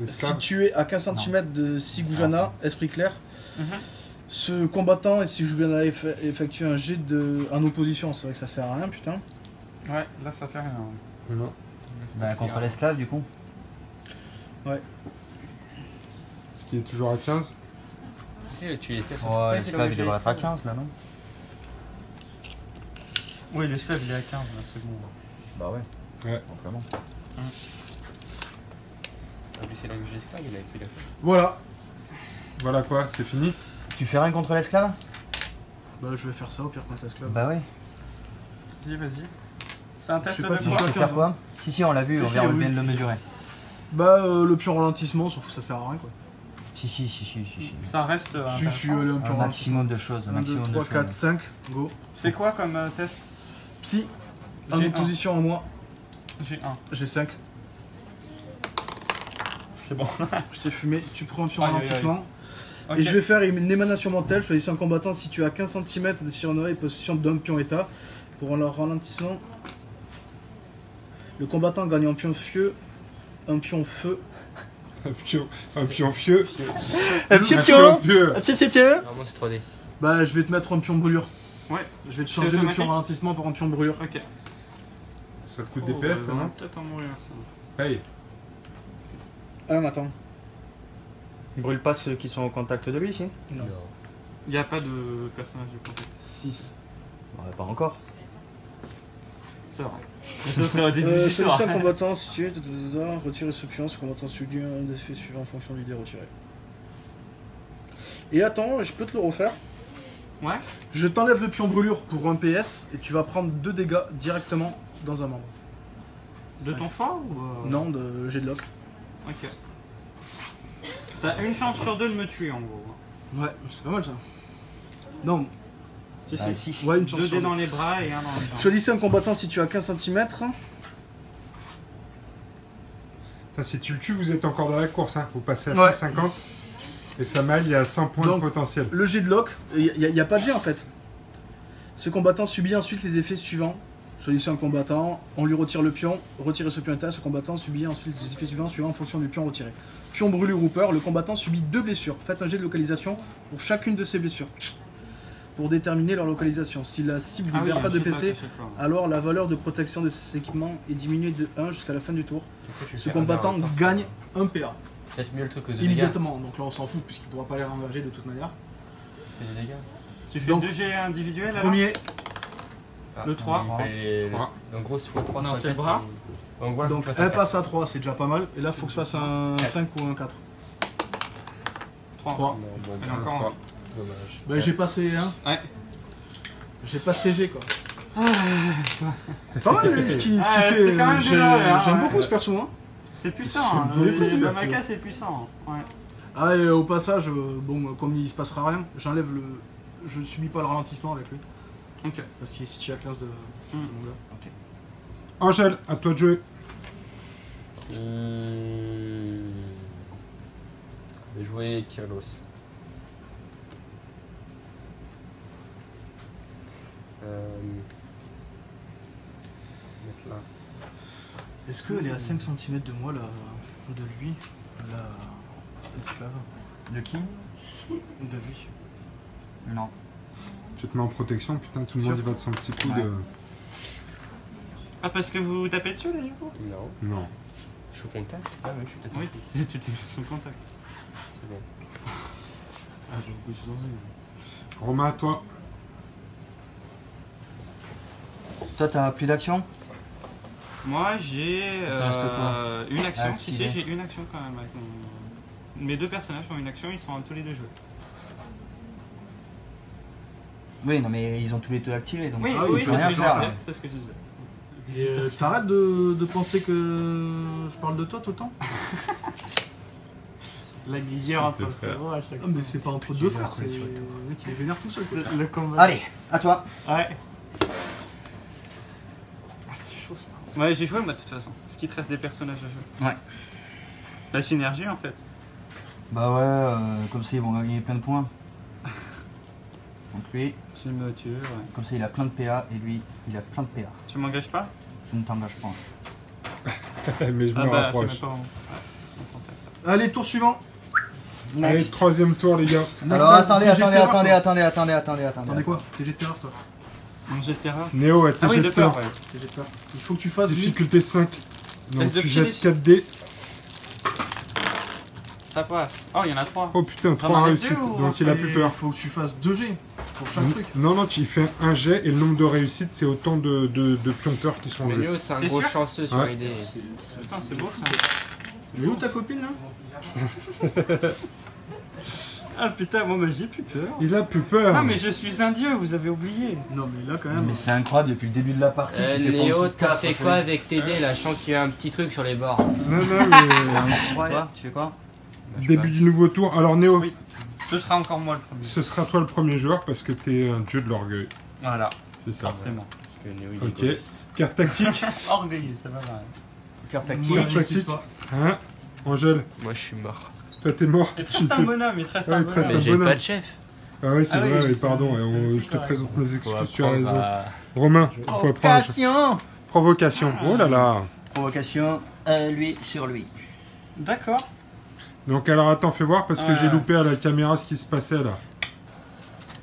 L'esclave. situé à 15 cm de Sigujana, esprit clair. Mhm. Ce combattant et Sigujana effectue un jet en opposition. C'est vrai que ça sert à rien, putain. Ouais, là ça fait rien. Non. Bah, contre l'esclave, du coup. Ce qui est toujours à 15. Tu les testes. Oh, l'esclave, il devrait être à 15 là, non? Oui, l'esclave il est à 15, là, c'est bon. Bah ouais. Ouais. Donc, vraiment. C'est l'angle d'esclave, il avait pris la fois. Voilà. Voilà quoi, c'est fini. Tu fais rien contre l'esclave? Bah, je vais faire ça au pire contre l'esclave. Bah ouais. Vas-y. C'est un test sais de pas si Tu je quoi suis peux faire quoi? Si, on l'a vu, Si, on si, vient oui. de le mesurer. Bah, le pion ralentissement, sauf que ça sert à rien quoi. Si. Ça reste un Si, test. si, allez, un Un pion ralentissement. maximum de choses. Un 1, 2, maximum 3, de 4, choses. 5, go. C'est quoi comme test? Psy, en J'ai opposition à moi, J'ai 1. j'ai 5. C'est bon. Je t'ai fumé, tu prends un pion Aïe, aïe, ralentissement. Ok. Et je vais faire une émanation mentale. Choisissez un combattant situé à 15 cm de Cyranoa et possession d'un pion état. Pour leur ralentissement, le combattant gagne un pion feu, un pion feu. Un pion fieux. Un pion pieux. Normalement, c'est 3D. Bah, je vais te mettre un pion brûlure. Ouais. Je vais te C'est changer le automatique pion ralentissement pour un pion brûlure. Ok. Ça te coûte Oh, DPS, ça, on va non peut-être en mourir ça. Paye. Ah, mais attends. Il brûle pas ceux qui sont au contact de lui, si? Non. Il n'y a pas de personnage de contact. 6. Ouais, pas encore. C'est vrai. Mais ça serait au début du tour. Choisissez un combattant situé. Retirez ce pion. Ce combattant subit un des effets suivants en fonction du dé retiré. Et attends, je peux te le refaire. Ouais. Je t'enlève le pion brûlure pour un PS et tu vas prendre 2 dégâts directement dans un membre. De ton choix ou Non, de jet de lock. Ok. T'as une chance sur 2 de me tuer en gros. Ouais, c'est pas mal ça. Non, Si, Ah, si. si. ouais, une chance 2 sur dés deux. dans les bras et un dans les jambes. Choisissez un combattant situé à 15 cm. Enfin, si tu le tues, vous êtes encore dans la course. Hein. Vous passez à Ouais. 150. Et Samal, il y a 100 points Donc, de potentiel. Le jet de lock, il n'y a pas de jet en fait. Ce combattant subit ensuite les effets suivants. Choisissez un combattant, on lui retire le pion, retirez ce pion état, ce combattant subit ensuite les effets suivants en fonction du pion retiré. Pion brûlure ou peur, le combattant subit 2 blessures. Faites un jet de localisation pour chacune de ces blessures. Pour déterminer leur localisation. Si la cible ne perd pas de PC, alors la valeur de protection de ces équipements est diminuée de 1 jusqu'à la fin du tour. Ce combattant gagne un PA. Peut-être mieux le truc que de dégâts. Immédiatement, donc là on s'en fout puisqu'il ne pourra pas les réengager de toute manière. Fais des dégâts. Tu fais Donc, 2 G individuels alors Premier, Ah, Le 3. il fait... Trois. En gros, c'est 3. Non, c'est le bras. Donc voilà, donc faut que tu elle fasses un passe à 3, c'est déjà pas mal. Et là faut que je fasse un 5 ou un 4. 3. 3. Et encore un. Dommage. Bah j'ai passé 1. Ouais. J'ai passé G quoi. Pas mal ce qui Ah, fait. c'est quand même J'aime bien, ouais. beaucoup ce perso hein. C'est puissant. Hein. Je l'ai fait, Le celui-là. Bamaka c'est puissant. Ouais. Ah et au passage, bon comme il se passera rien, j'enlève le. Je subis pas le ralentissement avec lui. Ok. Parce qu'il est situé à 15 de. Hmm. mon gars. Angèle, à toi de jouer. Je vais jouer Kyrlos. Mettre là. Est-ce qu'elle est à 5 cm de moi là, de lui, la esclave? De qui? De lui. Non. Tu te mets en protection, putain, tout le monde y va de son petit coup Ouais. de. Ah, parce que vous tapez dessus là du coup? Non. Non. Je suis au contact. Ah oui, je suis peut-être. Oui, tu t'es mis son contact. C'est bon. Ah, j'ai beaucoup de choses dans une. Romain, à toi. Toi, t'as plus d'action? Moi j'ai te reste quoi une action. Ah, Si, activé. si, j'ai une action quand même avec mon. Mes 2 personnages ont une action, ils sont tous les 2 joués. Oui, non, mais ils ont tous les deux activés. Donc Oui, Ah oui, il peut c'est ce rien que je faire, disais. là. C'est ce que je disais. Et t'arrêtes de penser que je parle de toi tout le temps? La guerre entre Deux frères. frères à chaque Ah, mais c'est pas entre deux frères, c'est le mec qui les vénère tout seul. quoi. Le combat. Allez, à toi. Ouais. Ah, c'est chaud ça. Ouais, j'ai joué moi de toute façon. Est-ce qu'il te reste des personnages à jouer? Ouais. La synergie en fait. Bah ouais, comme ça ils vont gagner plein de points. Donc lui, Tu me tues, ouais. comme ça il a plein de PA et lui, il a plein de PA. Tu m'engages pas? Je ne t'engage pas. Mais je me Ah bah, tu rapproche. mets pas en. Ouais, sans contact. Allez, tour suivant. Allez, Next. troisième tour, les gars. Alors attendez, TG de terreur, toi. attendez. Attendez quoi? TG de terreur, toi. Mon jet de terreur? Néo, à Ah oui, tes de jets peur, peur. ouais. TG de terreur. Il faut que tu fasses lui. Difficulté 5. Donc Test de tu jettes physique. 4 dés. Ça passe. Oh, il y en a 3. Oh putain, J'en 3 enlève réussites. deux ou- Donc il a plus Et peur. Il faut que tu fasses 2 G pour chaque truc. Non, non, tu fais un jet et le nombre de réussites, c'est autant de pions peurs qui sont Mais enlevés. Néo, c'est un T'es gros sûr chanceux sur Ouais. les dés. Putain, c'est beau ça. Mais où ta copine là? Ah putain, moi j'ai plus peur. Il a plus peur. Ah, mais je suis un dieu, vous avez oublié. Non, mais là quand même. Mais c'est incroyable depuis le début de la partie. tu fais Néo, prendre t'as quatre, fait ça quoi fait- avec tes dés là? Je sens qu'il y a un petit truc sur les bords. Non, non, mais... Quoi Tu fais quoi Début du nouveau tour. Alors Néo, Oui. Ce sera encore moi le premier. ce sera toi le premier joueur parce que t'es un dieu de l'orgueil. Voilà, C'est ça. forcément. Parce que Néo, il est Ok. égoïste. Carte tactique. Orgueillé, ça va mal. Carte Moi, tactique. Carte j'y tactique. pas. Hein Angèle, Moi, je suis mort. toi t'es mort. Il te Tu reste un fais- bonhomme, il te reste Ouais, un il te reste bonhomme. Mais j'ai bonhomme. pas de chef. Ah ouais, c'est Ah oui, vrai, oui, c'est- pardon. c'est- ouais, c'est je te correct. présente mes Faut excuses, tu as apprendre raison. à- Romain, il faut apprendre. Provocation. Provocation. Oh là là. Provocation, lui sur lui. D'accord. Donc alors attends, fais voir parce que Ouais. j'ai loupé à la caméra ce qui se passait là.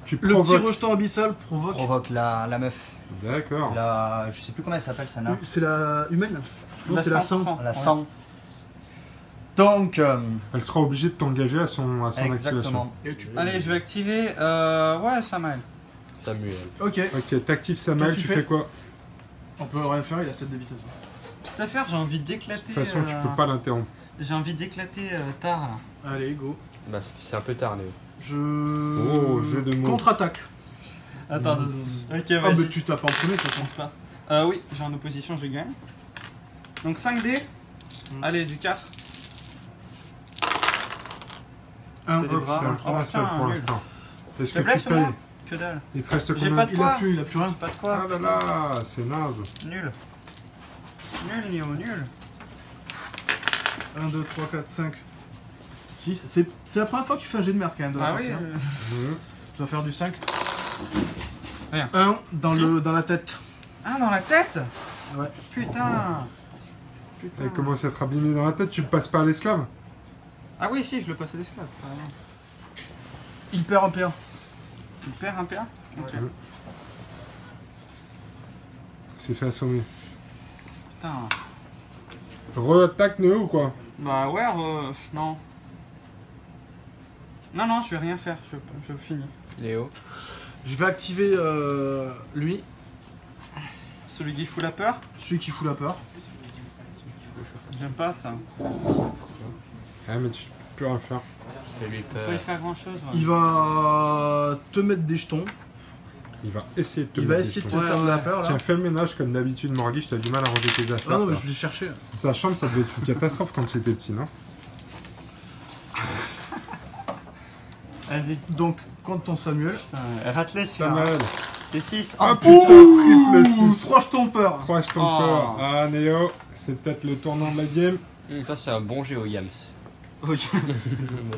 Tu Le petit provoques. rejeton abyssal provoque. Provoque la meuf. D'accord. La. Je sais plus comment elle s'appelle, ça n'a. C'est la humaine? Non, c'est la sang. La Ouais. sang. Donc. Elle sera obligée de t'engager à son activation. Exactement. Et tu... Allez, je vais activer. Ouais, Samuel. Samuel. Ok, Ok, t'actives Samuel, Qu'est-ce que tu tu fais fais quoi? on peut rien faire, il a 7 de vitesse. Tout à faire, j'ai envie De d'éclater. toute façon, tu peux pas l'interrompre. J'ai envie d'éclater tard là. Allez, go. Bah, c'est un peu tard, Néo. Je. Oh, jeu de mots. Contre-attaque. Attends, ok, Ah, vas-y. mais tu tapes en premier de toute façon. Pense pas. Oui, j'ai en opposition, je gagne. Donc 5 dés. Allez, du 4. Un. C'est les bras. T'as le Oh, 3 seul putain, pour nul. l'instant. Est-ce que Faiblesse tu ou moi payes? Que dalle. Il te reste J'ai combien? pas de quoi. Il a plus rien. Pas de quoi. Ah là là, c'est naze. Nul. Nul, Néo, nul. 1, 2, 3, 4, 5, 6. C'est la première fois que tu fais un jet de merde quand même de la Ah partie, oui. hein. Je dois faire du 5. Rien. 1 dans la tête. Ah, dans la tête. Ouais. Putain. Putain. Elle commence à être abîmée dans la tête, tu le passes pas à l'esclave? Ah oui, si, je le passe à l'esclave. carrément. Il perd un PA. Il perd un PA. Ok. Ouais. C'est fait assommer. Putain. Re-attaque Néo ou quoi? Bah ouais, non. Non, je vais rien faire, je finis. Léo. Je vais activer lui, Celui qui fout la peur. celui qui fout la peur. J'aime pas ça. Ah, mais tu peux rien faire. Fais-lui Faut pas y peur. faire grand chose. Il va te mettre des jetons. Il va essayer de te Il va mettre essayer de des te choses. faire de la peur là. Tiens, fais le ménage comme d'habitude, Morgui, t'as du mal à ranger tes affaires. Ah non, mais toi. je l'ai cherché. Sa chambre, ça devait être une catastrophe quand tu étais petit, non? Vas-y. Donc, contre ton Samuel. Rate-les sur Samuel. T'es 6. Ah putain, triple 6. 3 jetons peur. 3 jetons Oh. peur. Ah, Néo, c'est peut-être le tournant de la game. Toi, c'est un bon jeu au Yams. Ok.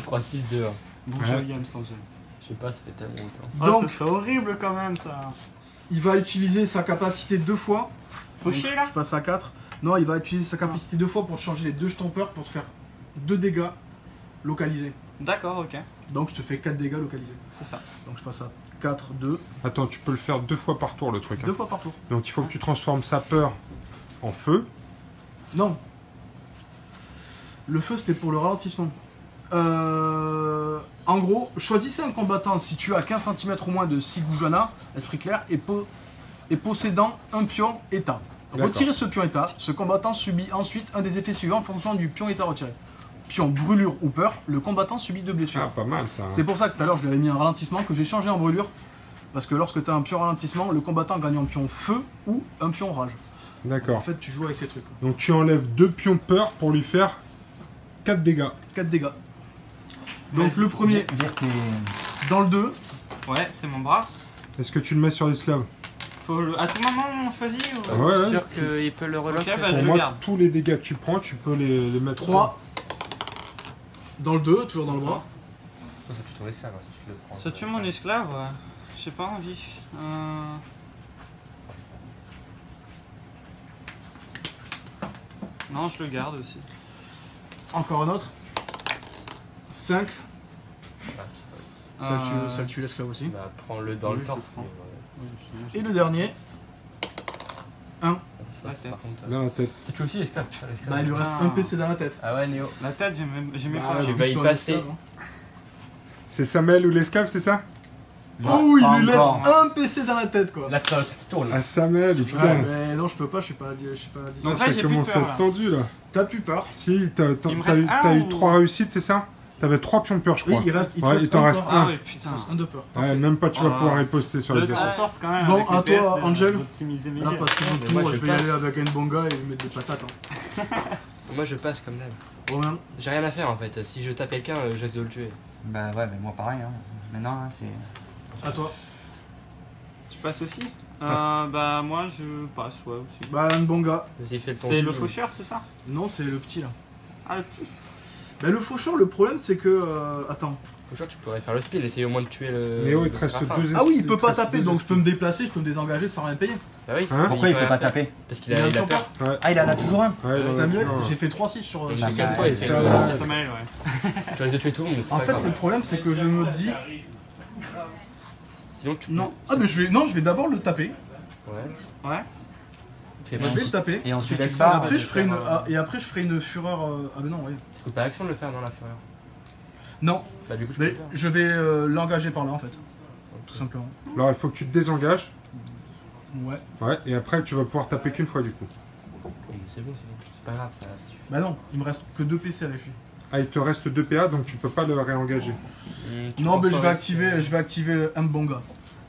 3-6-2. Bonjour Ouais. Yam sans gêne. Je sais pas, ça fait tellement longtemps. Oh, Donc, ce serait horrible quand même ça. il va utiliser sa capacité 2 fois. Faut Donc, chier là. Je passe à 4. Non, il va utiliser sa capacité 2 fois pour changer les 2 jetons peur pour te faire 2 dégâts localisés. D'accord, ok. Donc, je te fais 4 dégâts localisés. C'est ça. Donc, je passe à 4, 2. Attends, tu peux le faire 2 fois par tour, le truc. hein. 2 fois par tour. Donc il faut que tu transformes sa peur en feu. Non. Le feu, c'était pour le ralentissement. En gros, choisissez un combattant situé à 15 cm ou moins de Sigujana, esprit clair, et possédant un pion état. D'accord. Retirez ce pion état. Ce combattant subit ensuite un des effets suivants en fonction du pion état retiré. Pion brûlure ou peur, le combattant subit 2 blessures. Ah, pas mal ça. hein. C'est pour ça que tout à l'heure je lui avais mis un ralentissement que j'ai changé en brûlure Parce que lorsque tu as un pion ralentissement, le combattant gagne un pion feu ou un pion rage. En D'accord. fait, tu joues avec ces trucs. Donc tu enlèves 2 pions peur pour lui faire 4 dégâts. 4 dégâts. Donc Vas-y. le premier, Vire tes... dans le 2, Ouais, c'est mon bras. Est-ce que tu le mets sur l'esclave? À tout moment, on choisit ou... Ouais, ouais. T'es sûr qu'il peut le relock? Ok, bah, Pour je le moi, garde. tous les dégâts que tu prends, tu peux les mettre. 3. Dans le 2, toujours dans le bras. Ça tue ton esclave, hein, si tu le prends. Ça tue mon esclave, ouais. J'ai pas envie. Non, je le garde aussi. Encore un autre. 5. Ah, c'est- Ça le tue l'esclave aussi. Bah, prends-le dans Oui, le je torse. le prends. mais ouais. Et le dernier, Ça, La c'est par tête. contre, Dans la tête. ça tue aussi l'esclave. bah, il lui reste Ah. un PC dans la tête. Ah ouais, Néo. La tête, j'aimais Bah, pas. j'ai vu failli que ton passer. esclave, hein. C'est Samuel ou l'esclave, c'est ça? Oh, il pas lui laisse encore. un PC dans la tête quoi. La flotte qui tourne. Ah, Samuel, Ouais, putain. mais non, je peux pas, je suis pas à distance. Non, Après, ça j'ai plus commence à peur, être là. tendu là. T'as plus peur. Si, Il me reste t'as un eu ou- 3 réussites, c'est ça? T'avais 3 pions peur, je Oui, crois. il reste, Ouais, il t'en reste peur. un. Ah oui, putain. Il reste un de peur. Ouais, Parfait. même pas tu vas Ah. pouvoir riposter sur Le les temps autres. en sorte quand même. Bon, avec à les toi, PS, Angel. d'optimiser mes Là, jets. passez Non, votre mais tour, moi, je je vais y passe. aller avec un bon gars et lui mettre des patates. Hein. Moi je passe comme d'hab. Romain, J'ai rien à faire en fait. Si je tape quelqu'un, je risque de le tuer. Bah ouais, mais moi pareil. Hein. Maintenant, hein, c'est... à toi. Tu passes aussi Passe. Bah, moi, je passe, ouais, aussi. Bah, un bon gars. Vas-y, fais le C'est le ton. faucheur, c'est ça? Non, c'est le petit là. Ah, le petit. Bah, le faucheur, le problème c'est que. Attends. Faut que tu pourrais faire le spill, essayer au moins de tuer le. Néo, il te reste Séraphin. 2 Ah oui, il peut pas taper, donc je peux me déplacer, je peux me désengager sans rien payer. Bah oui. Hein Pourquoi il peut rien pas faire. taper? Parce qu'il Il a a, un il a tour peur. pas. Ah, il en a toujours un. Ouais, il en a Samuel, toujours un. j'ai fait 3-6 sur. Et sur je quatre. calme toi et fais ça le. va. Pas mal, ouais. Tu risques de tuer tout le monde, mais c'est En pas fait, grave. le problème c'est que je me dis. Sinon, tu. Non. Ah, mais je vais d'abord le taper. Ouais. Ouais. Fais Je pas. vais le taper. Et ensuite, Tu il laisses Et part. après, je ferai une. faire, Et après, je ferai une fureur. Ah, mais non, oui. C'est pas action de le faire dans la fureur. Non, Bah, du coup, je peux mais le faire. je vais l'engager par là en fait. Tout simplement. Alors il faut que tu te désengages. Ouais. Ouais, et après tu vas pouvoir taper qu'une fois du coup. Bon, c'est bon, c'est pas grave, ça suffit. Bah non, il me reste que 2 PC avec lui. Ah, il te reste 2 PA donc tu peux pas le réengager. Tu Non, penses mais pas, je vais activer un bon gars.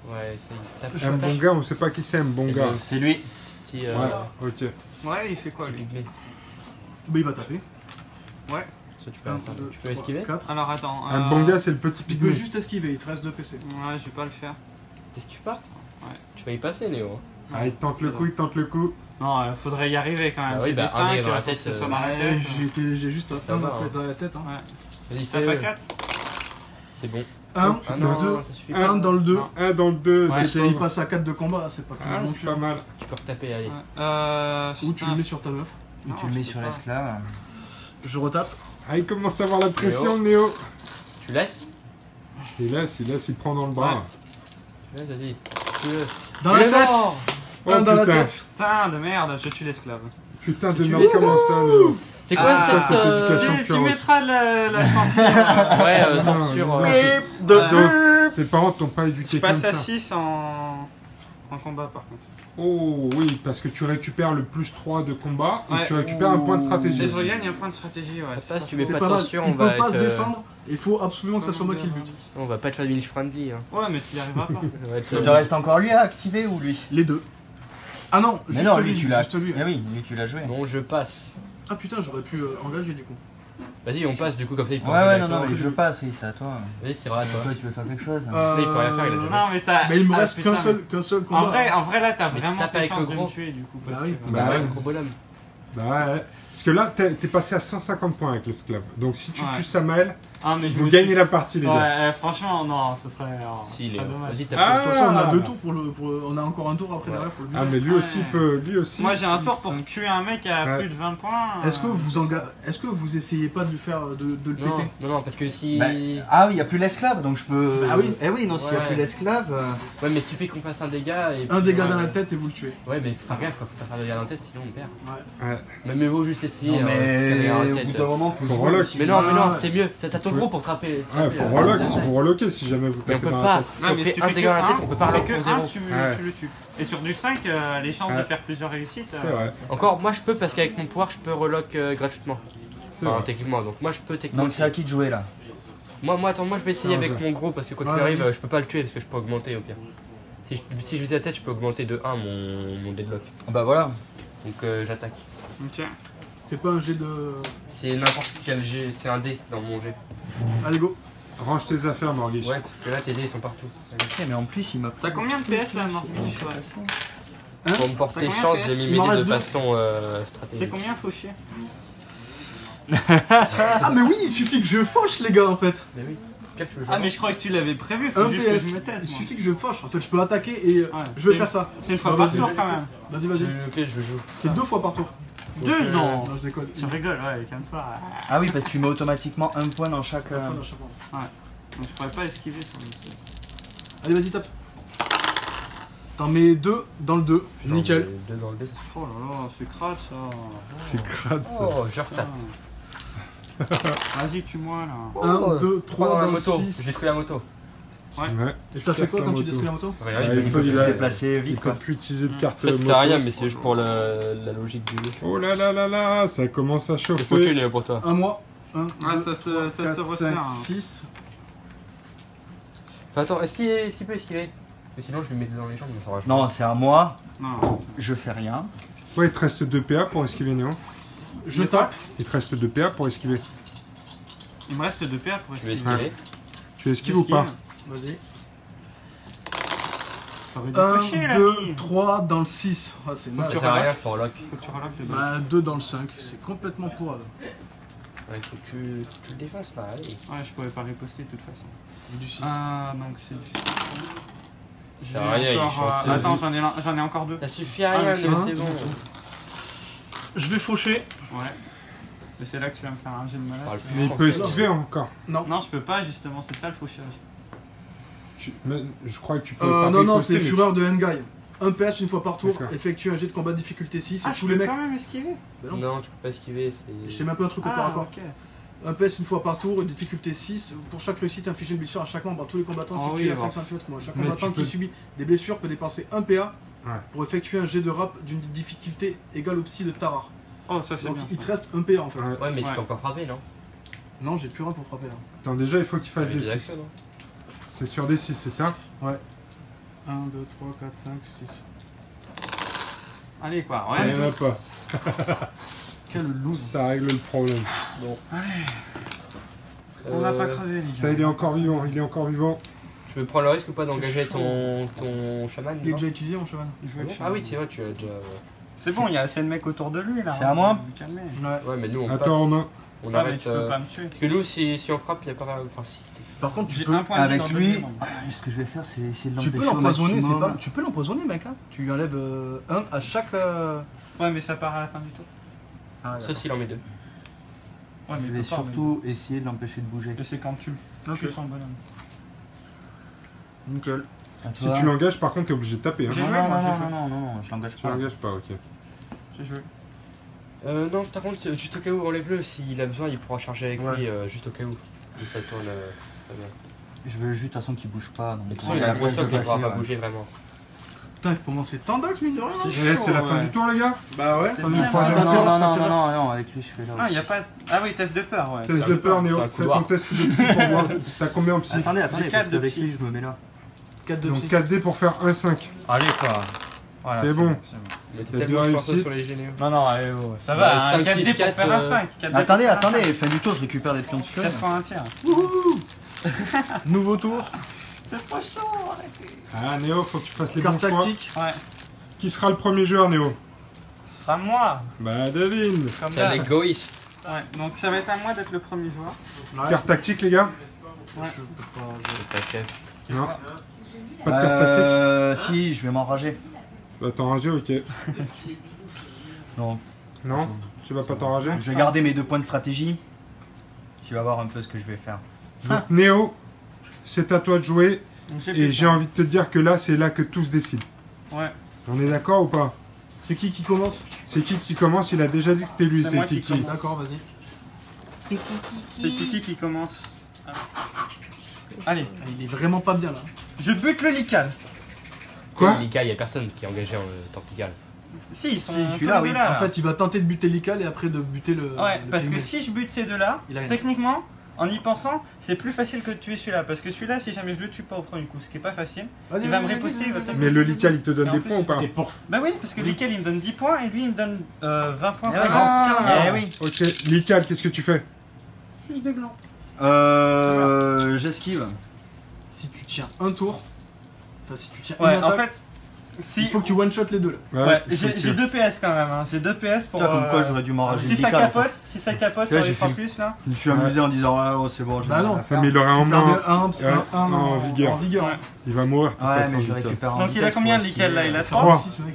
Ouais, ça y est. Un bon gars, on sait pas qui c'est, un bon gars. C'est lui. Petit. Ouais, ok. Ouais, il fait quoi, lui? pygmée. Bah, il va taper. Ouais. Ça, tu peux, tu peux esquiver 4. Alors, attends. Un bon gars, c'est le petit Il peut pygmée. juste esquiver, il te reste 2 PC. Ouais, je vais pas le faire. T'esquives pas Ouais. Tu vas y passer, Néo. hein. Ah, il tente le coup, il tente le coup. Non, faudrait y arriver quand même. Ah oui, J'ai bah, des 5, un dégât dans la faut que tête, ce soit euh, dans la Ouais, tête. j'ai juste Ça un va, dans la tête. Hein. Ouais. Vas-y, T'as pas fais. 4? C'est bon. 1, Ah non, 2, ça suffit 1 pas. dans le 2. Non. Un dans le 2, Ouais, c'est Il pas... passe à 4 de combat, c'est pas Ah, non c'est plus. pas mal. Tu peux retaper, allez. Ou tu le mets sur ta meuf. Ou tu le mets sur l'esclave. Je retape. Ah, il commence à avoir la pression, Néo. Tu laisses Il laisse, il prend dans le bras. Tu laisses, vas-y. Tu laisses. Dans la tête. Oh, Un dans la putain. tête. Putain de merde, je tue l'esclave. Putain de Tu merde, laisses. comment ça, Néo? C'est quoi Ah, cette. éducation Tu féroce. mettras la censure. Ouais, Non, censure. non, Ouais. Tes parents t'ont pas Je éduqué comme passe ça. à 6 en combat par contre. Oh oui, parce que tu récupères le plus 3 de combat et Ouais. tu récupères un point de stratégie. Et je regagne un point de stratégie, ouais. Ça, c'est si tu pas mets C'est pas pas de mal. censure, Il on va peut pas être. se défendre. Il faut absolument que ça soit moi qui le bute. On va pas être family friendly. Hein. Ouais, mais tu y arriveras pas. On va être, Il te reste encore lui à activer ou lui? Les deux. Ah non, Mais juste non, lui, lui tu l'as. juste lui. Eh oui, lui tu l'as joué. Bon, je passe. Ah putain, j'aurais pu engager du coup. Vas-y, on passe du coup, comme ça il peut. Ouais, ouais, non, directement. non, mais je passe, oui, c'est à toi. Vas-y, c'est vrai à toi. Toi, tu veux faire quelque chose? Là, il peut rien faire, il a déjà. Non, mais ça. Mais il me ah, reste putain, qu'un seul combat. En vrai, là, t'as Mais vraiment tape tes avec chances le de gros. me tuer du coup. Parce Bah oui. que- Bah Bah ouais, ouais. le gros bonhomme. Bah ouais. Parce que là, t'es passé à 150 points avec l'esclave. Donc si tu Ouais. tues Samuel, Ah, mais je vous me gagnez suis- la partie, les gars. Ouais, franchement, non, ce serait. Si, ce Léo. serait dommage. Vas-y, tape. Ah. De toute façon, on a 2 tours on a encore un tour après Ouais. derrière pour le Ah, buter. mais lui Ouais. aussi peut. Lui aussi. Moi, j'ai un six, tour pour cinq. tuer un mec à Ouais. plus de 20 points. Est-ce que vous essayez pas de lui faire de le Non, péter? non, parce que si. Bah, ah oui, il n'y a plus l'esclave, donc je peux. Bah oui. Eh oui, non, s'il n'y a Ouais. plus l'esclave. Ouais, mais il suffit qu'on fasse un dégât et. Un puis, dégât ouais, dans la ouais. tête et vous le tuez. Ouais, mais faut faire gaffe, quoi. Faut pas faire de dégâts dans la tête, sinon on perd. Ouais. Mais mieux vaut juste essayer. Non, hein, parce qu'il y a des mais dégâts dans la au tête. bout d'un moment, faut Faut jouer relock. aussi. Mais non, Ah, ouais. c'est mieux. T'as ton Ouais. gros pour trapper. Ouais, faut relock, faut reloquer si jamais vous Mais on tapez peut dans la pas. tête. Si on mais fait si tu un fais dégât dans la que tête, un, on peut si pas tu fais relock que pour un, 0. Ouais. tu le tues. Et sur du 5, les chances de Ouais. faire plusieurs réussites. C'est vrai. Encore, moi je peux parce qu'avec mon pouvoir, je peux relock gratuitement. C'est Enfin, vrai. techniquement. Donc moi je peux techniquement. Donc c'est à qui de jouer là? Moi, attends, moi je vais essayer Non, avec je- mon gros parce que quoi Ouais, qu'il arrive, vas-y. je peux pas le tuer parce que je peux augmenter au pire. Si je vise la tête, je peux augmenter de 1 mon deadlock. Bah voilà. Donc j'attaque. Ok. C'est pas un jet de. C'est n'importe quel jet, c'est un dé dans mon jet. Allez, go. Range tes affaires, Morgis. Ouais, parce que là tes dés ils sont partout. Ok, mais en plus, il m'a. T'as combien de PS là, Morgis? Pour me porter T'as combien chance, de j'ai PS? mis Il mes m'en dés reste de deux. façon C'est stratégique. combien, faut chier? Ah, mais oui, il suffit que je fauche, les gars, en fait. Mais oui. Quel tu veux Ah, jouer mais je crois que tu l'avais prévu, faut Un juste que je PS. me taise. Il moi. suffit que je fauche. En fait, je peux attaquer et Ouais, je vais c'est- faire ça. C'est une fois Ah, par vas-y. tour quand même. Vas-y, vas-y. Ok, je joue. C'est 2 fois par tour. Deux? Non. Non, je déconne. Tu rigoles, ouais, calme-toi. Ah oui, parce que tu mets automatiquement un point dans chaque. Un point dans chaque round. Donc je pourrais pas esquiver sur le site. Allez, vas-y, tape. T'en mets 2 dans le 2. Genre, Nickel. 2 dans le dé. Oh là là, c'est crade ça. C'est crade ça. Oh, je retape. Vas-y, tue-moi là. 1, 2, 3 3 dans la dans le moto. 6. J'ai détruit la moto. Ouais. Et ça fait Casse quoi la quand tu moto. détruis la moto? Regarde, Ouais, il il peut peut- Se déplacer Il vite peut quoi. plus utiliser de carte Ça sert moto. à rien, mais c'est juste pour la logique du jeu. Oh là là là là, ça commence à Il faut chauffer. tuer les pour toi. Un mois. 1, Ah, 2, ça se- ça se resserre, hein. 6. Enfin, attends, est-ce qu'il peut esquiver? Mais sinon, je lui mets dans les jambes, mais ça va. Non, c'est à moi. Non, Je fais rien. Ouais, il te reste 2 PA pour esquiver Néo. Je tape. Il te reste 2 PA pour esquiver. il me reste 2 PA pour Tu veux esquiver. esquiver? Tu esquives ou pas? Vas-y. T'aurais dû faucher, 1, là, 2, oui. 3 dans le 6. Ah, c'est Ça mal. sert à rien, faut relock. Faut que tu reloques de base. Bah, 2 dans le 5. C'est complètement pourrave. Ouais, faut que tu le défenses là, allez. Ouais, je pourrais pas riposter de toute façon. Du 6. Ah, donc c'est du. J'ai Ça sert à rien, il est encore, chanceux. attends, j'en ai encore 2. Ça suffit à rien, Ah, mais c'est c'est bon. bon. Je vais faucher. Ouais. Mais c'est là que tu vas me faire un jet de malade. Parle Mais il plus peut français. esquiver encore. Non, je peux pas justement, c'est ça le fauchage. Mais je crois que tu peux pas Non, non, riposter, c'est mais- Fureur de Hengai. 1 PS une fois par tour. D'accord. Effectue un jet de combat de difficulté 6. Ah, et je tous peux les mecs. quand même esquiver. Bah non. Non, tu peux pas esquiver, Je c'est. sais même pas un truc au corps à Ah, corps. ok. 1 PS une fois par tour, difficulté 6. Pour chaque réussite, infliger une blessure à chaque membre à tous les combattants Ah situés oui, à bon. 5 cm. Chaque Mais combattant tu peux- qui subit des blessures peut dépenser 1 PA Ouais. pour effectuer un jet de rap d'une difficulté égale au psy de Tarar. Oh, ça c'est Donc bien. il te ça. reste 1 PA en fait. Ouais. Ouais, mais tu Ouais. peux encore frapper, non? Non, j'ai plus rien pour frapper là. Attends, déjà, il faut qu'il fasse Ouais, des des 6. actions, non? C'est sur des 6, c'est ça? 1, 2, 3, 4, 5, 6. Allez quoi, Il ouais. n'y en a pas. Quel loose. Ça règle le problème. On va pas Euh, crever les Ça, gars. il est encore vivant, il est encore vivant. Tu veux prendre le risque ou pas d'engager chaud. ton chaman? Il est non? déjà utilisé mon cheval. Ah oui, tu vois, tu as déjà. C'est bon, il y a assez de mecs autour de lui là. C'est à moi Vous calmez. Ouais. Ouais, mais nous on Attends, Romain. passe, on Ah, mais arrête. tu peux pas me tuer. Parce que nous, si on frappe, il n'y a pas. Enfin, si. Par contre, tu J'ai peux, un point de vie Avec dans lui, deux membres. ce que je vais faire, c'est essayer de tu peux l'empêcher au l'empoisonner, c'est maximum. pas. Tu peux l'empoisonner, mec. Hein. Tu lui enlèves 1 à chaque. Ouais, mais ça part à la fin du tour. Ah, Sauf s'il en met 2. Ouais, mais Je il vais peut pas, surtout essayer de l'empêcher de bouger. mais- Et c'est quand tu Ok. tues son bonhomme. Nickel. À Si toi. tu l'engages, par contre, t'es obligé de taper. Hein. J'ai Non, joué, non, moi, non, j'ai non, joué. non, non, non, je l'engage Tu pas. l'engages pas, ok. J'ai joué. Non, par contre, juste au cas où, enlève-le. S'il a besoin, il pourra charger avec Ouais. lui, juste au cas où. Et ça tourne très bien. Je veux juste de toute façon qu'il bouge pas. Donc, De toute façon, il a un gros socle, il pourra pas bouger vraiment. Putain, comment c'est tendax, mine de rien. hein. C'est la fin du tour, les gars. Bah ouais. C'est Comme bien, il prend ouais. un Non, non, intérêt, non, t'intéresse. non, non, avec lui je fais là. Non, il y a pas. Ah oui, test de peur, ouais. Test de peur, Néo. C'est un Fais couloir. ton test de psy pour voir. T'as combien en psy? Attendez, attendez, J'ai parce quatre de qu'avec psy. lui je me mets là. 4 de Donc psy. 4D pour faire 1-5. Allez quoi. Voilà, C'est bon. Mais t'es T'as tellement deux chanceux réussites. sur les géniaux. Non, non, allez, oh, ça Ouais, va, un 5, 4D 6, pour faire un 5. 4D pour Attendez, faire un attendez, 5. fin du tour, je récupère des pions de feu. 4 fois un tiers. Nouveau tour. C'est trop chaud, arrêtez. Ah, Néo, faut que tu fasses les Carte bons choix. tactique. Ouais, Qui sera le premier joueur, Néo? ce sera moi. Bah, Devine. Comme C'est un d'hab. égoïste. Ouais, donc ça va être à moi d'être le premier joueur. Ouais. Carte tactique, les gars? Ouais. T'inquiète. Non. Pas de carte tactique? Si, je vais m'enrager. Bah, t'enrager, ok. Non. Non? Tu vas pas t'enrager? Je vais garder mes 2 points de stratégie. Tu vas voir un peu ce que je vais faire. Donc, Néo, c'est à toi de jouer. Donc, j'ai Et plus j'ai de temps. envie de te dire que là, c'est là que tout se décide. Ouais, On est d'accord ou pas? C'est qui commence? C'est qui commence? Il a déjà dit que c'était lui. C'est C'est moi qui Kiki. commence. D'accord, vas-y. c'est Kiki qui commence. Allez, Ah, il est vraiment pas bien là. je bute le Lical. Quoi? Lika, il y a personne qui est engagé en tant qu'égal. Si, ils sont Si, tous celui-là, les oui. deux là. En fait, il va tenter de buter l'Ical et après de buter le. Ouais, le parce que pygmée. si je bute ces deux-là, Il a rien. techniquement, En y pensant, c'est plus facile que de tuer celui-là. Parce que celui-là, si jamais je le tue pas au premier coup, ce qui est pas facile, Vas-y, il va me vas-y, riposter. vas-y, Il va vas-y. peut-être- Mais le Lical, il te donne Et en des plus, points ou pas? Et pour. Bah oui, parce que Lical il me donne 10 points et lui il me donne 20 points. Ah, carrément. eh oui. Ok, Lical, qu'est-ce que tu fais? Juste des glands. J'esquive. Si tu tiens un tour, enfin si tu tiens Ouais, une en attaque, fait, si. il faut que tu one-shot les deux là. Ouais, il faut que j'ai 2 PS quand même. Hein. J'ai 2 PS pour. Putain, comme quoi j'aurais dû m'en rajouter. Si ça capote, si ça capote Tu vois, sur les j'ai 3 fait- plus là. Je me suis amusé en disant ah oh, c'est bon. j'ai Bah rien non. à faire. Mais il aurait un Tu perdais moins. un en vigueur. En vigueur. Ouais. Il va mourir. de toute Ouais, façon, mais je Lical. récupère en Donc il a vitesse combien pour de Lical là? Il a 3 Trois. 6 mec.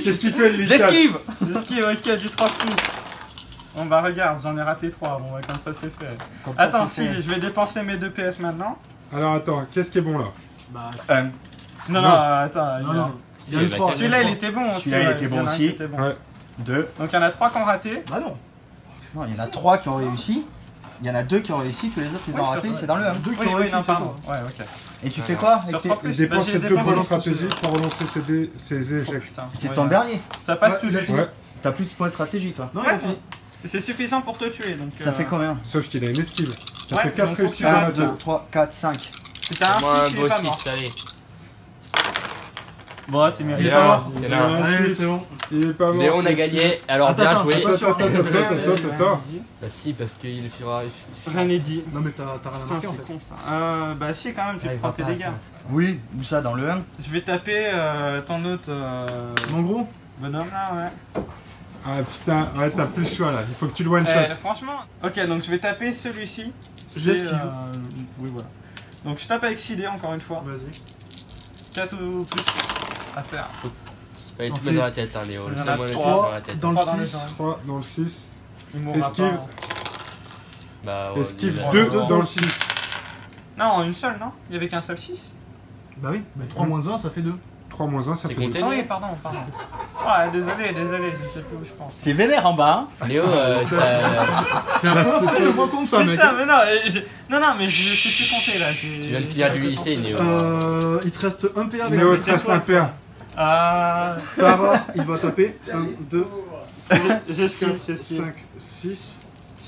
Qu'est-ce qu'il fait, Lical? J'esquive. De ski, ok, du 3 plus. Bon bah regarde, j'en ai raté 3. Bon bah comme ça c'est fait. Comme ça, Attends, c'est si, fait. je vais dépenser mes 2 PS maintenant. Alors attends, qu'est-ce qui est bon là? Bah Non, Non. attends. non non. Si, Il y a eu la 3. Celui-là il était bon aussi. Celui-là, il ouais, était y bon en a un aussi. qui était bon. Ouais. 2. Donc il y en a 3 qui ont raté. Bah non. Non, il y en a 3 qui ont réussi. Il y en a 2 qui ont réussi, tous les autres ils Oui, ont c'est raté, vrai. c'est dans le 1. Deux qui Oui, ont oui, réussi, non, c'est pardon. tout. Ouais, ok. Et tu fais quoi Sur avec 3 tes... plus. Il dépense j'ai ses 2 dépensé points de sur stratégie pour relancer ses Oh, échecs. putain. C'est Ouais, ton ouais. dernier. Ça passe Ouais, toujours. il a Ouais, T'as plus de points de stratégie toi. Non, il Ouais, a fini. c'est suffisant pour te tuer. Donc, Ça fait combien sauf qu'il a une esquive. Ça Ouais, fait 4 donc faut réussites que tu à vas- 1, 2, matin. 3, 4, 5. Si t'as un Moi, un 6, il est beau pas mort. 6, allez. Bon, c'est Il mérité. est là, il est Il là. a un Allez, six. c'est bon. Il est pas mort. Léon, on a c'est gagné. Alors Attends, bien attends, joué. c'est pas sûr. Attends. Bah si, parce qu'il fera. Rien n'est dit. Non mais t'as rien Putain, marqué en c'est fait. con ça. Bah si, quand même, tu Ah, te il prends va tes pas dégâts. faire Oui, où ça dans le 1? Je vais taper ton autre En gros, bonhomme là, ouais. Ah putain, ouais, t'as plus le choix là. Il faut que tu le one shot. Franchement, ok, donc je vais taper celui-ci. J'esquive. Oui, voilà. Donc je tape avec 6D encore une fois. vas-y. 4 ou plus à faire. Fallait On tout fait- mettre dans la tête, hein, Léo. Le Il y en seul a moyen de trois. faire dans la tête. Dans le Trois dans les 6. jambes. 3 dans le 6. Il mourra Esquive. pas. Bah ouais. Esquive il a- 2 trois dans le dans 6. Non, une seule, non? Il y avait qu'un seul 6. Bah oui, mais 3 moins 1 ça fait 2. 3 moins 1, ça C'est fait 2. compté, Ah oui, Léo pardon. Ouais, désolé, je sais plus où je pense. C'est vénère en bas. Léo, t'as- C'est un peu n'importe quoi comme ça mec. Putain, mais non, non, mais je sais plus compter là. tu viens de finir du lycée, Léo. Il te reste un PA avec Néo, un il te reste un PA. Ah, Tara, il va taper 1, 2, j'esquive, 4, 5, 6.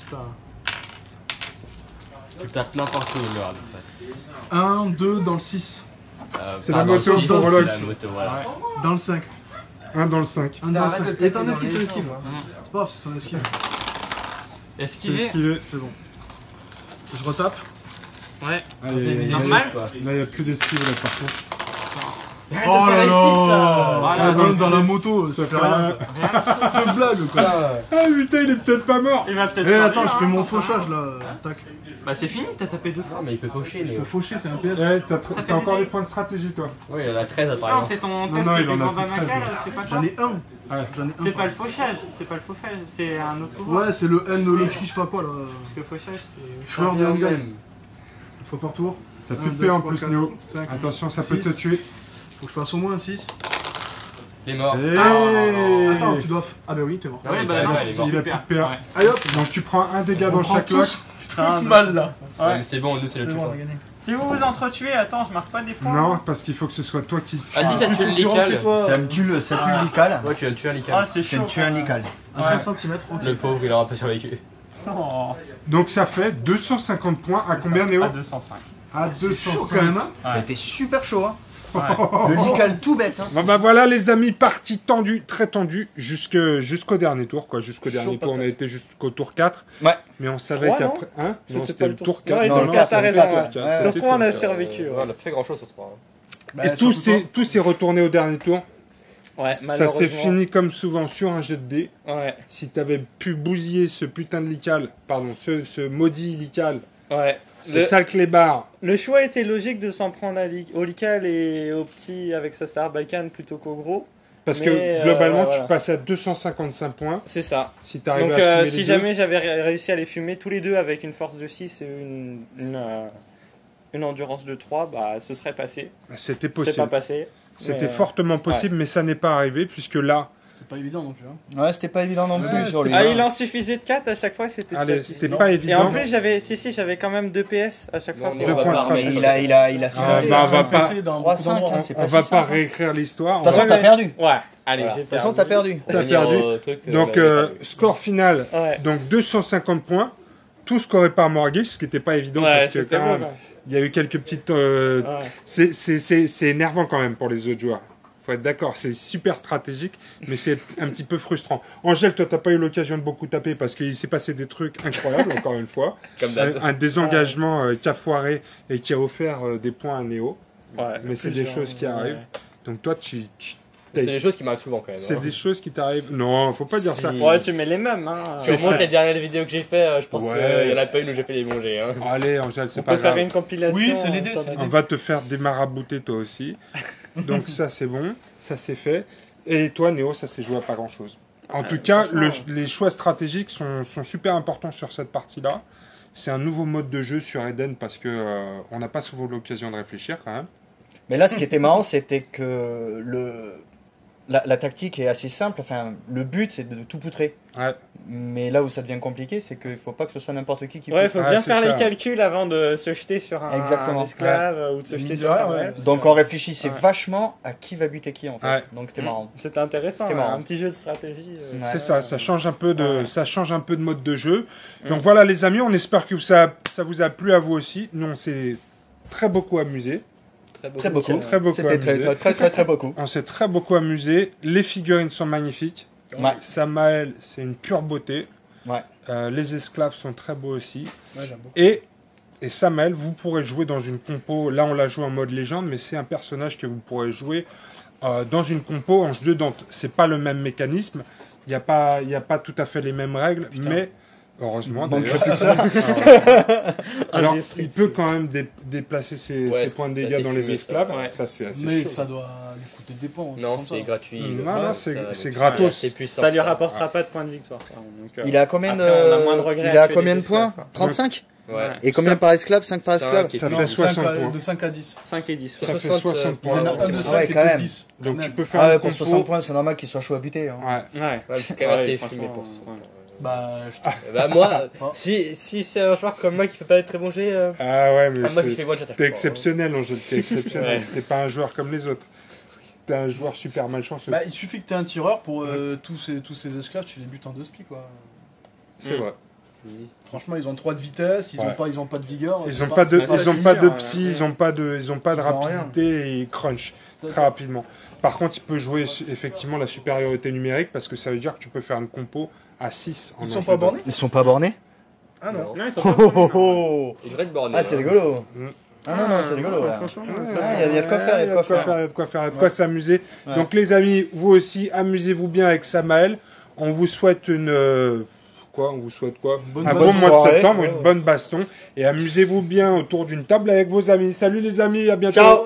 Putain. Tu tapes n'importe où, Léo, à peu près. 1, 2 dans le 6. C'est pas la dans le moto six, pour c'est Rolex. la moto, voilà. Dans le 5. 1 dans le 5. 1 dans le 5. Et t'as un esquive, t'as un esquive. Mmh. C'est pas grave, c'est son esquive. C'est Esquiver. esquivé. C'est bon. Je retape. Ouais. Ah, il y a- Normal. Là, il n'y a plus d'esquive là par contre. Oh là là. Voilà, Ah, Dans le la six, moto, ça ça fait fait rien. rien. C'est une blague quoi. Ah putain, il est peut-être pas mort. Il va peut-être. Eh survivre, attends, je fais hein, mon attention. fauchage là. Tac. Bah c'est fini, t'as tapé 2 fois. Non, mais il peut faucher, Je Léo. peux faucher, c'est un PS. Eh, t'as fait t'as encore des des points de stratégie toi. Oui, il en a 13 Non, apparemment. c'est ton Non, test non, du il en a grand plus de Damacal, 13, c'est pas ça. J'en ai un. Ouais. J'en ai un. C'est pas le fauchage, c'est un autre pouvoir. Ouais, c'est le N, le cri, je sais pas quoi là. Parce que fauchage c'est. Fureur de Hungai. Une fois par tour. T'as plus Un, de deux, PA en trois, plus, quatre, Néo. cinq, Attention, ça peut te six. tuer. Faut que je fasse au moins un 6. Il est mort. Eh. Attends, tu dois. Ah bah oui, t'es mort. Ah Ouais, oui, bah bah, non, il est mort. Il a plus de PA. Ouais. Allez hop. Donc tu prends un dégât On dans prend chaque lock. tous mal là. Ouais, Ouais. mais c'est bon, nous c'est le C'est truc. bon, on a gagné. Si vous vous entretuez, attends, je marque pas des points. Non, parce qu'il faut que ce soit toi qui. Ah si, ça Il tue faut le que tu rentres chez lical. toi. Ça me tue le lical. Ouais, tu viens de tuer un Ah, lical. c'est Je viens chaud. de tuer un lical. À 5 cm, ok. Le pauvre, il aura pas survécu. Oh, Donc ça fait 250 points. À combien, Néo? à 205. À C'est 205. chaud quand même, hein. Ça a été super chaud. Hein. Ouais. Le lical tout bête. Hein. Bon bah voilà les amis, partie tendue, très tendue, jusqu'au dernier tour quoi. Jusqu'au dernier tour, on a été jusqu'au tour 4. Ouais. Mais on savait Trois, qu'après... Hein non, C'était pas le tour 4. Non, il était le le 4, t'as c'était raison. le Ouais. tour quatre, Ouais. c'était Sur 3, on le a tour survécu. On a pas fait grand chose sur 3. Bah, Et surtout tout s'est retourné au dernier tour. Ouais, Ça s'est fini comme souvent sur un jet de dés. Ouais, Si t'avais pu bousiller ce putain de lical, pardon, ce maudit lical, ouais. ce sale clébard, Le choix était logique de s'en prendre au Lical et au petit avec sa Sarbacane plutôt qu'au gros. parce Mais, que globalement voilà. tu passes à 255 points C'est ça. si t'arrives Donc à fumer si les jamais j'avais réussi à les fumer tous les deux avec une force de 6 et une endurance de 3, bah ce serait passé. deux. C'était C'est pas possible. passé. C'était mais, fortement possible, mais ça n'est pas arrivé puisque là, C'était pas évident non plus. Hein. Ouais, c'était pas évident non plus Ouais, sur lui. Ah, hein. il en suffisait de 4 à chaque fois, c'était allez, statistique. c'était pas Et évident. en plus, j'avais quand même 2 PS à chaque fois. Non, pour- Deux on va points de pas stratégie. remettre- Il a Ah, scellé. bah, on va Ça pas- passé dans 3, beaucoup 5, d'endroits, hein, hein. c'est On pas va si pas simple. réécrire l'histoire. De toute façon, Ouais, t'as mais- perdu. De Ouais, allez, Voilà. j'ai toute façon, t'as perdu. On T'as va venir perdu. au truc, Donc la- score final, Ouais. donc 250 points. tous qu'aurait pas Mortgage, ce qui n'était pas évident Ouais, parce que c'était quand beau, même, quoi. il y a eu quelques petites. Ouais. C'est énervant quand même pour les autres joueurs. Faut être d'accord, c'est super stratégique, mais c'est un petit peu frustrant. Angèle, toi, t'as pas eu l'occasion de beaucoup taper parce qu'il s'est passé des trucs incroyables, encore une fois. Comme d'hab. Un désengagement qui a foiré et qui a offert des points à Néo. Ouais, Mais c'est des choses qui arrivent. Donc toi, C'est des choses qui m'arrivent souvent quand même. c'est hein. des choses qui t'arrivent. Non, faut pas dire ça. Ouais, tu mets les mêmes. Hein. C'est Sûrement ça. que les dernières vidéos que j'ai fait, je pense Ouais. qu'il y en a pas une où j'ai fait des bons jets. Hein. Allez, Angèle, c'est On pas peut faire grave. une compilation. Oui, c'est l'idée, sur c'est la- l'idée. On va te faire démarabouter toi aussi. Donc ça, c'est bon. Ça, c'est fait. Et toi, Néo, ça s'est joué à pas grand-chose. En tout cas, les choix stratégiques sont super importants sur cette partie-là. C'est un nouveau mode de jeu sur Eden parce que on n'a pas souvent l'occasion de réfléchir quand même. Mais là, ce qui était marrant, c'était que la tactique est assez simple. Enfin, le but, c'est de tout poutrer. Ouais. Mais là où ça devient compliqué, c'est qu'il ne faut pas que ce soit n'importe qui Ouais, il poutre. faut Ah, bien c'est faire ça. les calculs avant de se jeter sur un Exactement. esclave ou de se jeter sur Ouais, sa ouais. meule. Donc on réfléchissait Ouais. vachement à qui va buter qui en fait. Ouais. Donc c'était marrant. C'était intéressant, C'était hein, marrant. un petit jeu de stratégie. Ouais. C'est ça, ça change un peu de, Ouais. ça change un peu de mode de jeu. Donc Mm. voilà les amis, on espère que ça vous a plu à vous aussi. Nous on s'est très beaucoup amusé. Très beaucoup. Très beaucoup C'était amusé. très beaucoup. On s'est très beaucoup amusé. Les figurines sont magnifiques. Ouais. Samael, c'est une pure beauté. Ouais. Les esclaves sont très beaux aussi. Ouais, j'aime beaucoup. Et Samael, vous pourrez jouer dans une compo. Là, on l'a joué en mode légende, mais c'est un personnage que vous pourrez jouer dans une compo en jeu de Dante. C'est pas le même mécanisme. Il n'y a pas tout à fait les mêmes règles, mais heureusement. Manque d'ailleurs. plus que ça. Alors, il Indestructible. peut quand même déplacer ses points de c'est dégâts assez dans les fumé, ça. esclaves. Ouais. Ça, c'est assez Mais chaud. ça doit lui coûter des points. Non, comme c'est ça. gratuit. Non, le non, pass, c'est donc gratos. C'est puissant. Ça lui rapportera pas de points de victoire. Donc, Il est à combien après, on a moins de de, regrets il est à tuer combien les de points esclaves, quoi. 35. Ouais. Et combien Ça- par esclave 5 par Cinq esclave. et Ça Non, fait 5 60 à, points. de 5 à 10. 5 et 10. Ça fait 60 60 Il y en points. a un de Ah 5 ouais, et quand de même. 10. Donc Quand tu même. peux faire Ah ouais, une pour compo. 60 points, c'est normal qu'il soit chaud à buter. Hein. Ouais. Ouais. Ouais, c'est quand même assez franchement, fumé pour 60 ouais. points. Bah, je te- Bah moi, si c'est un joueur comme moi qui fait pas être très bon jet, Ah ouais, mais moi qui c'est- fais one shot à chaque t'es fois, exceptionnel, Angèle, t'es exceptionnel. Ouais. T'es pas un joueur comme les autres. T'es un joueur super malchanceux. Bah, il suffit que tu aies un tireur pour tous ces esclaves, tu les butes en 2 spi quoi. C'est vrai. Franchement, ils ont 3 de vitesse, ils Ouais. ont pas de vigueur. Ils c'est ont pas de, c'est ils ont pas pas de plaisir, psy, ouais. ils ont pas de Ils ont rapidité et ils crunch très rapidement. Par contre, il peut jouer effectivement la supériorité numérique parce que ça veut dire que tu peux faire une compo à 6 en Ils sont enjeu pas de- bornés Ils sont pas bornés. Ah non. Non, ils sont Oh, pas oh, bornés, oh, oh. Il devrait être borné. Ah, c'est hein. rigolo. Mm. Ah non, non, c'est rigolo là. Franchement, Ouais, ça, Ouais, c'est- il y a de quoi faire, il y a de quoi faire. Il y a de quoi faire, il y a de quoi s'amuser. Donc les amis, vous aussi, amusez-vous bien avec Samael. On vous souhaite on vous souhaite quoi Bonne Un bonne bon mois de soirée. septembre, Ouais, une ouais. bonne baston. Et amusez-vous bien autour d'une table avec vos amis. Salut les amis, à bientôt. Ciao.